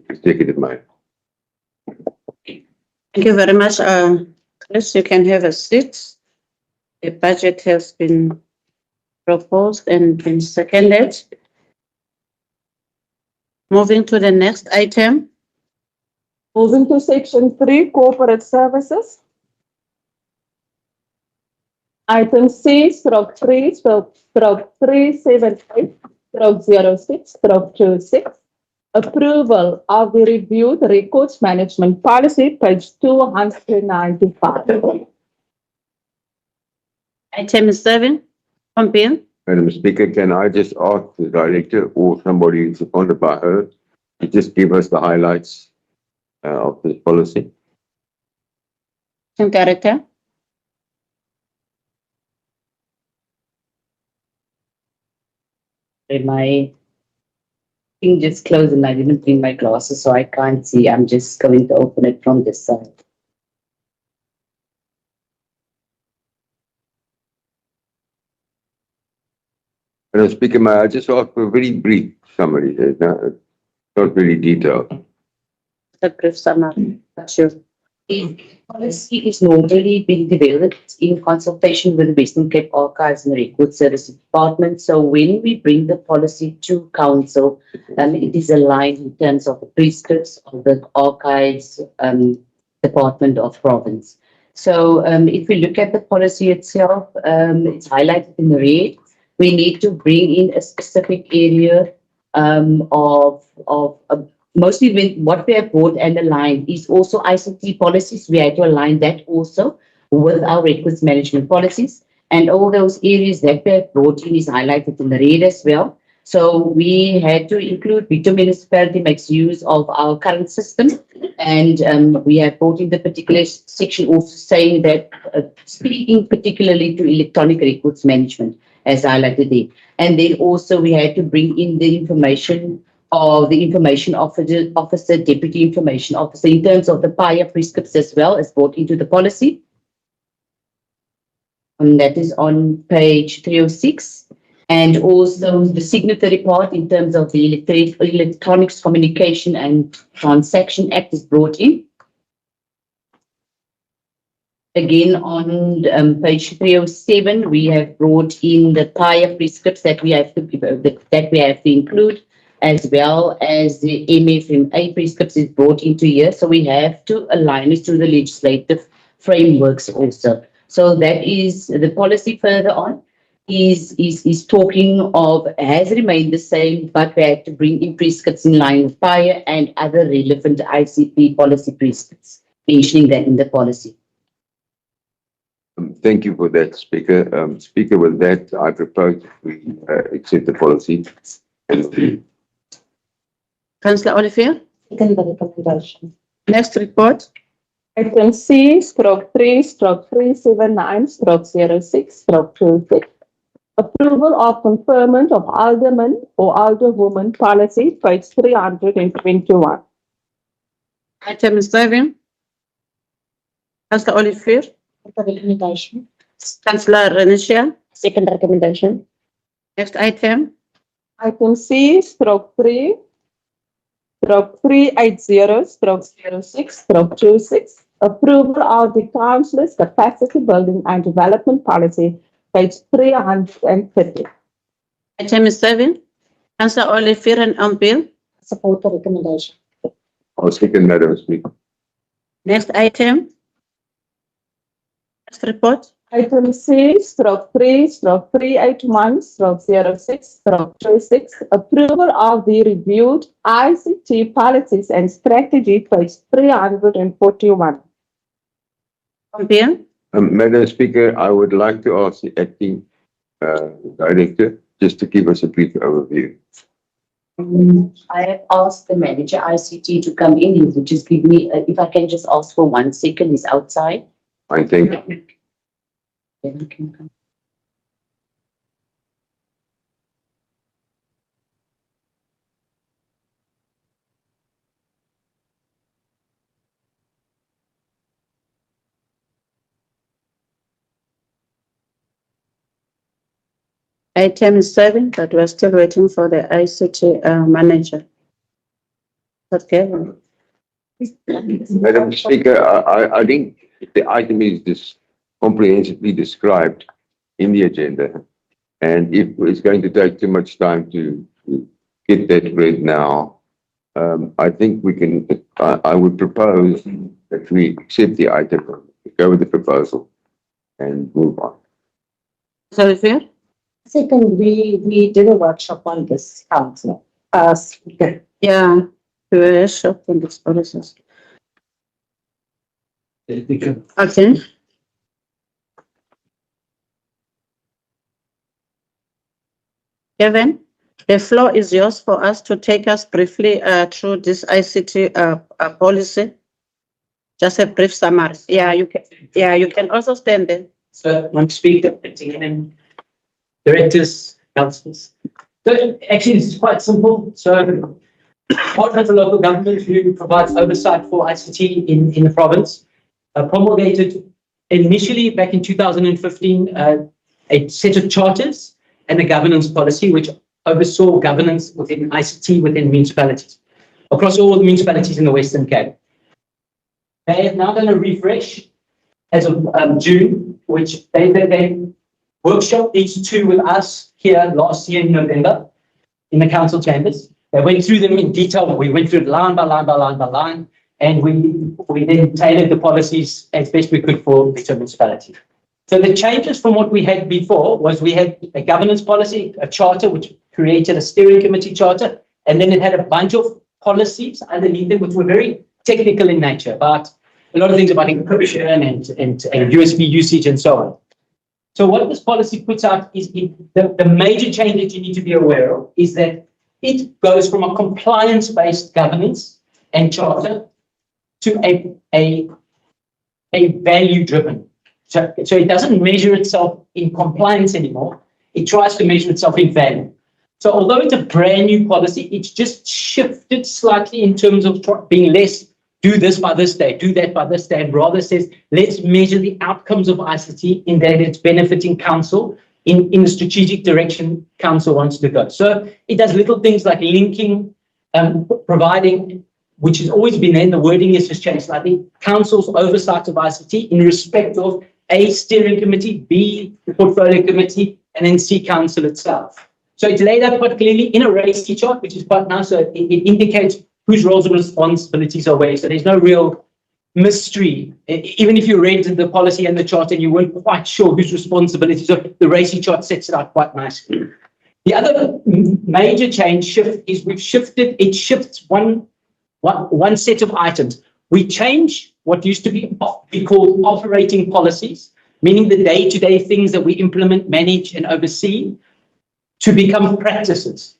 executive mayor. Thank you very much. Chris, you can have a seat. The budget has been proposed and been seconded. Moving to the next item. Moving to section 3, corporate services. Item C, stroke 3, stroke 378, stroke 06, stroke 26. Approval of the reviewed records management policy, page 295. Item 7, Pompier. Madam Speaker, can I just ask the director or somebody seconded by her to just give us the highlights of this policy? Director. My thing just closed and I didn't bring my glasses, so I can't see. I'm just going to open it from this side. Madam Speaker, may I just ask for a very brief summary here, not really detailed. The brief summary. Sure. The policy is normally being developed in consultation with the Western Cape Archives and Record Services Department. So when we bring the policy to council, it is aligned in terms of the prescripts of the Archives Department of Province. So if we look at the policy itself, it's highlighted in red. we need to bring in a specific area mostly with what we have brought and aligned is also ICT policies. We had to align that also with our records management policies. And all those areas that we have brought in is highlighted in the red as well. So we had to include Bitou municipality makes use of our current system. And we have brought in the particular section also saying that speaking particularly to electronic records management as highlighted there. And then also we had to bring in the information of the information officer, deputy information officer in terms of the PIA prescripts as well as brought into the policy. And that is on page 306. And also the signatory part in terms of the Electronics Communication and Transaction Act is brought in. Again, on page 307, we have brought in the PIA prescripts that we have to include, as well as the MFMA prescripts is brought into here. So we have to align it to the legislative frameworks also. So that is the policy further on is talking of has remained the same, but we had to bring in prescripts in line with PIA and other relevant ICP policy prescripts, mentioning that in the policy. Thank you for that, Speaker. Speaker, with that, I propose we accept the policy. Councillor Olivier, Second the recommendation. next report. Item C/3/379/06/26. Approval of conferment of alderman or alderwoman policy, page 321. Item 7. Councillor Olivier, The recommendation. Councillor Renisha, Second recommendation. next item. Item C/3/380/06/26. Approval of the councillor's capacity building and development policy, page 330. Item 7. Councillor Olivier and Ampil, Support the recommendation. I'll second, Madam Speaker. next item. Next report. Item C/3/381/06/26. Approval of the reviewed ICT policies and strategy, page 341. Ampil, Madam Speaker, I would like to ask the acting director just to give us a brief overview. I have asked the manager ICT to come in. He will just give me, if I can just ask for 1 second, he's outside. I think Then he can come. item 7, but we're still waiting for the ICT manager. Okay. Madam Speaker, I think the item is comprehensively described in the agenda. And if it's going to take too much time to get that read now, I think we can, I would propose that we accept the item, go with the proposal and move on. Olivier? Second, we did a workshop on this council. Speaker. Yeah, we were shocked in this process. Okay. Kevin, the floor is yours for us to take us briefly through this ICT policy. Just a brief summary. Yeah, you can. Yeah, you can also stand there. So, Madam Speaker, and directors, councillors. So actually, this is quite simple. So, partner the local government who provides oversight for ICT in the province promulgated initially back in 2015 a set of charters and a governance policy which oversaw governance within ICT within municipalities across all the municipalities in the Western Cape. They have now done a refresh as of June, which they workshop these two with us here last year in November in the council chambers. They went through them in detail. We went through it line by line by line by line, and we then tailored the policies as best we could for the municipality. So the changes from what we had before was we had a governance policy, a charter, which created a steering committee charter, and then it had a bunch of policies underneath it, which were very technical in nature, about a lot of things about encryption and USB usage and so on. So what this policy puts out is the major change that you need to be aware of is that it goes from a compliance-based governance and charter to a value-driven. So it doesn't measure itself in compliance anymore. It tries to measure itself in value. So although it's a brand new policy, it's just shifted slightly in terms of being less do this by this day, do that by this day, and rather says, let's measure the outcomes of ICT in that it's benefiting council in the strategic direction council wants to go. So it does little things like linking, providing, which has always been there, and the wording is just changed slightly, council's oversight of ICT in respect of A, steering committee, B, the portfolio committee, and then C, council itself. So it's laid out quite clearly in a race chart, which is quite nice. So it indicates whose roles and responsibilities are where. So there's no real mystery. Even if you read the policy and the chart and you weren't quite sure whose responsibilities are, the racy chart sets it out quite nicely. The other major shift is it shifts one set of items. We change what used to be called operating policies, meaning the day-to-day things that we implement, manage, and oversee, to become practices.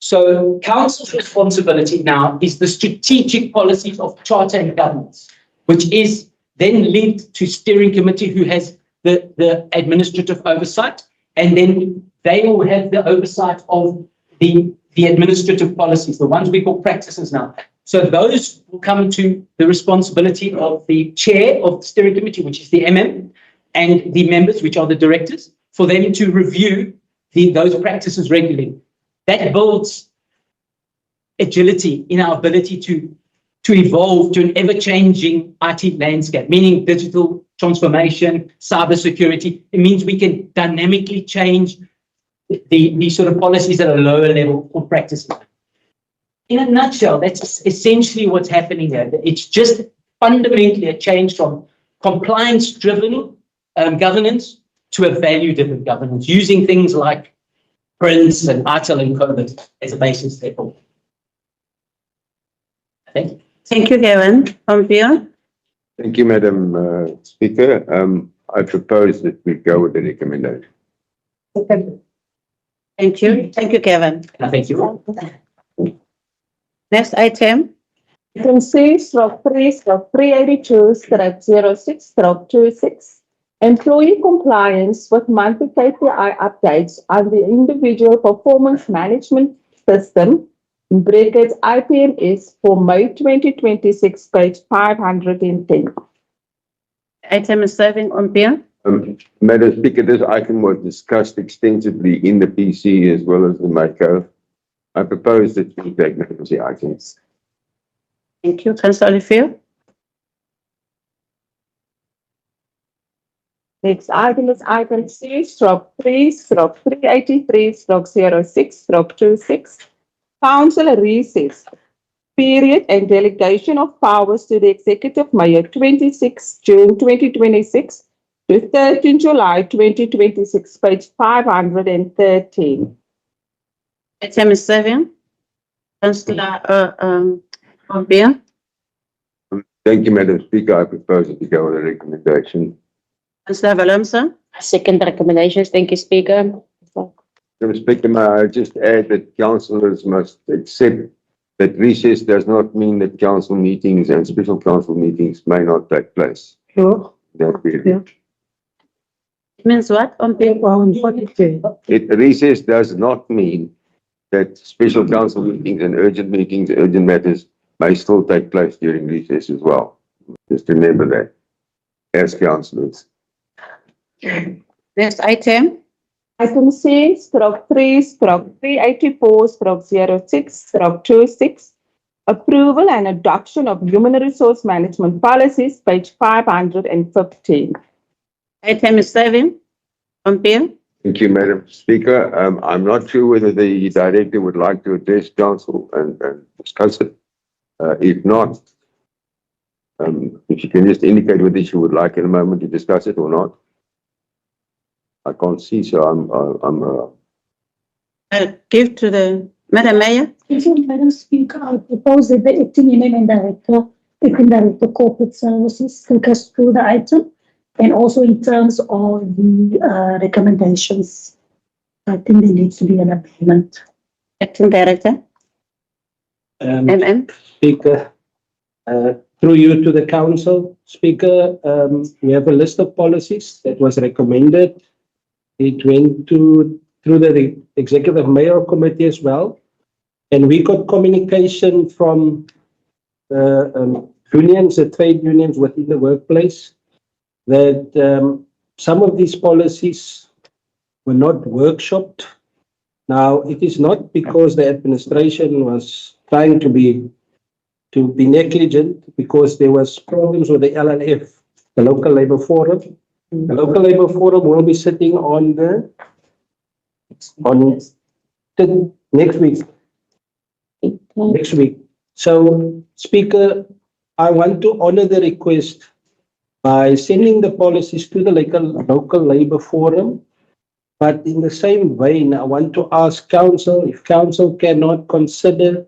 So council's responsibility now is the strategic policies of charter and governance, which is then linked to steering committee, who has the administrative oversight, and then they will have the oversight of the administrative policies, the ones we call practices now. So those will come to the responsibility of the chair of the steering committee, which is the MM, and the members, which are the directors, for them to review those practices regularly. That builds agility in our ability to evolve to an ever-changing IT landscape, meaning digital transformation, cybersecurity. It means we can dynamically change the sort of policies at a lower level or practices. In a nutshell, that's essentially what's happening here. It's just fundamentally a change from compliance-driven governance to a value-driven governance, using things like Prince and ITIL and COVID as a basis step forward. Thank you. Thank you, Kevin. Pompeo? Thank you, Madam Speaker. I propose that we go with the recommendation. Thank you. Thank you, Kevin. Thank you. Next item. Item C/382/06/26. Employee compliance with monthly KPI updates on the individual performance management system, in brackets IPMS, for May 2026, page 510. Item is serving on bill. Madam Speaker, this item was discussed extensively in the PC as well as the MICO. I propose that we take note of the items. Thank you. Councillor Phil? Next item is item C/3/383/06/26. Council recess period and delegation of powers to the Executive Mayor, 26 June 2026 to 13 July 2026, page 513. Item is serving. Councillor Pompeo? Thank you, Madam Speaker. I propose that we go with the recommendation. Councillor Valamsa? I second the recommendations. Thank you, Speaker. Madam Speaker, may I just add that councillors must accept that recess does not mean that council meetings and special council meetings may not take place. Sure. That period. Yeah. It means what? Recess does not mean that special council meetings and urgent matters may still take place during recess as well. Just remember that as councillors. Next item. Item C/3/384/06/26. Approval and adoption of human resource management policies, page 515. Item is serving. Pompeo? Thank you, Madam Speaker. I'm not sure whether the director would like to address council and discuss it. If not, if you can just indicate whether she would like in a moment to discuss it or not. I can't see, so I'm I'll give to the Madam Mayor. Thank you, Madam Speaker. I propose that the acting MM acting director corporate services take us through the item and also in terms of the recommendations. I think there needs to be an amendment. Acting Director, MM. Speaker, through you to the council, Speaker, we have a list of policies that was recommended. It went through the executive mayor committee as well. And we got communication from unions, the trade unions within the workplace, that some of these policies were not workshopped. Now, it is not because the administration was trying to be negligent, because there was problems with the LLF, the local labor forum. The local labor forum will be sitting on next week. Next week. So, Speaker, I want to honor the request by sending the policies to the local labor forum. But in the same vein, I want to ask council if council cannot consider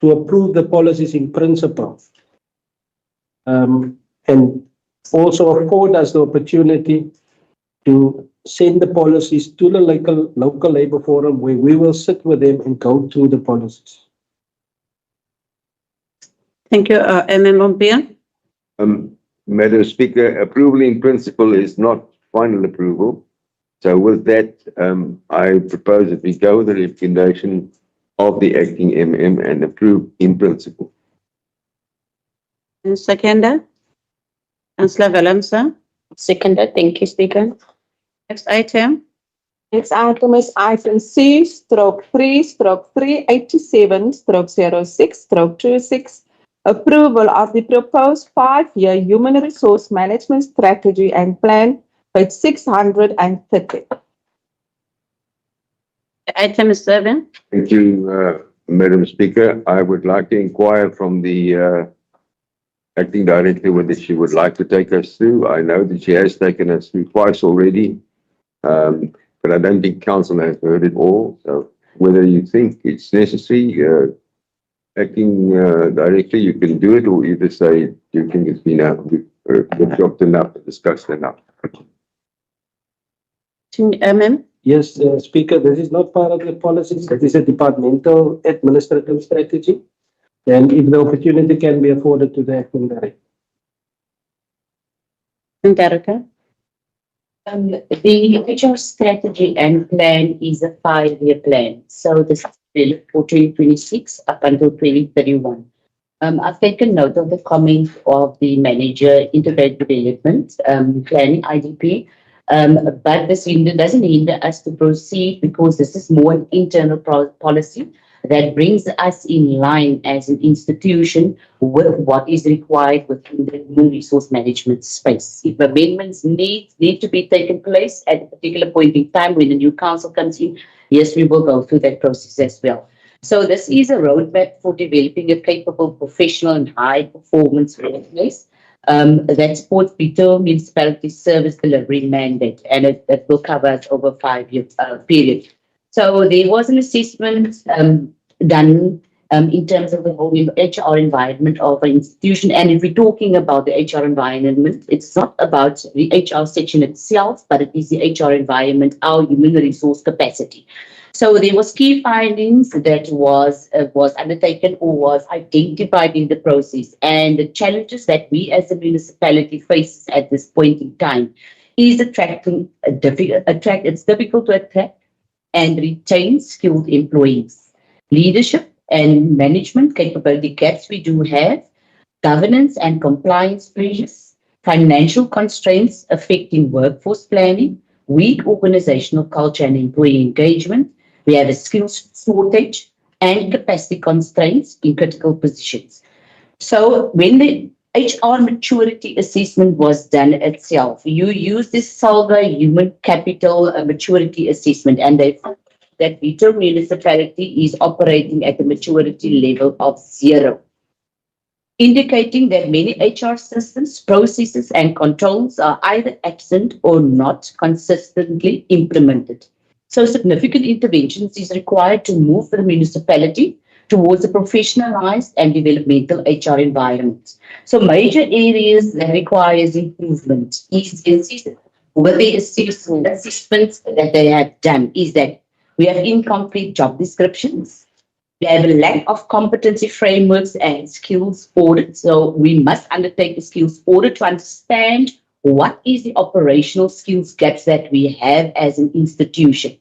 to approve the policies in principle, and also afford us the opportunity to send the policies to the local labor forum where we will sit with them and go through the policies. Thank you, MM Ompia. Madam Speaker, approval in principle is not final approval. So with that, I propose that we go with the recommendation of the acting MM and approve in principle. And seconder, Councillor Valenza. Seconded. Thank you, Speaker. Next item. Next item is item C/3/387/06/26. Approval of the proposed 5-year human resource management strategy and plan, page 630. Item 7. Thank you, Madam Speaker. I would like to inquire from the acting director whether she would like to take us through. I know that she has taken us through twice already, but I don't think council has heard it all. So whether you think it's necessary, acting director, you can do it, or either say you think it's been worked enough, discussed enough. MM. Yes, Speaker, this is not part of the policies. That is a departmental administrative strategy. And if the opportunity can be afforded to the acting director. Director. The HR strategy and plan is a 5-year plan. So this is for 2026 up until 2031. I've taken note of the comment of the manager, integrated development, planning IDP. But this doesn't hinder us to proceed because this is more an internal policy that brings us in line as an institution with what is required within the human resource management space. If amendments need to be taken place at a particular point in time when the new council comes in, yes, we will go through that process as well. So this is a roadmap for developing a capable, professional and high performance workplace that supports Bitou municipality service delivery mandate, and that will cover us over a 5-year period. So there was an assessment done in terms of the whole HR environment of an institution. And if we're talking about the HR environment, it's not about the HR section itself, but it is the HR environment, our human resource capacity. So there was key findings that was undertaken or was identified in the process, and the challenges that we as a municipality faces at this point in time is it's difficult to attract and retain skilled employees. Leadership and management capability gaps we do have, governance and compliance pressures, financial constraints affecting workforce planning, weak organizational culture and employee engagement. We have a skills shortage and capacity constraints in critical positions. So when the HR maturity assessment was done itself, you use this SALGA human capital maturity assessment, and they found that Bitou municipality is operating at a maturity level of 0. indicating that many HR systems, processes, and controls are either absent or not consistently implemented. So significant interventions is required to move the municipality towards a professionalized and developmental HR environment. So major areas that requires improvement is with the assessments that they have done is that we have incomplete job descriptions. We have a lack of competency frameworks and skills audit. So we must undertake a skills audit to understand what is the operational skills gaps that we have as an institution.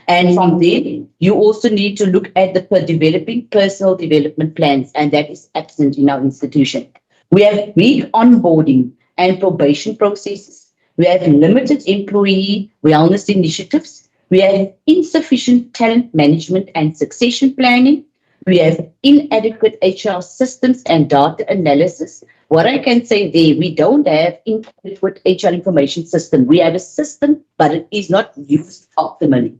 And from there, you also need to look at developing personal development plans, and that is absent in our institution. We have weak onboarding and probation processes. We have limited employee wellness initiatives. We have insufficient talent management and succession planning. We have inadequate HR systems and data analysis. What I can say there, we don't have inadequate HR information system. We have a system, but it is not used optimally.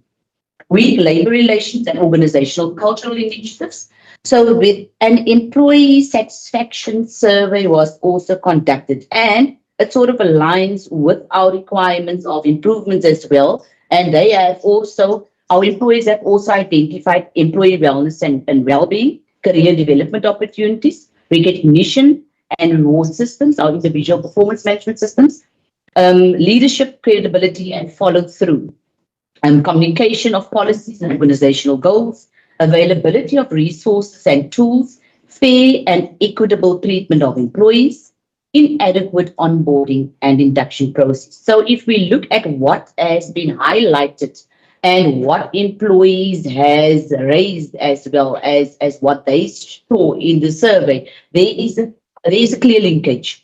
Weak labor relations and organizational cultural initiatives. So with an employee satisfaction survey was also conducted, and it sort of aligns with our requirements of improvements as well. And they have also, our employees have also identified employee wellness and well-being, career development opportunities, recognition and reward systems, our individual performance management systems, leadership credibility and follow through. Communication of policies and organizational goals, availability of resources and tools, fair and equitable treatment of employees, inadequate onboarding and induction process. So if we look at what has been highlighted and what employees has raised as well as what they saw in the survey, there is a clear linkage.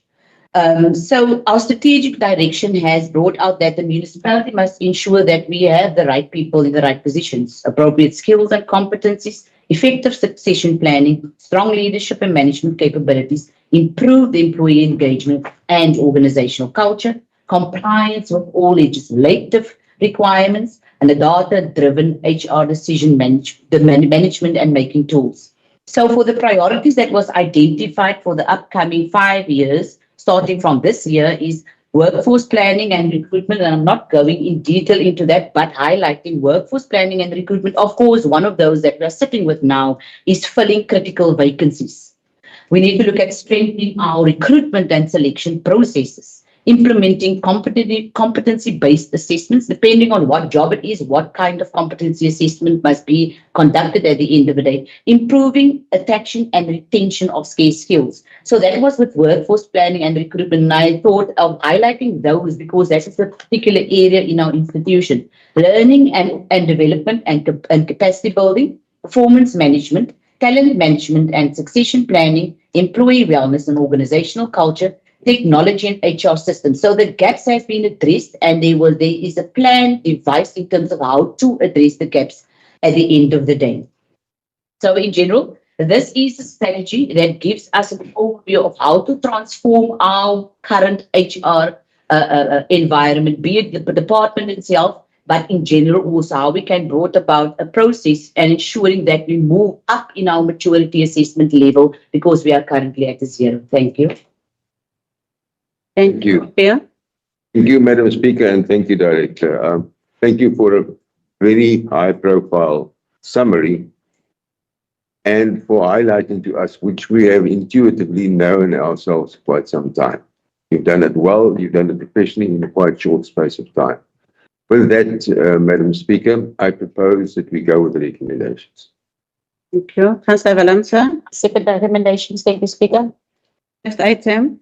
So our strategic direction has brought out that the municipality must ensure that we have the right people in the right positions, appropriate skills and competencies, effective succession planning, strong leadership and management capabilities, improved employee engagement and organizational culture, compliance with all legislative requirements, and the data-driven HR decision management and making tools. So for the priorities that was identified for the upcoming 5 years, starting from this year, is workforce planning and recruitment. And I'm not going in detail into that, but highlighting workforce planning and recruitment. Of course, one of those that we're sitting with now is filling critical vacancies. We need to look at strengthening our recruitment and selection processes, implementing competency-based assessments, depending on what job it is, what kind of competency assessment must be conducted at the end of the day, improving attraction and retention of scarce skills. So that was with workforce planning and recruitment. And I thought of highlighting those because that is a particular area in our institution. Learning and development and capacity building, performance management, talent management and succession planning, employee wellness and organizational culture, technology and HR systems. So the gaps have been addressed, and there is a plan devised in terms of how to address the gaps at the end of the day. So in general, this is a strategy that gives us an overview of how to transform our current HR environment, be it the department itself, but in general also how we can brought about a process and ensuring that we move up in our maturity assessment level, because we are currently at a 0. Thank you. Thank you. Thank you, Madam Speaker, and thank you, Director. Thank you for a very high-profile summary and for highlighting to us, which we have intuitively known ourselves for quite some time. You've done it well, you've done it professionally in a quite short space of time. With that, Madam Speaker, I propose that we go with the recommendations. Thank you. Councillor Valamsa. Second recommendations, thank you, Speaker. Next item.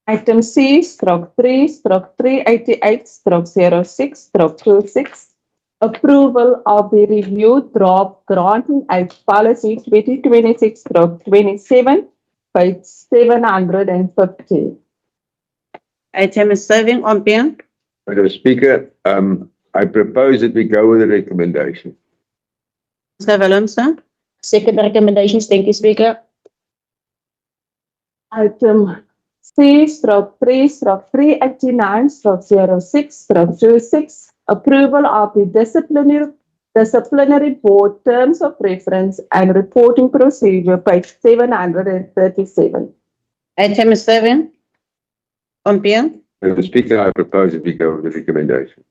Item C/3/388/06/26. Approval of the reviewed draft granting aid policy 2026/27, page 750. Item is serving on being. Madam Speaker, I propose that we go with the recommendation. Councillor Valamsa. Second recommendations, thank you, Speaker. Item C/3/389/06/26. Approval of the Disciplinary Board Terms of Reference and Reporting Procedure, page 737. Item 7. On bill. Madam Speaker, I propose that we go with the recommendation.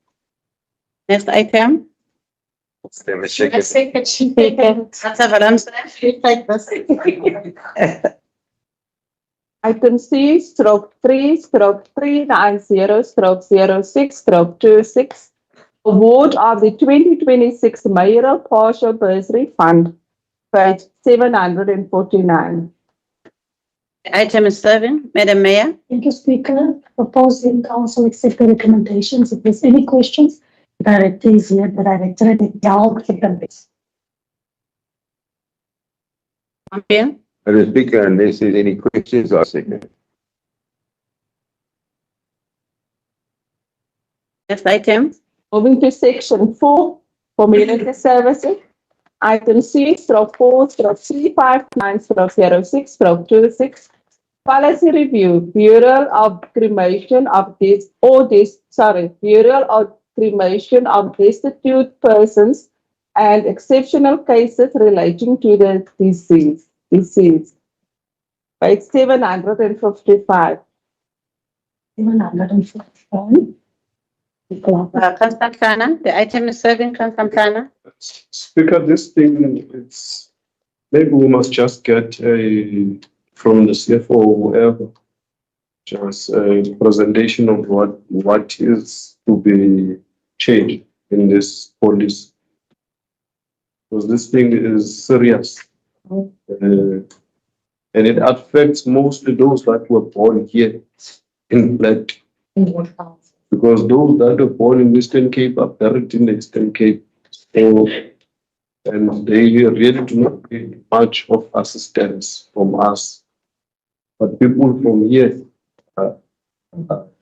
Next item. Madam Secretary. Councillor Williams. Item C, stroke 3, stroke 390, stroke 06, stroke 26. Award of the 2026 Mayoral Partial Bursary Fund, page 749. Item 7. Madam Mayor. Thank you, Speaker. Proposing council accept the recommendations. If there's any questions, the director is here, the director at the Plettenberg. On bill. Madam Speaker, unless there's any questions, I second. Next item. Moving to section 4, community services. Item C, stroke 4, stroke 359, stroke 06, stroke 26. Policy review, Bureau of Cremation of Bureau of Cremation of Destitute Persons and exceptional cases relating to the deceased. Page 755. 755. Councillor Plana, the item is 7, Councillor Plana. Speaker, this thing, it's, maybe we must just get from the CFO or whoever, just a presentation of what is to be changed in this policy. Because this thing is serious. And it affects mostly those that were born here in Plet. Because those that were born in Eastern Cape are buried in the Eastern Cape. So, and they really do not get much of assistance from us. But people from here, they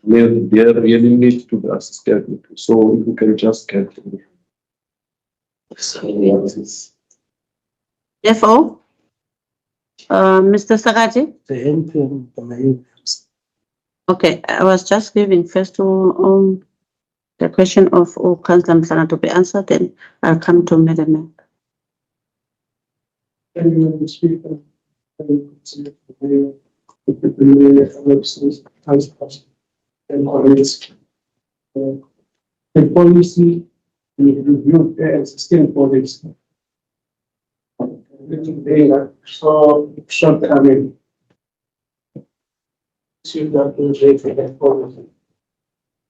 really need to be assisted. So if we can just get Therefore, Mr. Sagaji. Okay, I was just giving first to the question of Councillor Msana to be answered, then I'll come to Madam Mayor. Thank you, Madam Speaker. And colleagues, the policy we reviewed the existing policy. They are so shortcoming. See that was rated as policy.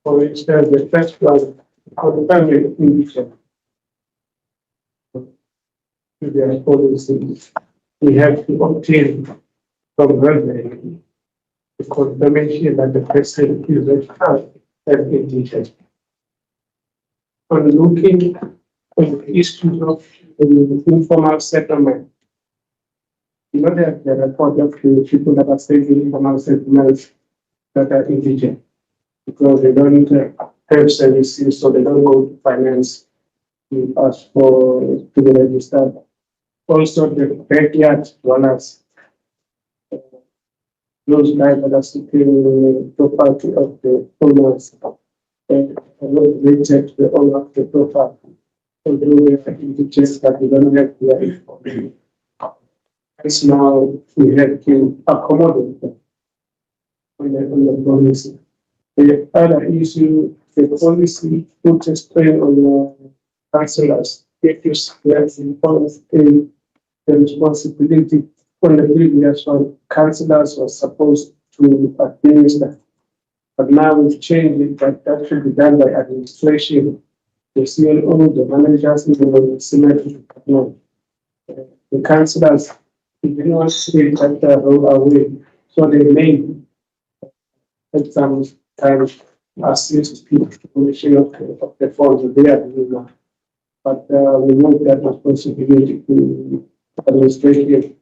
For instance, the first one for the family condition. To their policy, we have to obtain from government the confirmation that the person is a child and condition. On looking at the issue of informal settlement, you know that there are quite a few people that are staying in informal settlements that are indigent because they don't have services, so they don't go to finance to ask for to be registered. Also, the backyard dwellers, those guys that are seeking property of the owners, and they check the owner of the property. So they are indigent that they don't have their information. It's now we have to accommodate them on the policy. The other issue, the policy puts a strain on the councillors. If you select the responsibility on the previous one, councillors were supposed to administer. But now we've changed it, that should be done by administration. The CLO, the managers, even the cemetery department. The councillors, if you want to take that role away, so they may at some time assist people to commission of the funds that they are doing now. But we want that responsibility to administration,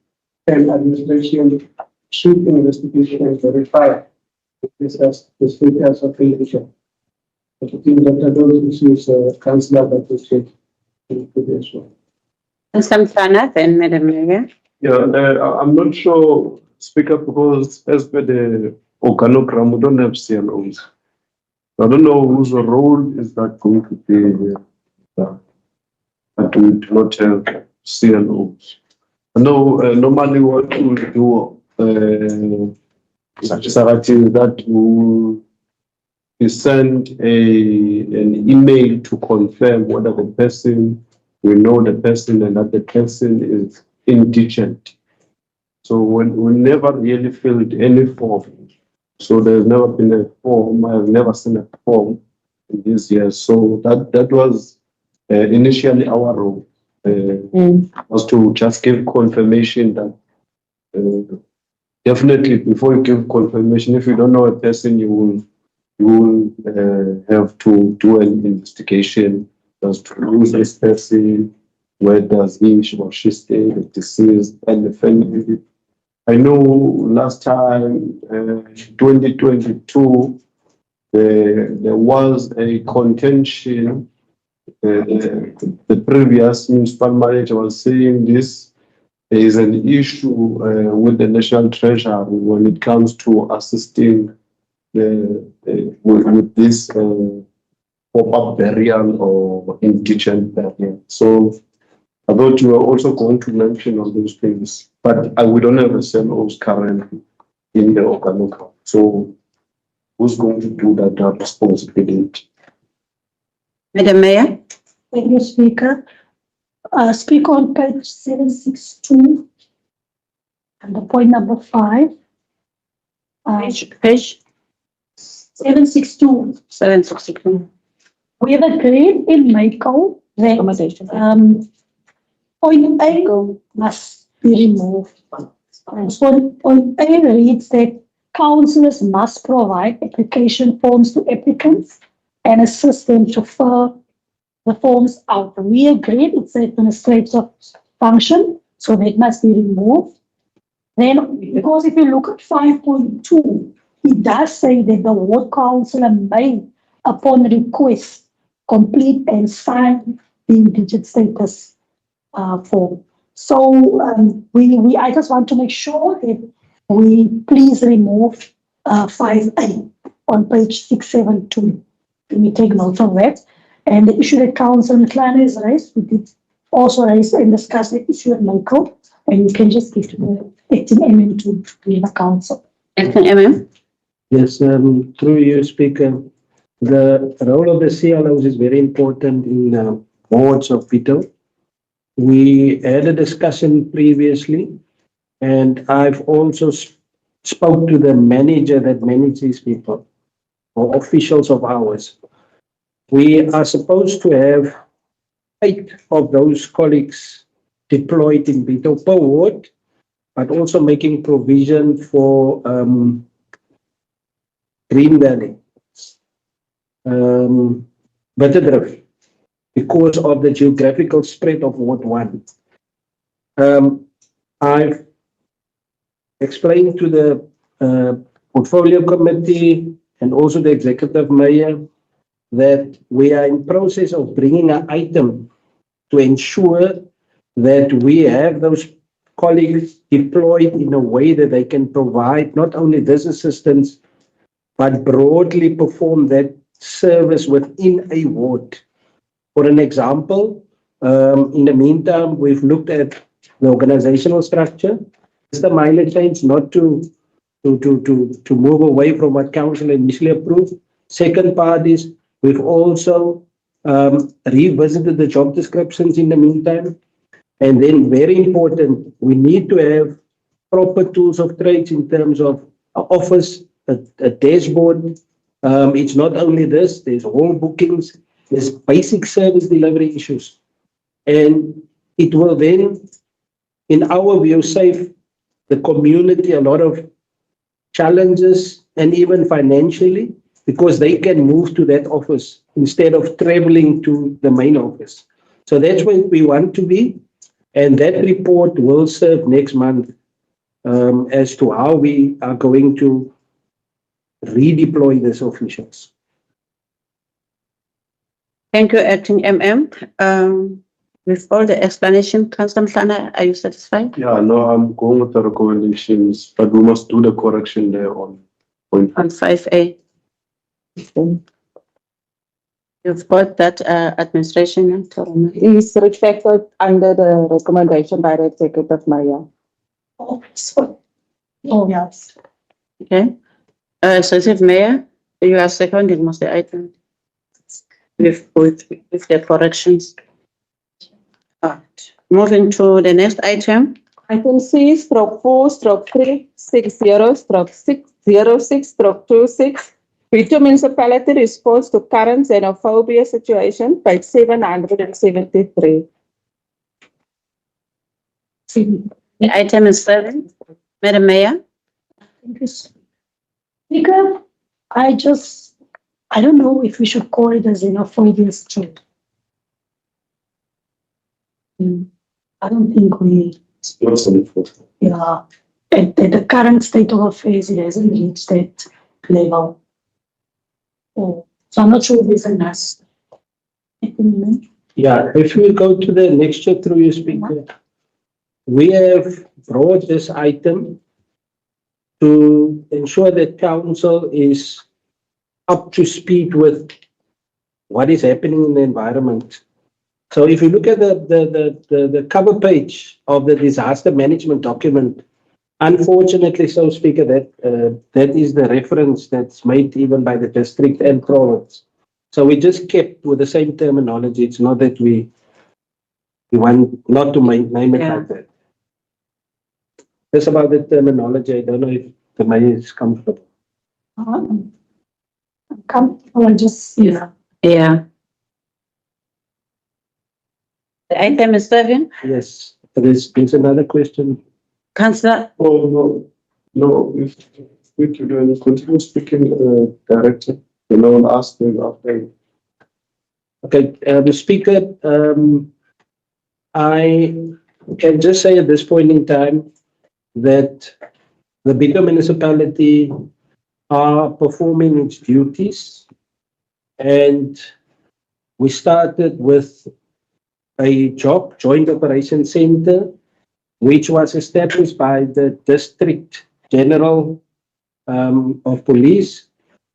and administration should investigate and verify this as the status of the issue. I think that those issues, councillor, that will take into this one. Councillor then Madam Mayor. Yeah, I'm not sure, Speaker, because as per the organogram, we don't have CLOs. I don't know whose role is that going to be. but we do not have CLOs. No, normally what we do, Sarati, is that we send an email to confirm whether the person, we know the person and that the person is indigent. So we never really filled any form. So there's never been a form. I've never seen a form in these years. So that was initially our role, was to just give confirmation that definitely before you give confirmation, if you don't know a person, you will have to do an investigation as to who is this person, where does he or she stay, the deceased, and the family. I know last time, 2022, there was a contention. The previous municipal manager was saying this. There is an issue with the National Treasury when it comes to assisting with this pop-up burial or indigent burial. So I thought you were also going to mention all those things, but we don't have a CLOs currently in the Okanuka. So who's going to do that responsibility? Madam Mayor? Thank you, Speaker. Speaker, on page 762, and the point number 5. Page 762. 762. We have agreed in Michael that point A must be removed. And so point A reads that councillors must provide application forms to applicants and assist them to fill the forms out. We agreed it's an administrative function, so that must be removed. Then, because if you look at 5.2, it does say that the ward councillor may, upon request, complete and sign the indigent status form. So I just want to make sure that we please remove 5A on page 672. Can we take note of that? And the issue that Councillor McLaren has raised, we did also raise and discuss the issue at Michael, and you can just give to the acting MM to clear the council. Acting MM? Yes, through you, Speaker. The role of the CLOs is very important in wards of Bitou. We had a discussion previously, and I've also spoke to the manager that manages these people, or officials of ours. We are supposed to have 8 of those colleagues deployed in Bitou per ward, but also making provision for Green Valley, Plettenberg, because of the geographical spread of Ward 1. I've explained to the portfolio committee and also the executive mayor that we are in process of bringing an item to ensure that we have those colleagues deployed in a way that they can provide not only this assistance, but broadly perform that service within a ward. For an example, in the meantime, we've looked at the organizational structure. It's the minor change not to move away from what council initially approved. Second part is we've also revisited the job descriptions in the meantime. And then very important, we need to have proper tools of trades in terms of an office, a dashboard. It's not only this, there's home bookings, there's basic service delivery issues. And it will then, in our view, save the community a lot of challenges and even financially, because they can move to that office instead of traveling to the main office. So that's where we want to be. And that report will serve next month as to how we are going to redeploy these officials. Thank you, Acting MM. With all the explanation, Councillor Mhlana, are you satisfied? Yeah, no, I'm going with the recommendations, but we must do the correction there on point. On 5A. You've got that administration. Is reflected under the recommendation by the Executive Mayor. Oh, so, oh, yes. Okay. Executive Mayor, you are seconding most of the items with the corrections. Moving to the next item. Item C, stroke 4, stroke 3, 60, stroke 606, stroke 26. Bitou Municipality response to current xenophobia situation, page 773. The item is 7. Madam Mayor. Thank you, Speaker. I don't know if we should call it a xenophobia stroke. I don't think we, yeah, at the current state of affairs, it hasn't reached that level. Oh, so I'm not sure if it's a nice. Yeah, if we go to the next chapter through your speaker, we have brought this item to ensure that council is up to speed with what is happening in the environment. So if you look at the cover page of the disaster management document, unfortunately, so Speaker, that is the reference that's made even by the district and province. So we just kept with the same terminology. It's not that we want not to name it like that. That's about the terminology. I don't know if the mayor is comfortable. I'm comfortable, I just, yeah. Yeah. The item is 7. Yes, there's another question. Councillor. Oh, no, if we could continue speaking, Director, I'll ask them after. Okay, the Speaker, I can just say at this point in time that the Bitou municipality are performing its duties, and we started with a joint operation center, which was established by the District General of Police,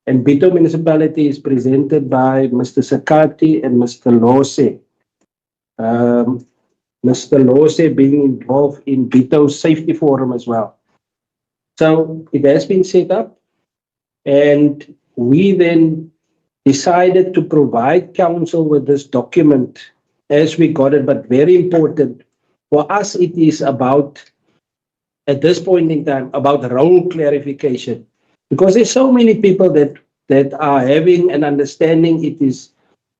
and Bitou municipality is presented by Mr. Sakati and Mr. Lose. Mr. Lose being involved in Bitou's safety forum as well. So it has been set up, and we then decided to provide council with this document as we got it, but very important for us, it is about, at this point in time, about role clarification, because there's so many people that are having an understanding it is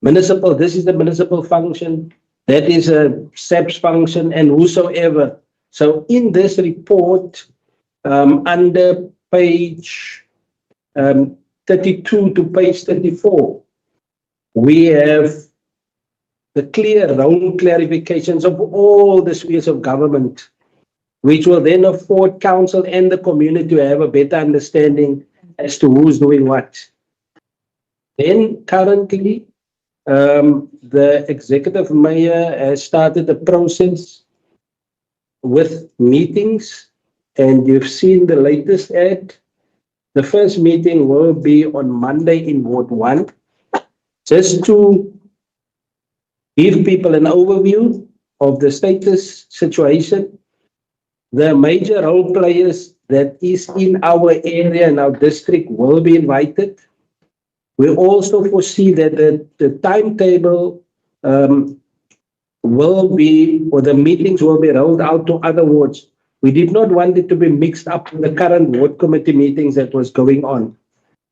municipal, this is the municipal function, that is a SAPS function, and whosoever. So in this report, under page 32 to page 34, we have the clear role clarifications of all the spheres of government, which will then afford council and the community to have a better understanding as to who's doing what. Then currently, the executive mayor has started the process with meetings, and you've seen the latest ad. The first meeting will be on Monday in Ward 1, just to give people an overview of the status situation, the major role players that is in our area and our district will be invited. We also foresee that the timetable will be, or the meetings will be rolled out to other wards. We did not want it to be mixed up in the current ward committee meetings that was going on.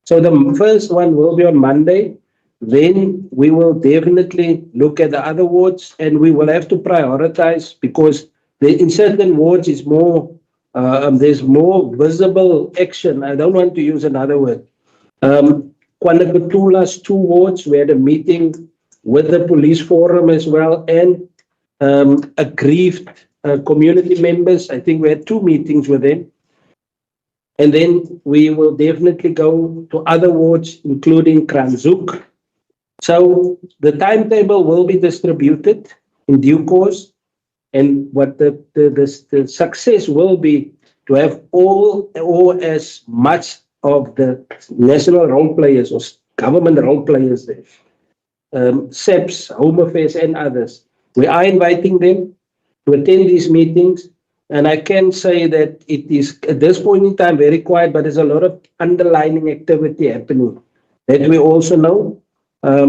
So the first one will be on Monday. Then we will definitely look at the other wards, and we will have to prioritize, because in certain wards is more, there's more visible action. I don't want to use another word. Kwanakutula's 2 wards, we had a meeting with the police forum as well, and aggrieved community members. I think we had 2 meetings with them. And then we will definitely go to other wards, including Kranzook. So the timetable will be distributed in due course, and what the success will be to have all or as much of the national role players or government role players there. SEPs, Home Affairs and others. We are inviting them to attend these meetings. And I can say that it is at this point in time very quiet, but there's a lot of underlying activity happening that we also know.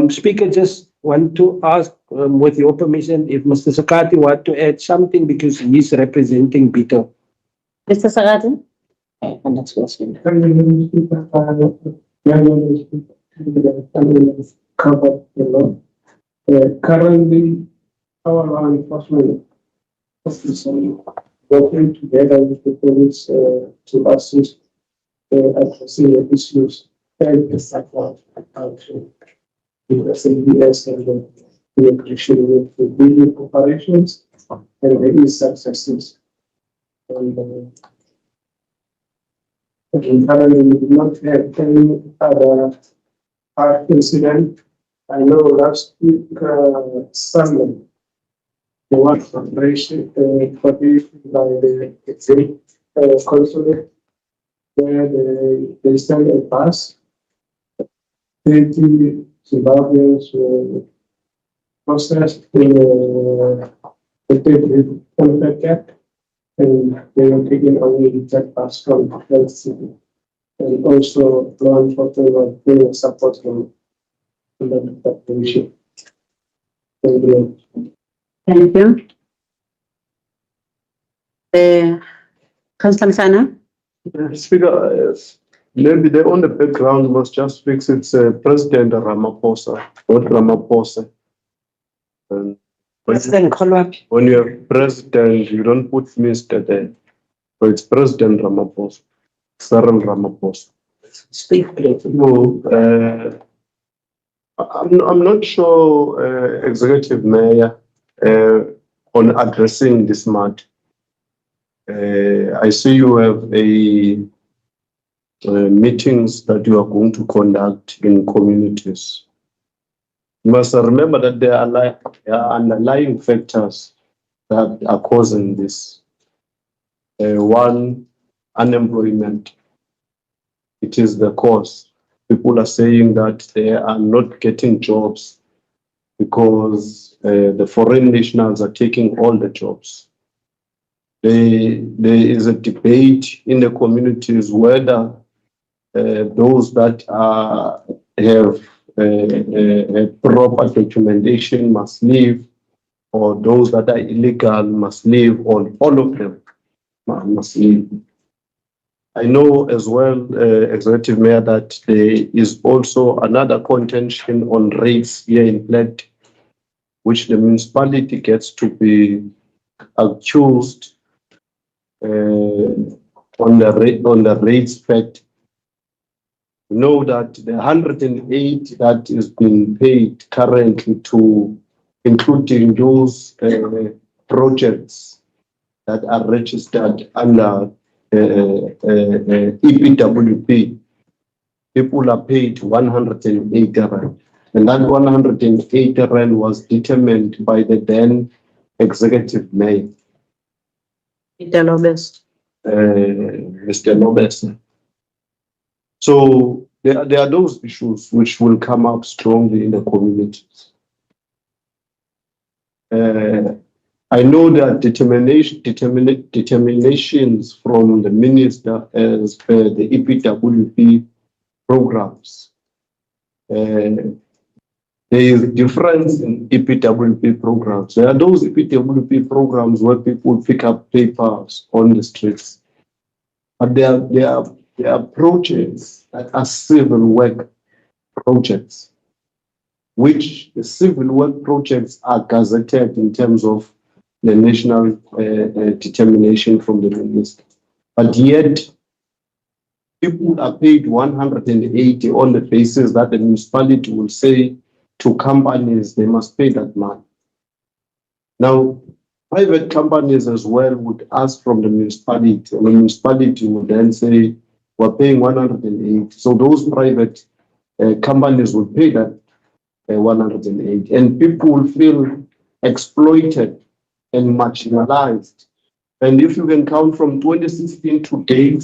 Speaker, just want to ask, with your permission, if Mr. Sakati want to add something because he's representing Bitou. Mr. Sagati? Next question. Covered the law. Currently, our law enforcement officers working together with the police to assist addressing the issues and the support to the SABS and the immigration with the building operations and the successes. And currently, we do not have any other incident. I know last week, Sunday, there was operation produced by the consulate where they sent a bus. 20 Zimbabweans were processed in the contact gap, and they were taken away with that bus from Health City. And also law enforcement was doing support from the population. Thank you. Thank you. Councillor Msana? Speaker, maybe the on the background must just fix it's President Ramaphosa, not Ramaphosa. And President Kolwapi. when you're president, you don't put Mr. there. So it's President Ramaphosa, Cyril Ramaphosa. Speak, please. No, I'm not sure, Executive Mayor, on addressing this matter. I see you have meetings that you are going to conduct in communities. You must remember that there are underlying factors that are causing this. One, unemployment. It is the cause. People are saying that they are not getting jobs because the foreign nationals are taking all the jobs. There is a debate in the communities whether those that have proper documentation must leave, or those that are illegal must leave, or all of them must leave. I know as well, Executive Mayor, that there is also another contention on rates here in Plet, which the municipality gets to be accused on the rates fact. We know that the 108 that is being paid currently to, including those projects that are registered under EPWP, people are paid 108 rand. And that 108 rand was determined by the then Executive Mayor, Mr. Lobes. Mr. Lobes. So there are those issues which will come up strongly in the communities. I know that determinations from the minister as per the EPWP programs. There is a difference in EPWP programs. There are those EPWP programs where people pick up papers on the streets. But there are projects that are civil work projects, which the civil work projects are gazetted in terms of the national determination from the minister. But yet, people are paid 180 on the basis that the municipality will say to companies they must pay that money. Now, private companies as well would ask from the municipality, and the municipality would then say, we're paying 180. So those private companies will pay that 180. And people will feel exploited and marginalized. And if you can count from 2016 to date,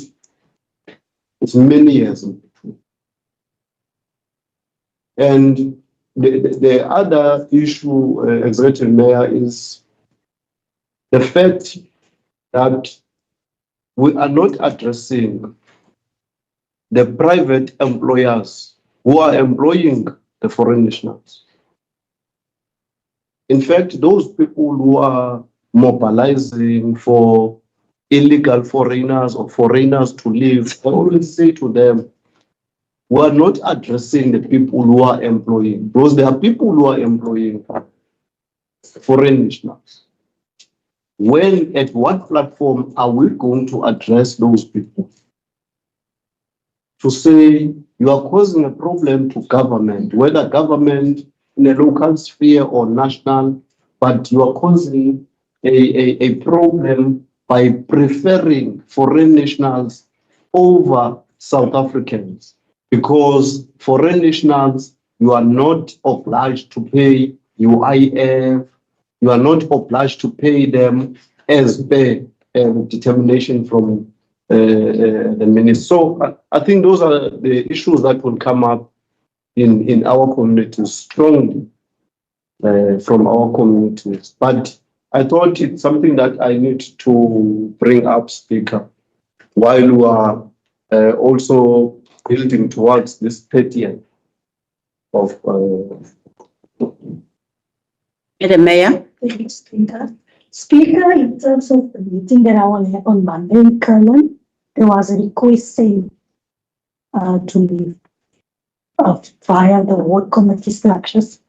it's many years. And the other issue, Executive Mayor, is the fact that we are not addressing the private employers who are employing the foreign nationals. In fact, those people who are mobilizing for illegal foreigners or foreigners to live, I always say to them, we are not addressing the people who are employing, because there are people who are employing foreign nationals. When, at what platform are we going to address those people? To say you are causing a problem to government, whether government in a local sphere or national, but you are causing a problem by preferring foreign nationals over South Africans. Because foreign nationals, you are not obliged to pay UIF, you are not obliged to pay them as per determination from the minister. So I think those are the issues that will come up in our communities strongly from our communities. But I thought it's something that I need to bring up, Speaker, while we are also building towards this 30th of Madam Mayor. Thank you, Speaker. Speaker, in terms of the meeting that I will have on Monday in Kurland, there was a request saying to leave via the ward committee structures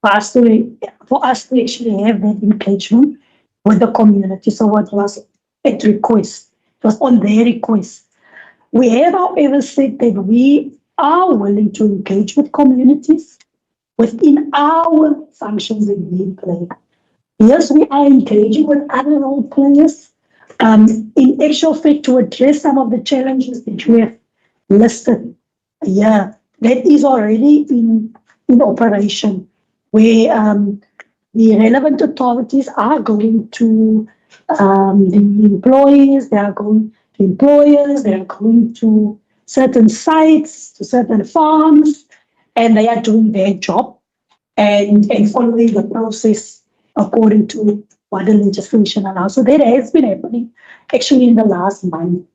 for us to actually have that engagement with the community. So what was at request? It was on their request. We have, however, said that we are willing to engage with communities within our functions that we play. Yes, we are engaging with other role players in actual fact to address some of the challenges that you have listed. Yeah, that is already in operation, where the relevant authorities are going to the employees, they are going to employers, they are going to certain sites, to certain farms, and they are doing their job and following the process according to what the legislation allows. So that has been happening actually in the last month.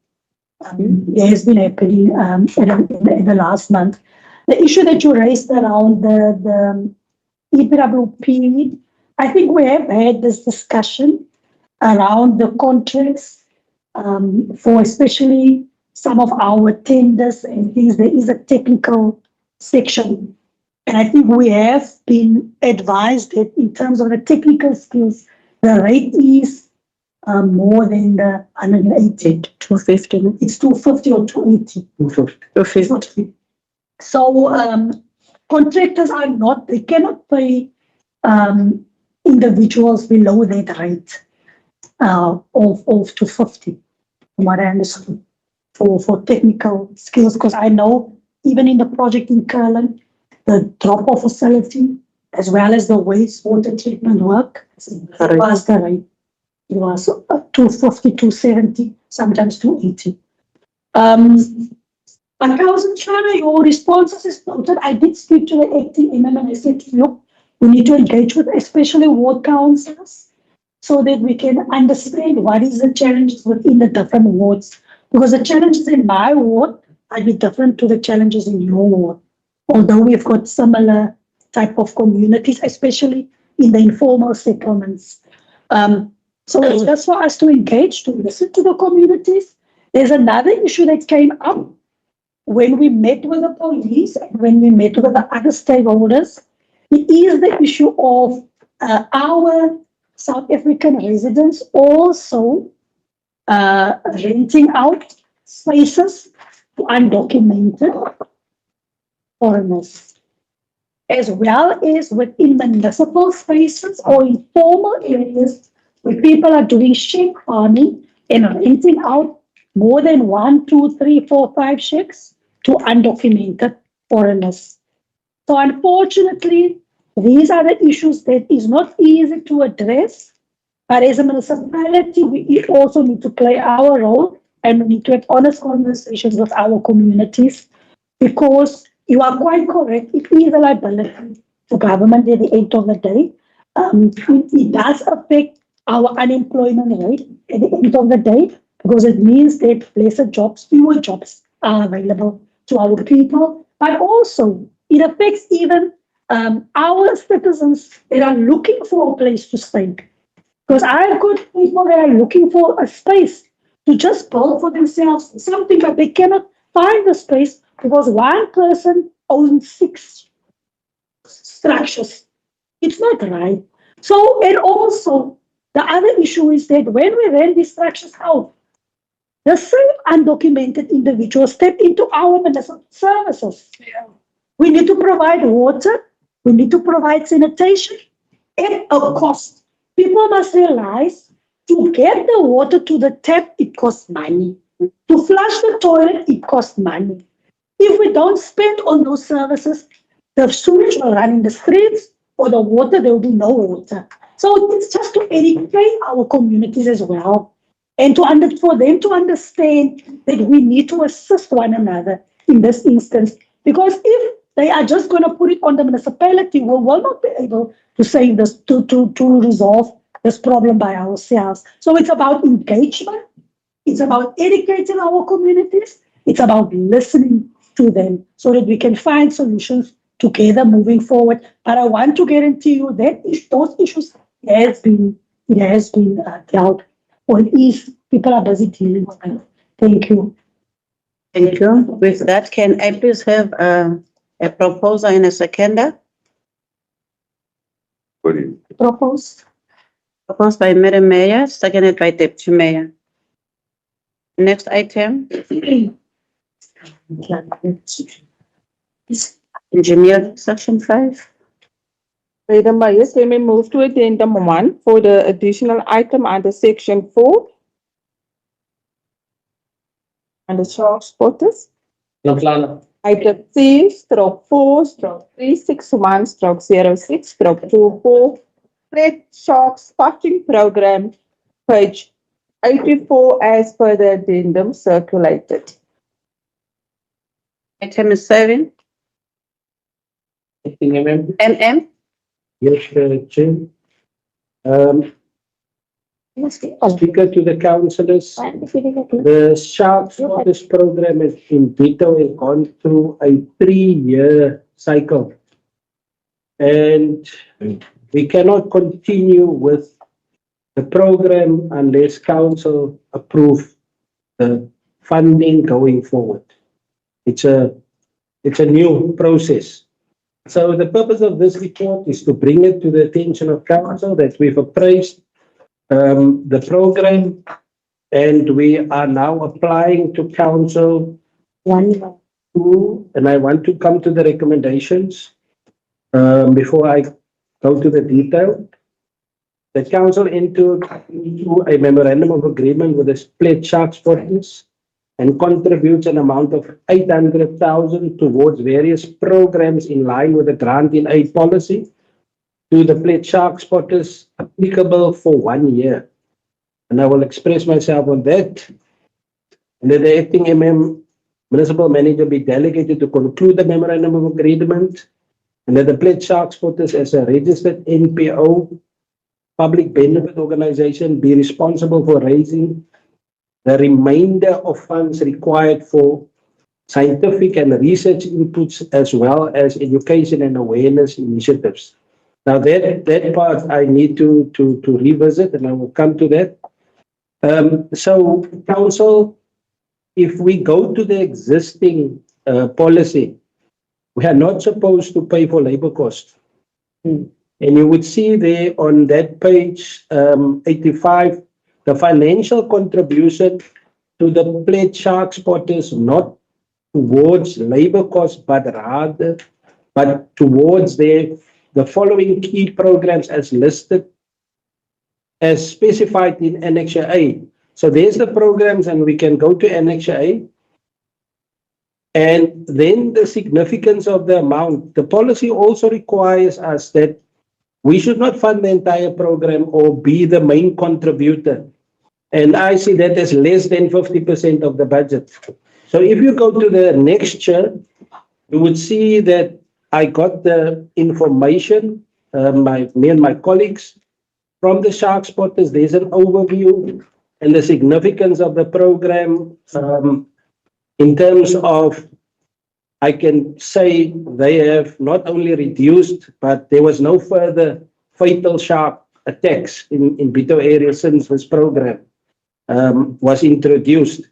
It has been happening in the last month. The issue that you raised around the EPWP, I think we have had this discussion around the contracts for especially some of our tenders and things. There is a technical section. And I think we have been advised that in terms of the technical skills, the rate is more than the 180. 250. It's 250 or 280. 250. So contractors are not, they cannot pay individuals below that rate of 250, from what I understood, for technical skills. Because I know even in the project in Kurland, the drop-off facility, as well as the wastewater treatment work, was the rate. It was 250, 270, sometimes 280. Council Chana, your responses is noted. I did speak to the acting MM and I said, look, we need to engage with especially ward councils so that we can understand what is the challenges within the different wards. Because the challenges in my ward might be different to the challenges in your ward. Although we've got similar type of communities, especially in the informal settlements. So it's just for us to engage, to listen to the communities. There's another issue that came up when we met with the police and when we met with the other stakeholders. It is the issue of our South African residents also renting out spaces to undocumented foreigners, as well as within municipal spaces or informal areas where people are doing sheep farming and renting out more than 1, 2, 3, 4, 5 shacks to undocumented foreigners. So unfortunately, these are the issues that is not easy to address, but as a municipality, we also need to play our role and we need to have honest conversations with our communities, because you are quite correct. It is a liability to government at the end of the day. It does affect our unemployment rate at the end of the day because it means that lesser jobs, fewer jobs are available to our people, but also it affects even our citizens that are looking for a place to stay. Because I've got people that are looking for a space to just build for themselves something, but they cannot find the space because one person owns 6 structures. It's not right. So, and also the other issue is that when we rent these structures out, the same undocumented individuals step into our municipal services. We need to provide water, we need to provide sanitation at a cost. People must realize to get the water to the tap, it costs money. To flush the toilet, it costs money. If we don't spend on those services, the sewage will run in the streets, or the water, there will be no water. So it's just to educate our communities as well, and for them to understand that we need to assist one another in this instance. Because if they are just going to put it on the municipality, we will not be able to save this, to resolve this problem by ourselves. So it's about engagement. It's about educating our communities. It's about listening to them so that we can find solutions together moving forward. But I want to guarantee you that those issues has been dealt, or it is, people are busy dealing with them. Thank you. Thank you. With that, can I please have a proposer and a seconder? Proposed. Proposed by Madam Mayor, seconded by Deputy Mayor. Next item. Engineering, section 5. Madam Mayor, let me move to addendum 1 for the additional item under section 4. Under shark spotters. Item C/4/361/06/24 Flat Shark Spotting Program, page 84 as per the addendum circulated. Item is 7. MM. Yes, Chair. Speaker to the councillors, the Shark Spotters program in Bitou has gone through a 3-year cycle. And we cannot continue with the program unless council approve the funding going forward. It's a new process. So the purpose of this report is to bring it to the attention of council that we've appraised the program, and we are now applying to council and I want to come to the recommendations before I go to the detail. The council into a memorandum of agreement with the Split Shark Spotters and contributes an amount of 800,000 towards various programs in line with the grant in aid policy to the Split Shark Spotters applicable for 1 year. And I will express myself on that. And then the acting municipal manager be delegated to conclude the memorandum of agreement, and that the Split Shark Spotters as a registered NPO public benefit organization be responsible for raising the remainder of funds required for scientific and research inputs as well as education and awareness initiatives. Now that part I need to revisit, and I will come to that. So council, if we go to the existing policy, we are not supposed to pay for labor costs. And you would see there on that page 85, the financial contribution to the Split Shark Spotters, not towards labor costs, but towards the following key programs as listed, as specified in Annexure A. So there's the programs, and we can go to Annexure A. And then the significance of the amount. The policy also requires us that we should not fund the entire program or be the main contributor. And I see that as less than 50% of the budget. So if you go to the next chart, you would see that I got the information, me and my colleagues from the shark spotters. There's an overview and the significance of the program in terms of, I can say they have not only reduced, but there was no further fatal shark attacks in Bitou area since this program was introduced.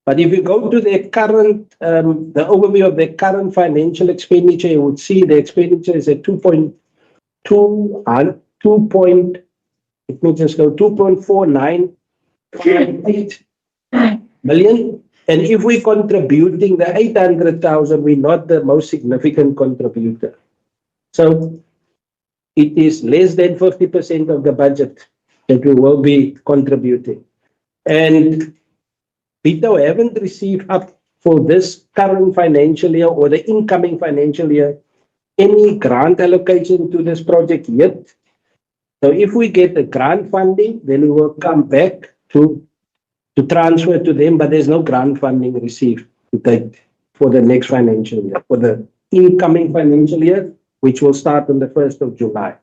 But if you go to their current, the overview of their current financial expenditure, you would see the expenditure is at 2.4958 million. And if we're contributing the 800,000, we're not the most significant contributor. So it is less than 50% of the budget that we will be contributing. And Bitou haven't received up for this current financial year or the incoming financial year any grant allocation to this project yet. So if we get the grant funding, then we will come back to transfer to them, but there's no grant funding received to take for the next financial year, for the incoming financial year, which will start on the 1st of July.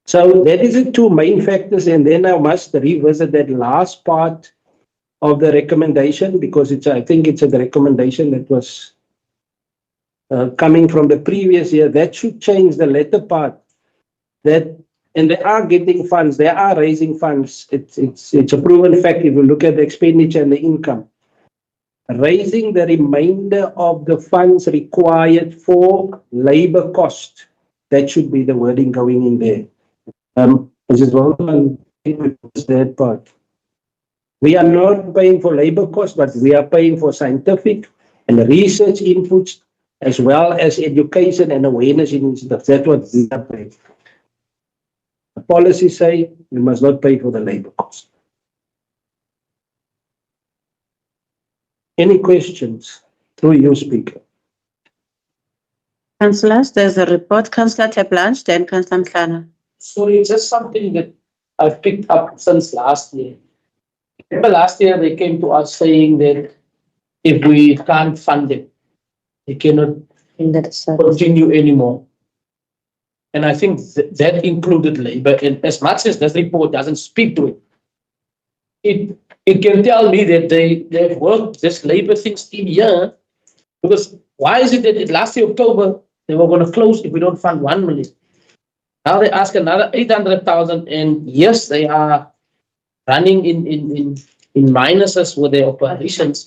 So that is the two main factors. And then I must revisit that last part of the recommendation, because I think it's a recommendation that was coming from the previous year. That should change the latter part. And they are getting funds, they are raising funds. It's a proven fact if you look at the expenditure and the income. Raising the remainder of the funds required for labor cost. That should be the wording going in there. This is well done, that part. We are not paying for labor costs, but we are paying for scientific and research inputs, as well as education and awareness initiatives. That's what we are paying. The policies say we must not pay for the labor cost. Any questions? Through you, Speaker. Councillors, there's a report. Councillor Teblanche, then Councillor Mhlana. So it's just something that I've picked up since last year. Remember last year they came to us saying that if we can't fund it, they cannot continue anymore. And I think that included labor. And as much as this report doesn't speak to it, it can tell me that they've worked this labor things in here. Because why is it that last year, October, they were going to close if we don't fund 1 million? Now they ask another 800,000, and yes, they are running in minuses with their operations.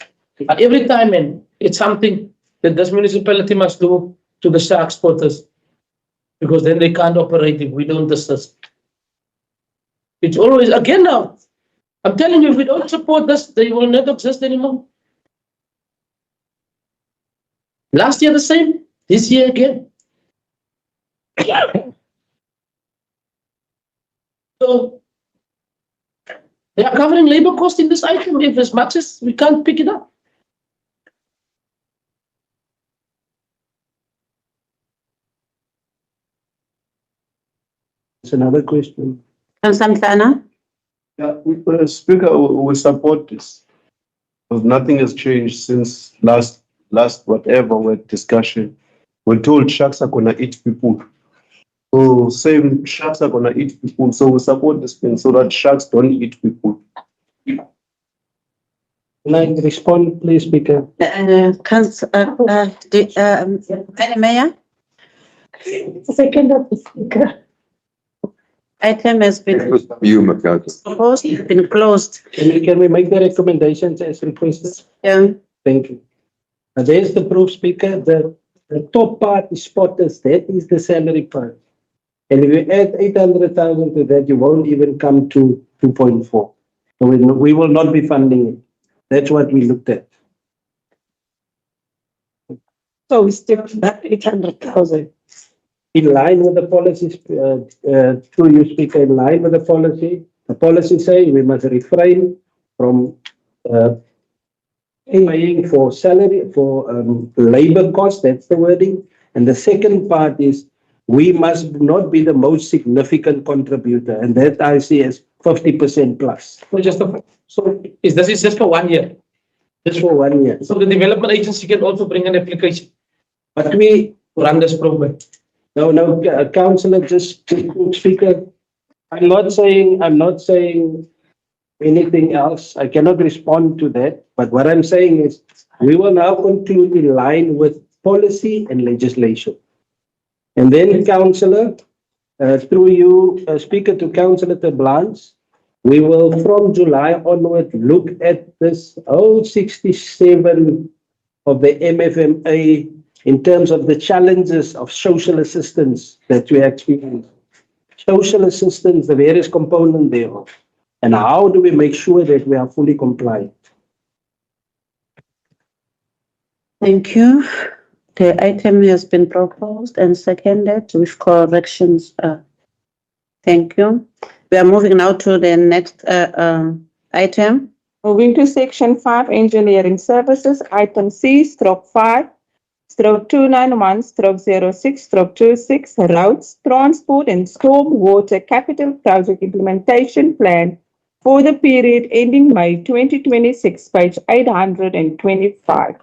But every time, and it's something that this municipality must do to the shark spotters, because then they can't operate if we don't assist. It's always, again now, I'm telling you, if we don't support this, they will not exist anymore. Last year the same, this year again. So they are covering labor cost in this item if as much as we can't pick it up. It's another question. Councillor Mhlana. Yeah, Speaker, we support this. Because nothing has changed since last whatever discussion. We're told sharks are gonna eat people. So same sharks are gonna eat people. So we support this thing so that sharks don't eat people. Can I respond, please, Speaker? Mayor? Second of the Speaker. Item has been proposed, been closed. Can we make the recommendations as requested? Yeah. Thank you. There's the proof, Speaker. The top part is spotters. That is the salary part. And if you add 800,000 to that, you won't even come to 2.4. So we will not be funding it. That's what we looked at. So we stick to that 800,000. In line with the policies, through you, Speaker, in line with the policy say we must refrain from paying for salary, for labor costs, that's the wording. And the second part is we must not be the most significant contributor, and that I see as 50% plus. So is this just for 1 year? Just for 1 year. So the development agency can also bring an application. But we run this program. No, Councillor, just Speaker, I'm not saying anything else. I cannot respond to that. But what I'm saying is we will now conclude in line with policy and legislation. And then, Councillor, through you, Speaker, to Councillor Teblans, we will from July onward look at this whole 67 of the MFMA in terms of the challenges of social assistance that we experience. Social assistance, the various components thereof. And how do we make sure that we are fully compliant? Thank you. The item has been proposed and seconded with corrections. Thank you. We are moving now to the next item. Moving to section 5, engineering services, item C/5/291/06/26, roads, transport and storm water capital project implementation plan for the period ending May 2026, page 825.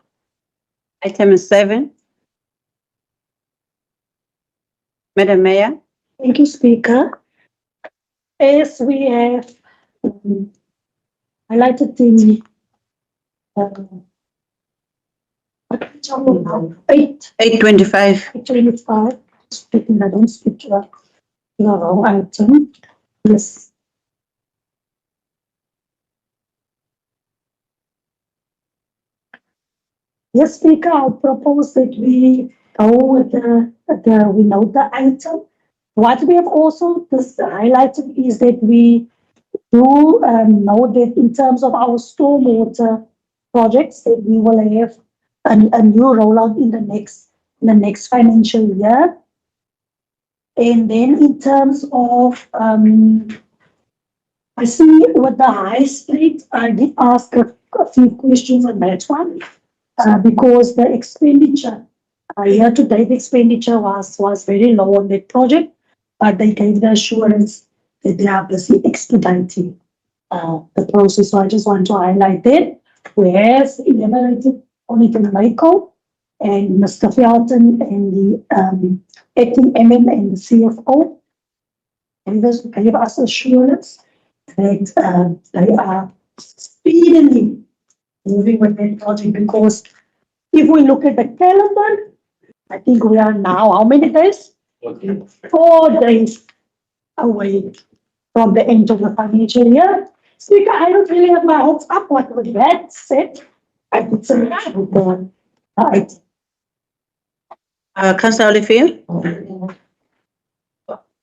Item 7. Madam Mayor. Thank you, Speaker. As we have highlighted the 825. 825, speaking, I don't speak the wrong item. Yes. Yes, Speaker, I propose that we go with we note the item. What we have also just highlighted is that we do know that in terms of our stormwater projects, that we will have a new rollout in the next financial year. And then in terms of, I see with the high street, I did ask a few questions on that one, because the expenditure, year-to-date expenditure was very low on that project, but they gave the assurance that they are busy expediting the process. So I just want to highlight that. Whereas elaborated on it in Michael and Mr. Felton and the acting MM and the CFO, and gave us assurance that they are speedily moving with that project, because if we look at the calendar, I think we are now, how many days? 4 days away from the end of the financial year. Speaker, I don't really have my hopes up what with that said. I could say that with the item. Councillor Olivier.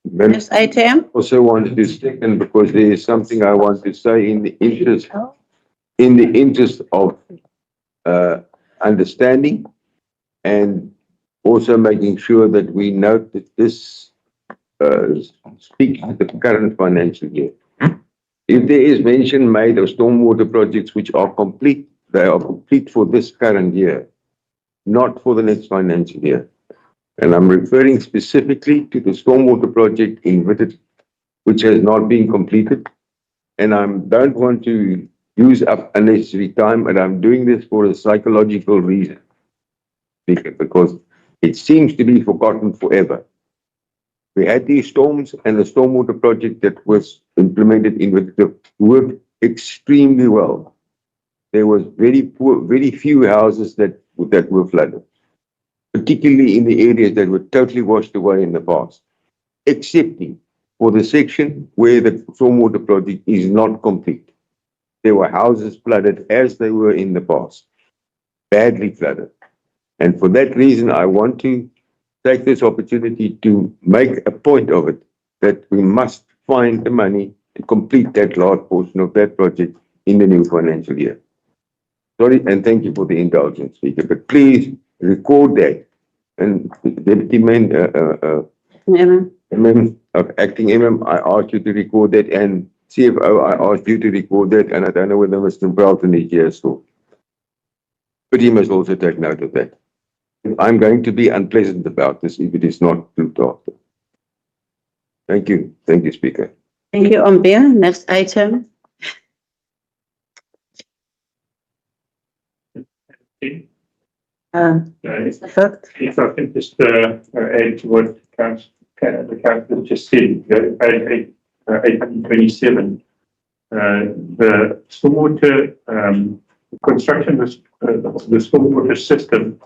Next item. Also wanted to second because there is something I want to say in the interest of understanding and also making sure that we note that this speaks to the current financial year. If there is mention made of stormwater projects which are complete, they are complete for this current year, not for the next financial year. And I'm referring specifically to the stormwater project in Bitou, which has not been completed. And I don't want to use up unnecessary time, and I'm doing this for a psychological reason, because it seems to be forgotten forever. We had these storms, and the stormwater project that was implemented in Bitou worked extremely well. There was very few houses that were flooded, particularly in the areas that were totally washed away in the past, excepting for the section where the stormwater project is not complete. There were houses flooded as they were in the past, badly flooded. And for that reason, I want to take this opportunity to make a point of it, that we must find the money to complete that large portion of that project in the new financial year. Sorry, and thank you for the indulgence, Speaker, but please record that. And Deputy Acting MM, I asked you to record that, and CFO, I asked you to record that, and I don't know whether Mr. Broughton is here still. But he must also take note of that. I'm going to be unpleasant about this if it is not looked after. Thank you. Thank you, Speaker. Thank you, Ombia. Next item. If I can just add to what the council just said, 827. The stormwater construction of the stormwater system,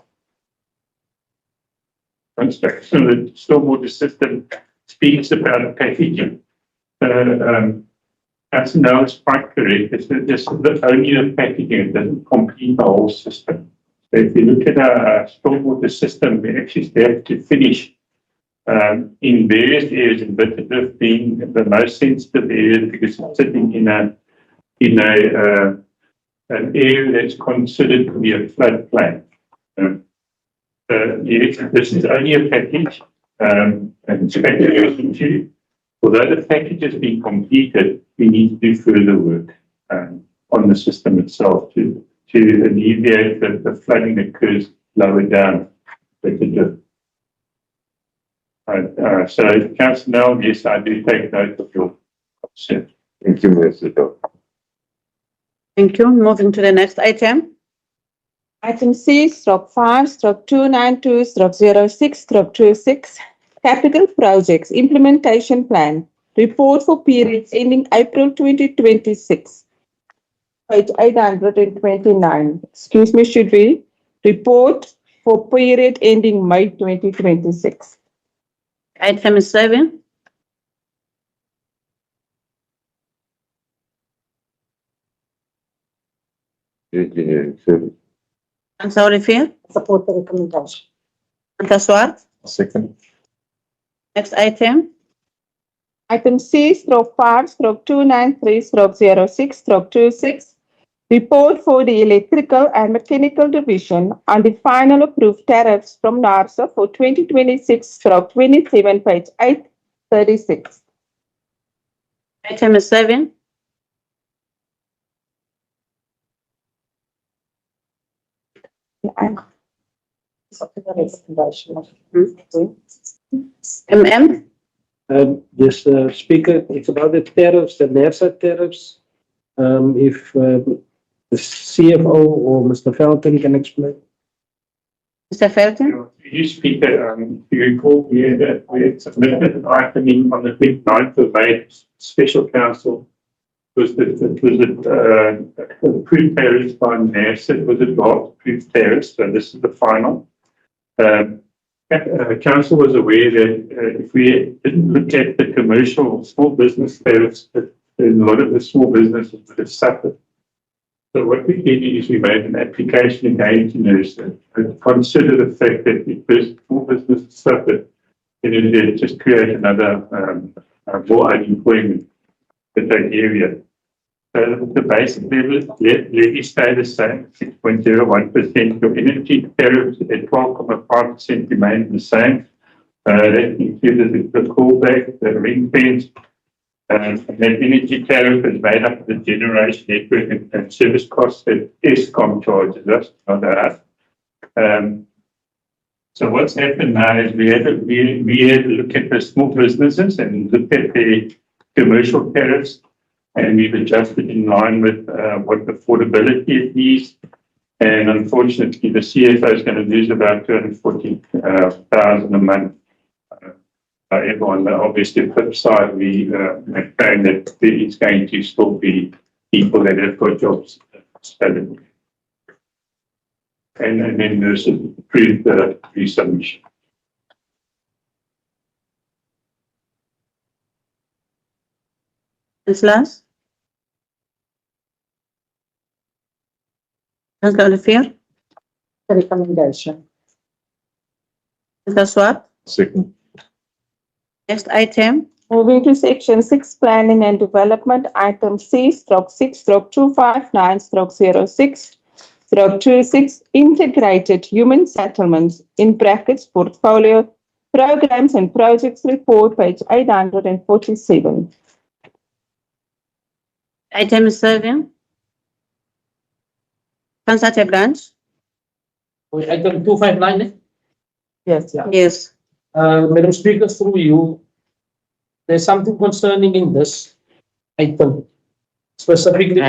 construction of the stormwater system speaks about packaging. As now it's quite correct. It's only the packaging, it doesn't complete the whole system. So if you look at our stormwater system, we actually have to finish in various areas, in Bitou being the most sensitive area because it's sitting in an area that's considered to be a floodplain. Yes, this is only a package, and it's packaged. Although the package has been completed, we need to do further work on the system itself to alleviate the flooding that occurs lower down. So, Councillor Nell, yes, I do take note of your consent. Thank you, Mr. Thank you. Moving to the next item. Item C, stroke 5, stroke 292, stroke 06, stroke 26, Capital Projects Implementation Plan, report for periods ending April 2026. Page 829. Excuse me, should we? Report for period ending May 2026. Item 7. Engineering service. Councillor Olivier. Support the recommendation. Councillor Swart. Second. Next item. Item C, stroke 5, stroke 293, stroke 06, stroke 26. Report for the Electrical and Mechanical Division on the final approved tariffs from NARSA for 2026, stroke 27, page 836. Item 7. Support the recommendation. MM. Yes, Speaker, it's about the tariffs, the NERSA tariffs. If the CFO or Mr. Felton can explain. Mr. Felton. You, Speaker, if you recall, we had submitted an item in on the 29th of May, special council. Was the approved tariffs by NASA? It was a draft approved tariffs, so this is the final. Council was aware that if we didn't look at the commercial small business tariffs, that a lot of the small businesses would have suffered. So what we did is we made an application again to NERSA and consider the fact that if small businesses suffered, then it would just create another more unemployment in that area. So the basic levy stay the same, 6.01%. Your energy tariffs at 12.5% remain the same. That included the callback, the ring fence, and that energy tariff is made up of the generation network and service costs that ESCOM charges us, not us. So what's happened now is we had a look at the small businesses and look at the commercial tariffs, and we've adjusted in line with what affordability it needs. And unfortunately, the CFO is going to lose about 240,000 a month. However, on the obviously flip side, we maintain that there is going to still be people that have got jobs studying. And then there's approved the resubmission. Councillors. Councillor Olivier. The recommendation. Councillor Swart. Second. Next item. Moving to section 6, planning and development, item C, stroke 6, stroke 259, stroke 06, stroke 26, integrated human settlements, in brackets, portfolio, programs and projects report, page 847. Item 7. Councillor Branch. Item 259. Yes, yeah. Yes. Madam Speaker, through you, there's something concerning in this item, specifically,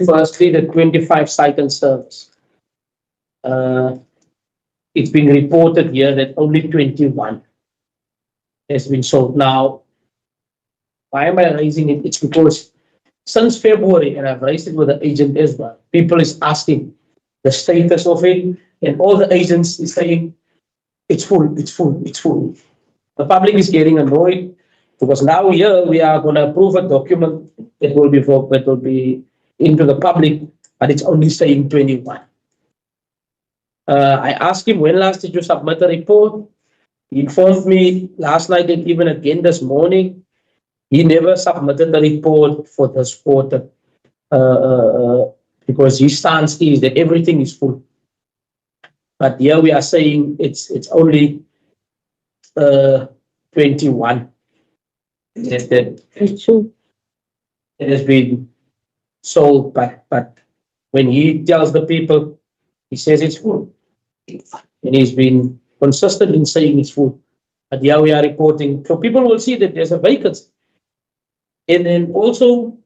firstly, the 25 cycle service. it's been reported here that only 21 has been sold. Now, why am I raising it? It's because since February, and I've raised it with the agent as well, people is asking the status of it, and all the agents is saying, it's full, it's full, it's full. The public is getting annoyed because now here we are going to approve a document that will be into the public, but it's only saying 21. I asked him, when last did you submit a report? He informed me last night and even again this morning, he never submitted the report for this quarter because his stance is that everything is full. But here we are saying it's only 21 that has been sold, but when he tells the people, he says it's full. And he's been consistent in saying it's full. But here we are reporting, so people will see that there's a vacancy. And then also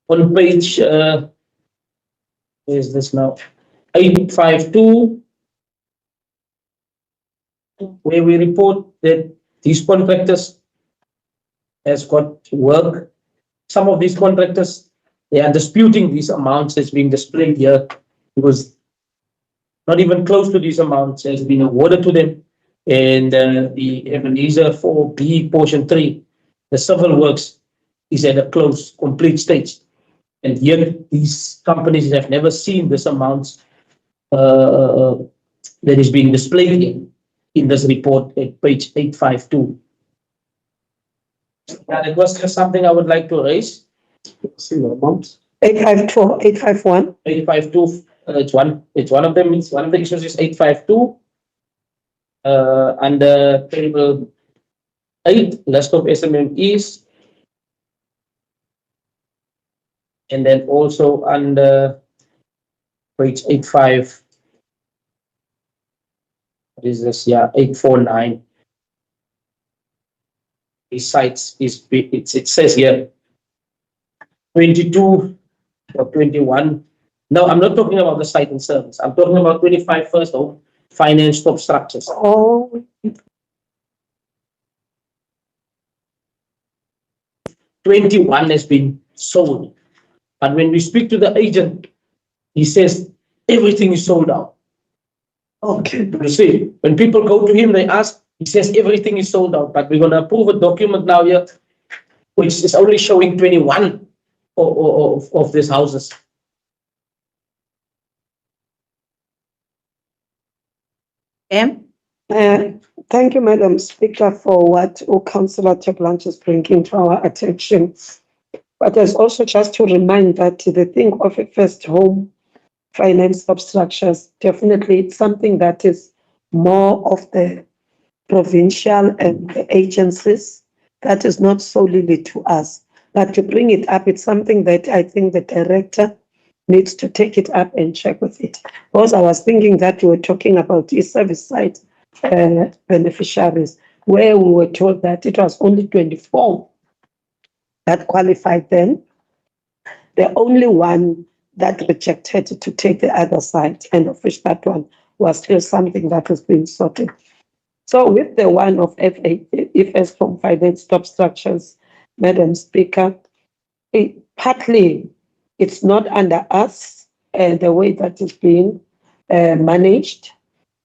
on page, where is this now? 852, where we report that these contractors has got work. Some of these contractors, they are disputing these amounts that's being displayed here because not even close to these amounts has been awarded to them. And the Ebenezer 4B portion 3, the civil works is at a close, complete stage. And yet these companies have never seen this amounts that is being displayed in this report at page 852. And it was just something I would like to raise. See the amounts. 854, 851. 852, it's one of them, it's one of the issues is 852. Under table 8, list of SMMEs. And then also under page 85, what is this? Yeah, 849. These sites it says here 22 or 21. No, I'm not talking about the site and service. I'm talking about 25 first home finance top structures. Oh. 21 has been sold. But when we speak to the agent, he says everything is sold out. Okay. You see, when people go to him, they ask, he says everything is sold out. But we're going to approve a document now here, which is only showing 21 of these houses. Thank you, Madam Speaker, for what Councillor Chaplanch is bringing to our attention. But there's also just to remind that the thing of a first home finance substructures, definitely it's something that is more of the provincial and the agencies. That is not solely to us. But to bring it up, it's something that I think the director needs to take it up and check with it. Because I was thinking that you were talking about the service side beneficiaries, where we were told that it was only 24 that qualified then. The only one that rejected to take the other side, and of which that one was still something that was being sorted. So with the one of FS from finance top structures, Madam Speaker, partly it's not under us and the way that is being managed.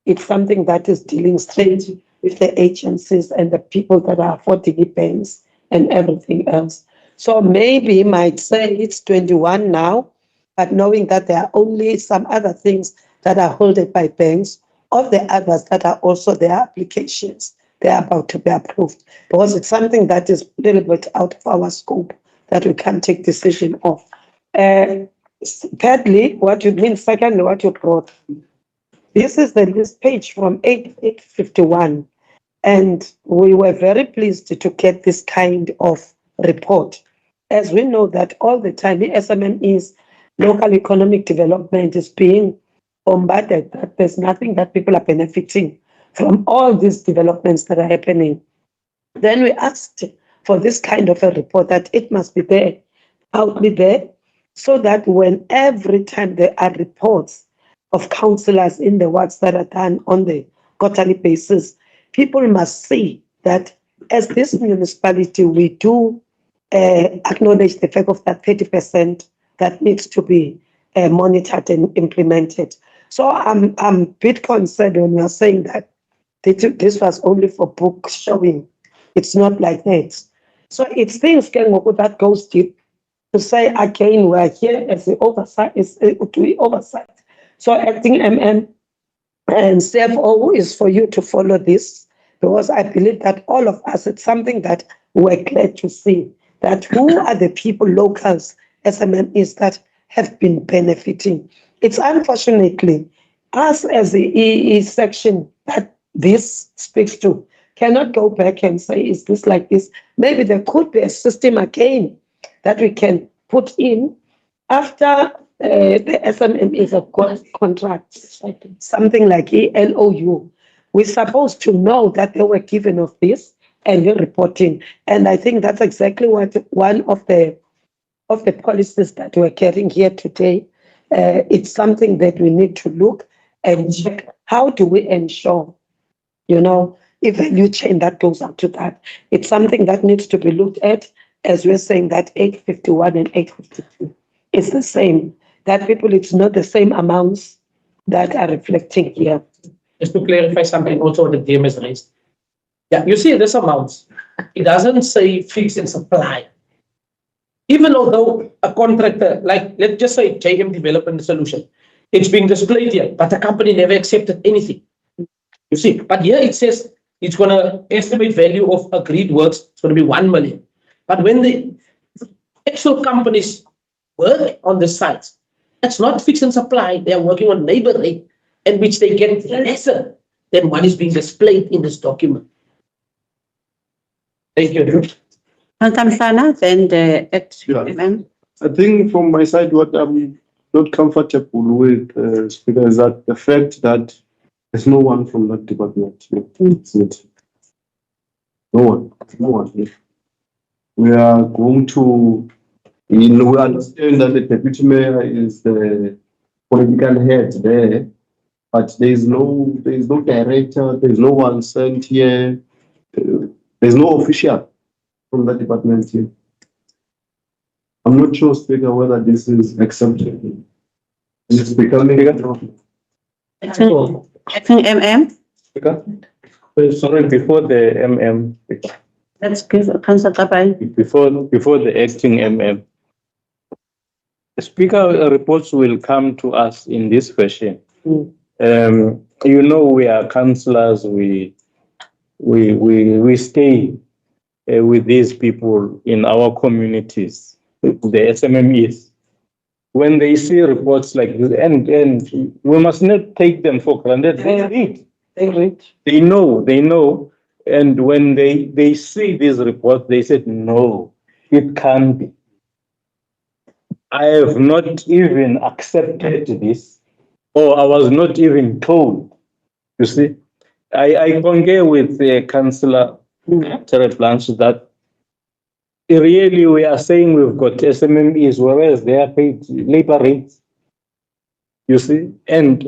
It's something that is dealing straight with the agencies and the people that are affording banks and everything else. So maybe you might say it's 21 now, but knowing that there are only some other things that are held by banks, of the others that are also their applications, they are about to be approved. Because it's something that is a little bit out of our scope that we can't take decision of. Thirdly, what you mean, secondly, what you brought. This is the list page from 851. And we were very pleased to get this kind of report. As we know that all the time, the SMMEs, local economic development is being bombarded, that there's nothing that people are benefiting from all these developments that are happening. Then we asked for this kind of a report that it must be there, out there, so that when every time there are reports of councillors in the wards that are done on the quarterly basis, people must see that as this municipality, we do acknowledge the fact of that 30% that needs to be monitored and implemented. So I'm a bit concerned when you're saying that this was only for book showing. It's not like that. So it's things that goes deep to say again, we're here as the oversight, to be oversight. So acting MM and CFO is for you to follow this, because I believe that all of us, it's something that we're glad to see, that who are the people, locals, SMMEs that have been benefiting. It's unfortunately us as the EE section that this speaks to cannot go back and say, is this like this? Maybe there could be a system again that we can put in after the SMMEs have got contracts, something like LOU. We're supposed to know that they were given of this and we're reporting. And I think that's exactly what one of the policies that we're getting here today. It's something that we need to look and check. How do we ensure, a value chain that goes up to that? It's something that needs to be looked at, as we're saying that 851 and 852. It's the same. That people, it's not the same amounts that are reflecting here. Just to clarify something also the DM has raised. Yeah, you see this amounts. It doesn't say fix and supply. Even although a contractor, like let's just say JM Development Solution, it's being displayed here, but the company never accepted anything. You see, but here it says it's going to estimate value of agreed works, it's going to be 1 million. But when the actual companies work on the sites, that's not fix and supply. They are working on labor rate, in which they get lesser than what is being displayed in this document. Thank you. Sana, then the MM. I think from my side, what I'm not comfortable with, Speaker, is that the fact that there's no one from that department. It's not. No one. We are going to, we understand that the deputy mayor is the political head there, but there's no director, there's no one sent here, there's no official from that department here. I'm not sure, Speaker, whether this is acceptable. It's becoming Acting MM. Speaker? Sorry, before the MM. Let's give Councillor Kapai. Before the acting MM. Speaker, reports will come to us in this question. We are councillors, we stay with these people in our communities, the SMMEs. When they see reports like this, and we must not take them for granted. They read. They know. And when they see these reports, they said, no, it can't be. I have not even accepted this, or I was not even told. You see, I concur with Councillor Terry Blanche that really we are saying we've got SMMEs, whereas they are paid labor rates. You see, and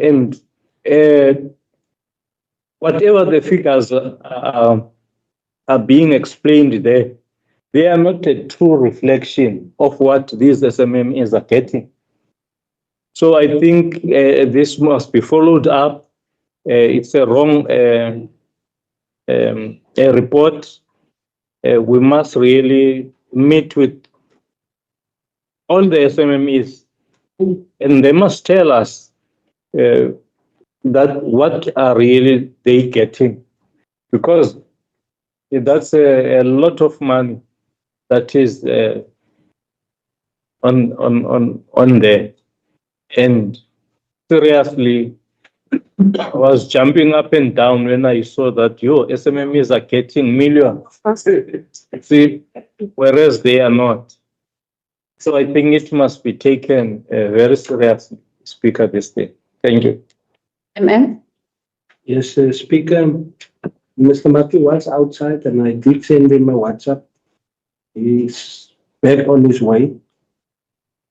whatever the figures are being explained there, they are not a true reflection of what these SMMEs are getting. So I think this must be followed up. It's a wrong report. We must really meet with all the SMMEs, and they must tell us that what are really they getting, because that's a lot of money that is on there. And seriously, I was jumping up and down when I saw that SMMEs are getting millions, see, whereas they are not. So I think it must be taken very seriously, Speaker, this day. Thank you. MM. Yes, Speaker, Mr. Matthew was outside and I did send him a WhatsApp. He's back on his way.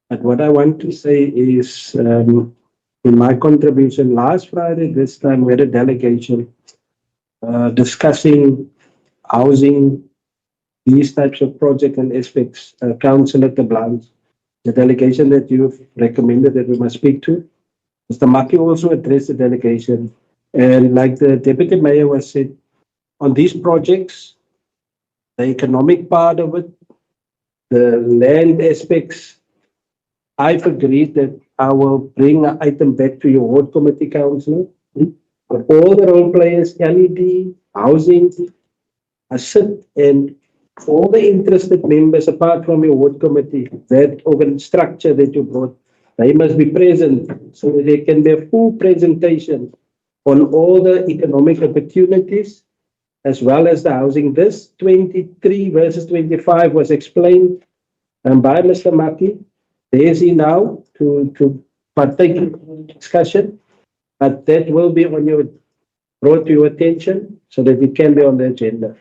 But what I want to say is in my contribution last Friday, this time we had a delegation discussing housing, these types of projects and aspects. Councillor Blanche, the delegation that you've recommended that we must speak to. Mr. Maki also addressed the delegation. And like the Deputy Mayor was said, on these projects, the economic part of it, the land aspects, I've agreed that I will bring an item back to your ward committee, councillor. All the role players, LED, housing, I sit and all the interested members, apart from your ward committee, that organ structure that you brought, they must be present so that there can be a full presentation on all the economic opportunities as well as the housing. This 23 versus 25 was explained by Mr. Maki. There is he now to partake in the discussion, but that will be on your brought to your attention so that it can be on the agenda.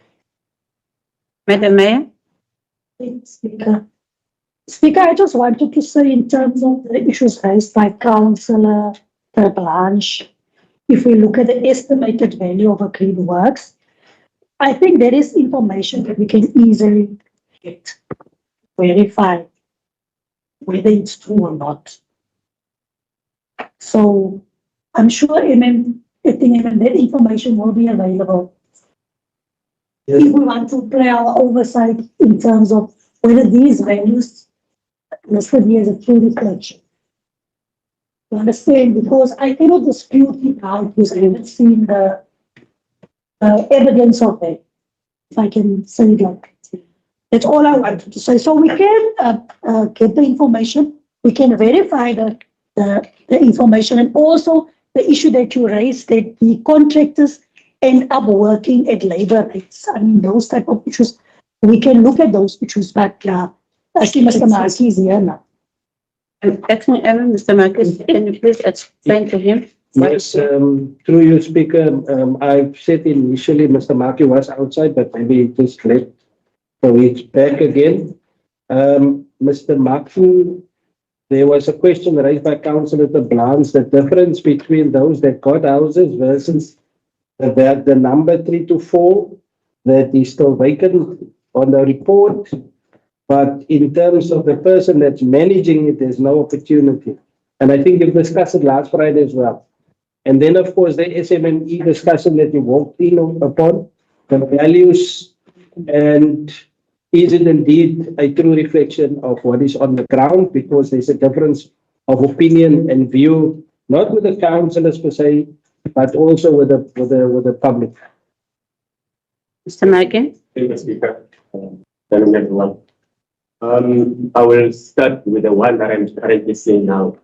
Madam Mayor? Speaker. Speaker, I just wanted to say in terms of the issues raised by Councillor Blanche, if we look at the estimated value of a green works, I think there is information that we can easily get, verify whether it's true or not. So I'm sure that information will be available. If we want to play our oversight in terms of whether these values listed here as a true reflection. You understand? Because I cannot dispute it now because I haven't seen the evidence of it, if I can say it like that. That's all I wanted to say. So we can get the information, we can verify the information, and also the issue that you raised that the contractors end up working at labor rates. I mean, those type of issues, we can look at those issues, but I see Mr. Maki is here now. Mr. Marcus, can you please explain to him? Yes, through you, Speaker, I've said initially Mr. Maki was outside, but maybe he just left. So he's back again. Mr. Maki, there was a question raised by Councillor Blanche, the difference between those that got houses versus the number 3 to 4 that is still vacant on the report. But in terms of the person that's managing it, there's no opportunity. And I think you've discussed it last Friday as well. And then, of course, the SMME discussion that you walked in upon, the values, and is it indeed a true reflection of what is on the ground? Because there's a difference of opinion and view, not with the councillors per se, but also with the public. Mr. Maki? Thank you, Speaker. Hello, everyone. I will start with the one that I'm currently seeing now.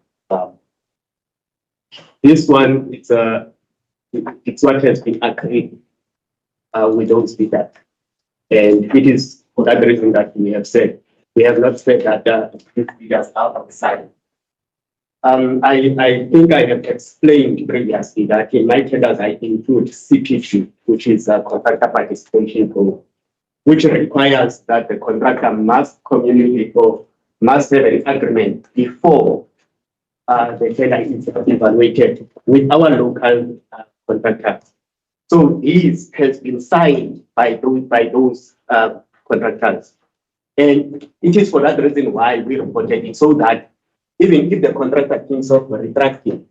This one, it's what has been agreed. We don't speak that. And it is for that reason that we have said. We have not said that these figures are outside. I think I have explained previously that in my tenders I include CPG, which is a contractor participation group, which requires that the contractor must communicate or must have an agreement before the tender is evaluated with our local contractors. So this has been signed by those contractors. And it is for that reason why we reported it, so that even if the contractor thinks of retracting,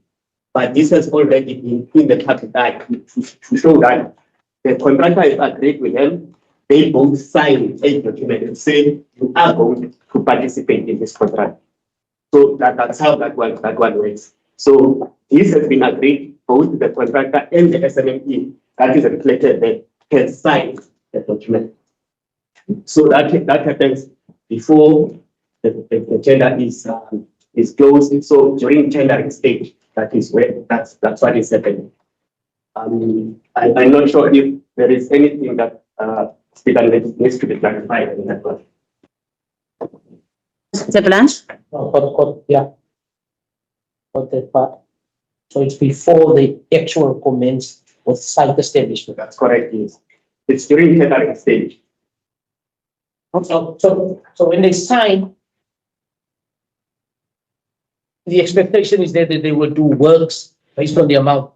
but this has already been in the public eye to show that the contractor is agreed with them. They both sign a document and say you are going to participate in this contract. So that's how that one works. So this has been agreed, both the contractor and the SMME that is reflected there can sign the document. So that happens before the tender is closed. So during tendering stage, that's what is happening. I'm not sure if there is anything that Speaker needs to be clarified in that one. Mr. Blanche? Yeah. For that part. So it's before the actual commence with site establishment. That's correct, yes. It's during tendering stage. So when they sign, the expectation is that they will do works based on the amount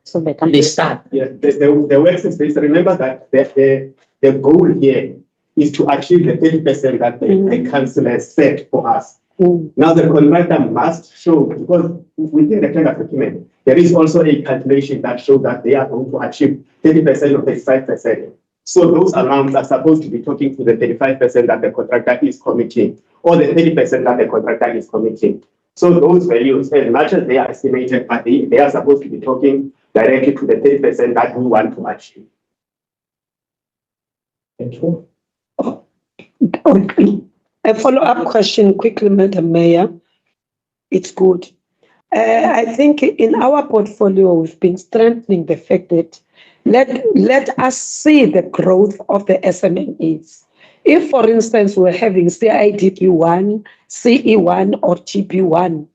they start. Yeah, the works is based. Remember that the goal here is to achieve the 30% that the council has set for us. Now the contractor must show, because within the tender document, there is also a calculation that shows that they are going to achieve 30% or 35%. So those amounts are supposed to be talking to the 35% that the contractor is committing, or the 30% that the contractor is committing. So those values, as much as they are estimated, but they are supposed to be talking directly to the 30% that we want to achieve. Thank you. A follow-up question quickly, Madam Mayor. It's good. I think in our portfolio, we've been strengthening the fact that let us see the growth of the SMMEs. If, for instance, we're having CIDP1, CE1, or GP1,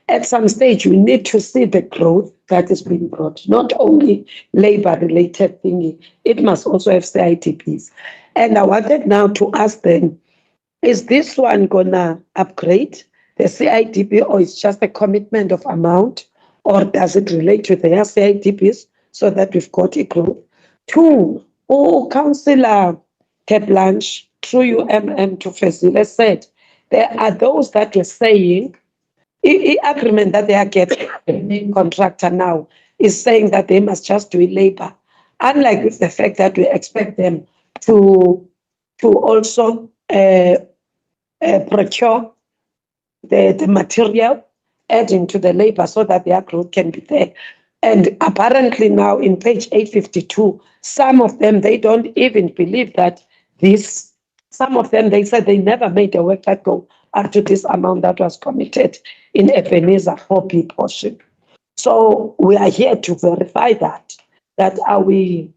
at some stage, we need to see the growth that is being brought, not only labor-related thingy, it must also have CIDPs. And I wanted now to ask them, is this one gonna upgrade the CIDP, or it's just a commitment of amount, or does it relate to their CIDPs so that we've got a growth? Two, Councillor Teblanche, through UMM to Fezile said, there are those that were saying, the agreement that they are getting, the contractor now is saying that they must just do labor. Unlike with the fact that we expect them to also procure the material, adding to the labor so that their growth can be there. And apparently now in page 852, some of them, they don't even believe that some of them, they said they never made a work that go up to this amount that was committed in Ebenezer 4P portion. So we are here to verify that are we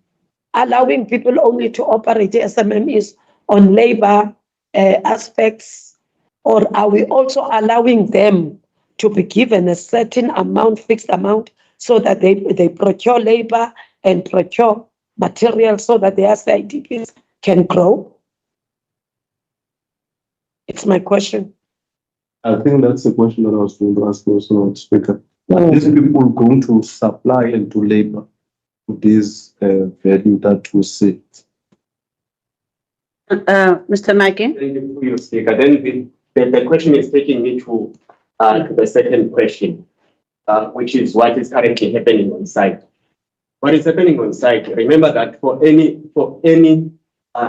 allowing people only to operate SMMEs on labor aspects, or are we also allowing them to be given a certain amount, fixed amount, so that they procure labor and procure material so that their CIDPs can grow? It's my question. I think that's the question that I was going to ask also, Speaker. Are these people going to supply and to labor to this value that we see? Mr. Nike? Thank you for your speaker. Then the question is taking me to the second question, which is what is currently happening on site. What is happening on site? Remember that for any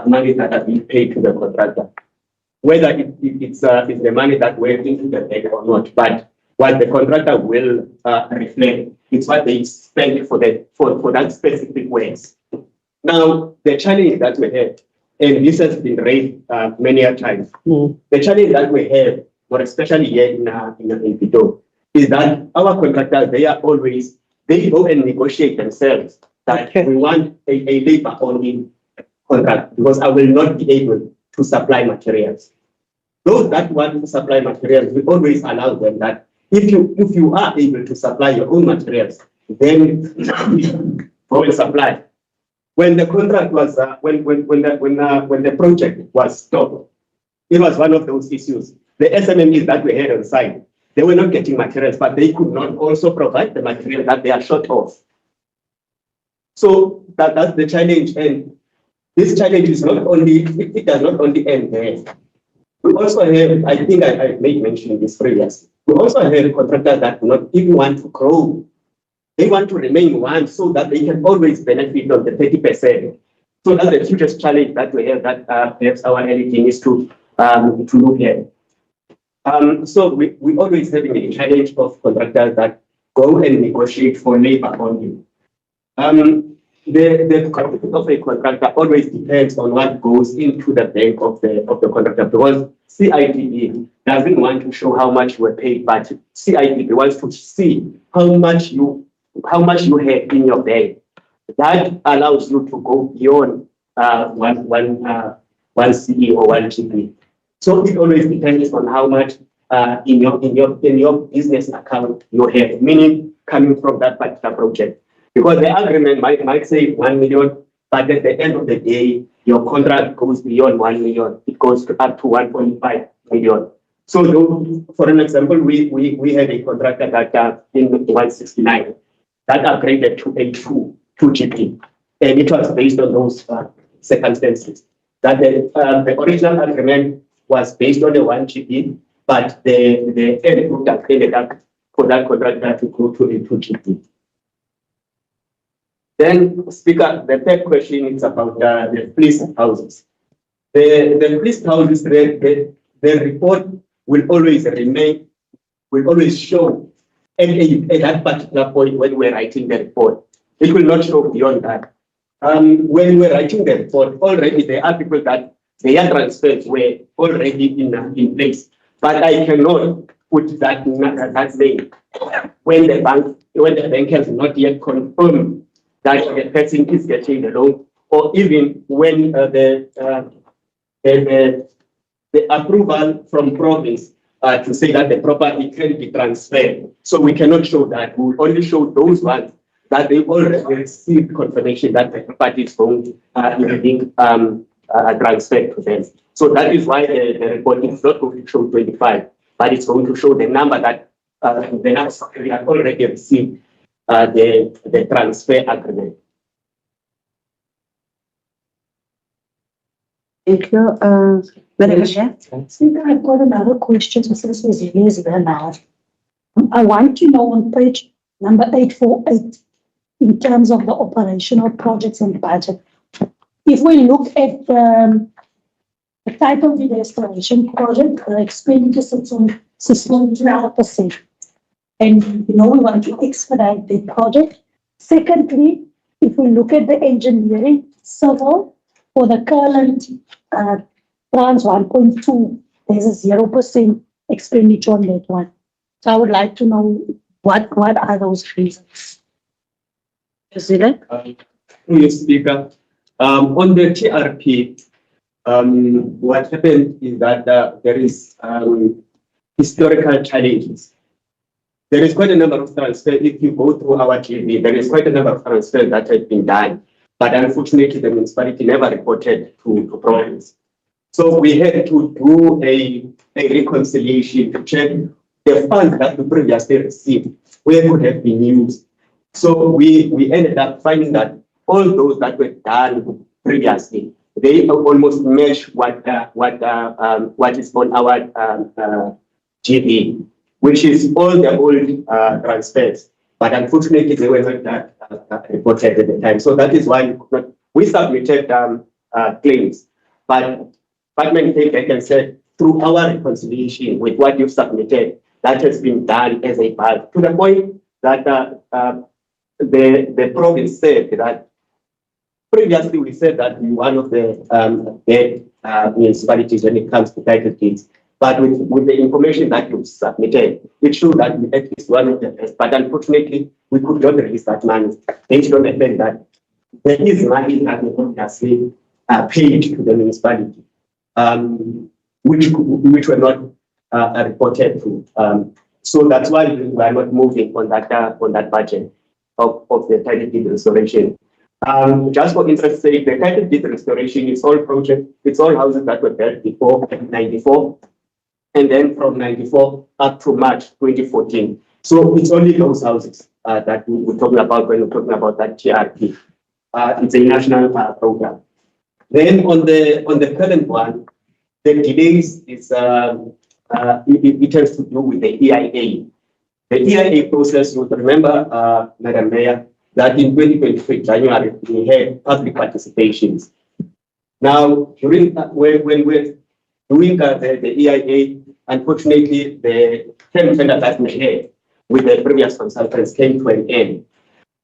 money that has been paid to the contractor, whether it's the money that went into the bank or not, but what the contractor will reflect is what they spend for that specific works. Now, the challenge that we have, and this has been raised many a times, the challenge that we have, or especially here in Bitou, is that our contractors, they go and negotiate themselves that we want a labor-only contract, because I will not be able to supply materials. Those that want to supply materials, we always allow them that if you are able to supply your own materials, then go and supply. When the contract was when the project was stopped, it was one of those issues. The SMMEs that we had on site, they were not getting materials, but they could not also provide the material that they are short of. So that's the challenge, and this challenge is not only, it does not only end there. We also have, I think I made mention of this previously, we also have contractors that do not even want to grow. They want to remain one so that they can always benefit from the 30%. So that's the hugest challenge that we have, that perhaps our editing is to look at. So we always having a challenge of contractors that go and negotiate for labor only. The growth of a contractor always depends on what goes into the bank of the contractor, because CIDP doesn't want to show how much you were paid, but CIDP wants to see how much you have in your bank. That allows you to go beyond one CE or one GP. So it always depends on how much in your business account you have, meaning coming from that particular project. Because the agreement might say 1 million, but at the end of the day, your contract goes beyond 1 million. It goes up to 1.5 million. So for an example, we had a contractor that in 169 that upgraded to a 2 GP, and it was based on those circumstances. That the original agreement was based on a 1 GP, but the end product ended up for that contractor to go to a 2 GP. Then, Speaker, the third question is about the police houses. The police houses, the report will always remain, will always show at that particular point when we're writing the report. It will not show beyond that. When we're writing the report, already there are people that their transfers were already in place. But I cannot put that name when the bank has not yet confirmed that the person is getting the loan, or even when the approval from province to say that the property can be transferred. So we cannot show that. We will only show those ones that they already received confirmation that the property is going to be transferred to them. So that is why the report is not going to show 25, but it's going to show the number that we have already received the transfer agreement. Thank you, Madam Chair. Speaker, I've got another question since we're here now. I want to know on page number 848, in terms of the operational projects and budget. If we look at the type of the restoration project, the expenditure sits on 6.12%. And we want to expedite the project. Secondly, if we look at the engineering civil for the current trans 1.2, there's a 0% expenditure on that one. So I would like to know what are those reasons? Yes, Speaker. On the TRP, what happened is that there is historical challenges. There is quite a number of transfers. If you go through our TV, there is quite a number of transfers that have been done. But unfortunately, the municipality never reported to province. So we had to do a reconciliation to check the funds that we previously received, where could have been used. So we ended up finding that all those that were done previously, they almost match what is on our GB, which is all the old transfers. But unfortunately, they were not reported at the time. So that is why we submitted claims. But Department came back and said, through our reconciliation with what you've submitted, that has been done as a part, to the point that the province said that previously we said that we one of the municipalities when it comes to title deeds. But with the information that you submitted, it showed that we at least one of the best. But unfortunately, we could not release that money based on the fact that there is money that we obviously paid to the municipality, which were not reported to. So that's why we are not moving on that budget of the title deed restoration. Just for interest's sake, the title deed restoration is all project, it's all houses that were built before 1994. And then from 94 up to March 2014. So it's only those houses that we're talking about when we're talking about that TRP. It's a national program. Then on the current one, the delays is it has to do with the EIA. The EIA process, you would remember, Madam Mayor, that in 2023 January we had public participations. Now during when we're doing the EIA, unfortunately, the tender that we had with the previous consultants came to an end.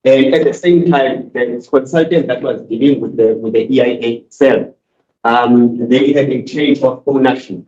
And at the same time, the consultant that was dealing with the EIA itself, they had a change of ownership.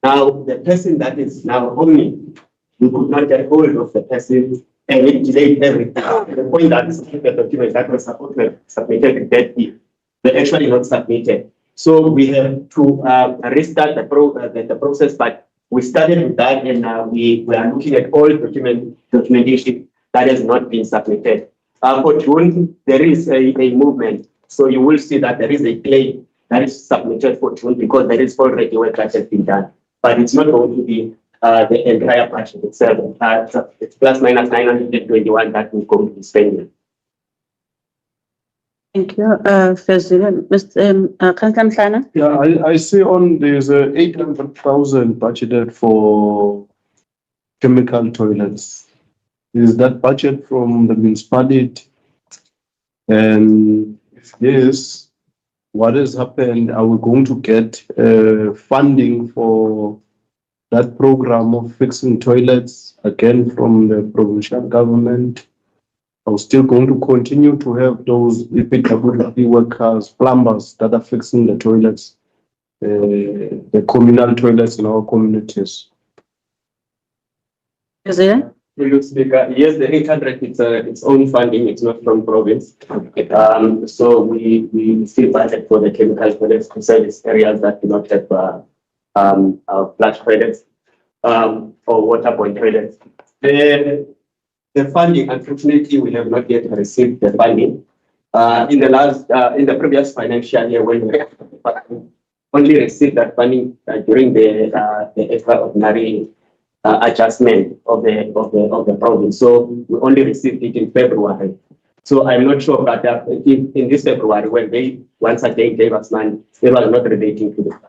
Now, the person that is now owning, we could not get hold of the person, and it delayed everything. The point that the document that was submitted with that they actually not submitted. So we have to restart the process, but we started with that, and we are looking at all documentation that has not been submitted. For June, there is a movement. So you will see that there is a claim that is submitted for June because there is already work that has been done. but it's not going to be the entire budget itself. It's plus minus 921 that we're going to be spending. Thank you, President. Councillor Mhlana? Yeah, I see there's 800,000 budgeted for chemical toilets. Is that budget from the municipality? And if yes, what has happened? Are we going to get funding for that program of fixing toilets again from the provincial government? Are we still going to continue to have those EPWP workers, plumbers that are fixing the toilets, the communal toilets in our communities? President? Speaker, yes, the 800 it's its own funding. It's not from province. So we still budget for the chemical toilets to service areas that do not have flush toilets or waterborne toilets. The funding, unfortunately, we have not yet received the funding. In the previous financial year, when we only received that funding during the extraordinary adjustment of the province. So we only received it in February. So I'm not sure, but in this February, when they once again gave us money, they were not relating to the.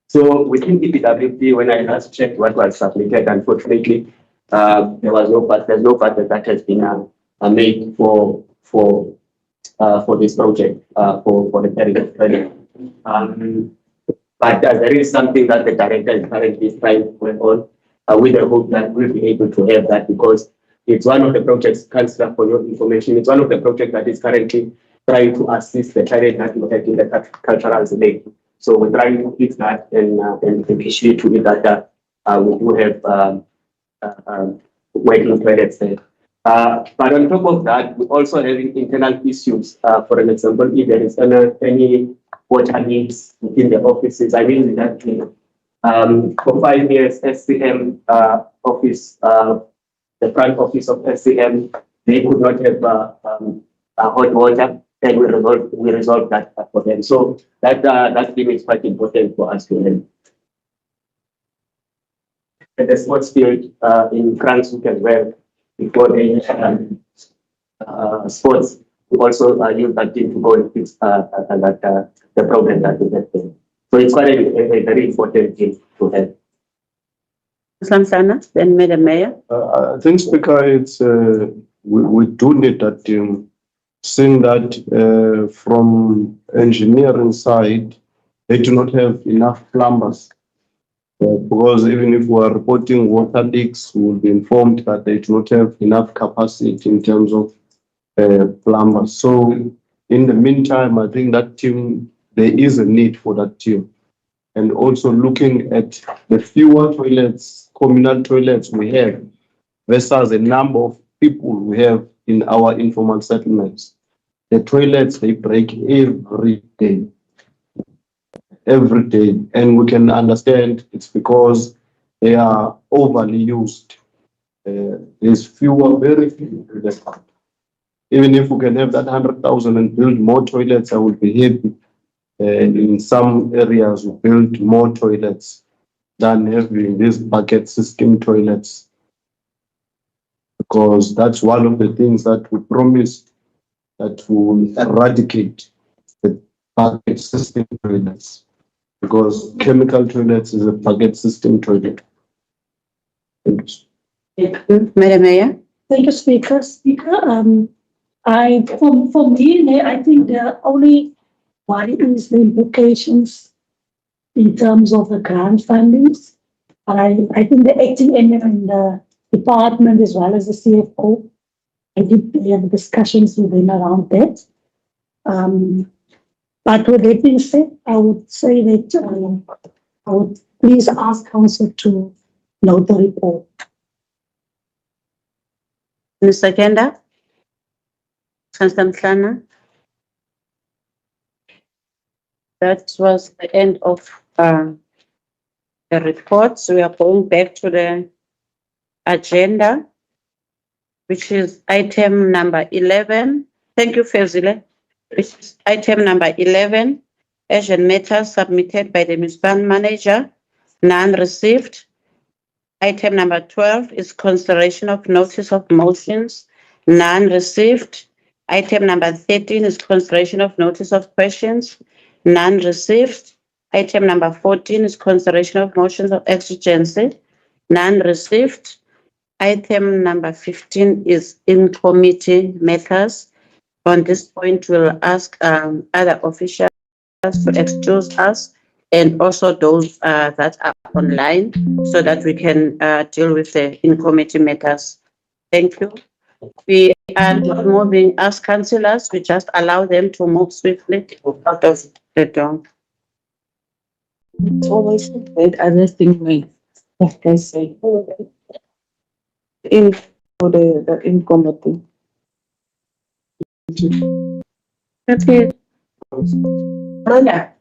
So within EPWP, when I last checked what was submitted, unfortunately, there's no budget that has been made for this project for the period. But there is something that the director is currently trying to work on with the hope that we'll be able to have that, because it's one of the projects, Councillor, for your information, it's one of the projects that is currently trying to assist the challenge that we have in the cultural slave. So we're trying to fix that and issue to it that we do have working toilets there. But on top of that, we also having internal issues. For an example, if there is any water needs within the offices, I mean that for 5 years, SCM office, the front office of SCM, they could not have hot water, and we resolved that for them. So that thing is quite important for us to have. And the sports field in Cranswick as well, before the sports, we also use that team to go and fix the problem that we have there. So it's quite a very important thing to have. Samsana, then Madam Mayor. I think, Speaker, it's we do need that team. Seeing that from engineering side, they do not have enough plumbers. Because even if we are reporting water leaks, we will be informed that they do not have enough capacity in terms of plumbers. So in the meantime, I think that team, there is a need for that team. And also looking at the fewer toilets, communal toilets we have versus the number of people we have in our informal settlements. The toilets, they break every day. Every day, and we can understand it's because they are overly used. There's very few toilets. Even if we can have that 100,000 and build more toilets, I would be happy. In some areas, we build more toilets than having these bucket system toilets, because that's one of the things that we promised that we will eradicate the bucket system toilets. Because chemical toilets is a bucket system toilet. Madam Mayor. Thank you, Speaker. For me, I think the only one is the implications in terms of the grant fundings. I think the acting MM in the department as well as the CFO, I did have discussions with them around that. But with that being said, I would say that I would please ask Council to note the report. Mr. Kenda? Councillor Mhlana? That was the end of the reports. We are going back to the agenda, which is item number 11. Thank you, Fezile. Which is item number 11, urgent matters submitted by the municipal manager None received. Item number 12 is consideration of notice of motions. None received. Item number 13 is consideration of notice of questions. None received. Item number 14 is consideration of motions of exigency. None received. Item number 15 is in committee matters. On this point, we'll ask other officials to excuse us and also those that are online so that we can deal with the in committee matters. Thank you. We are not moving as councillors, we just allow them to move swiftly out of the door. It's always great arresting me, like I say. In for the in committee. Okay. Amanda.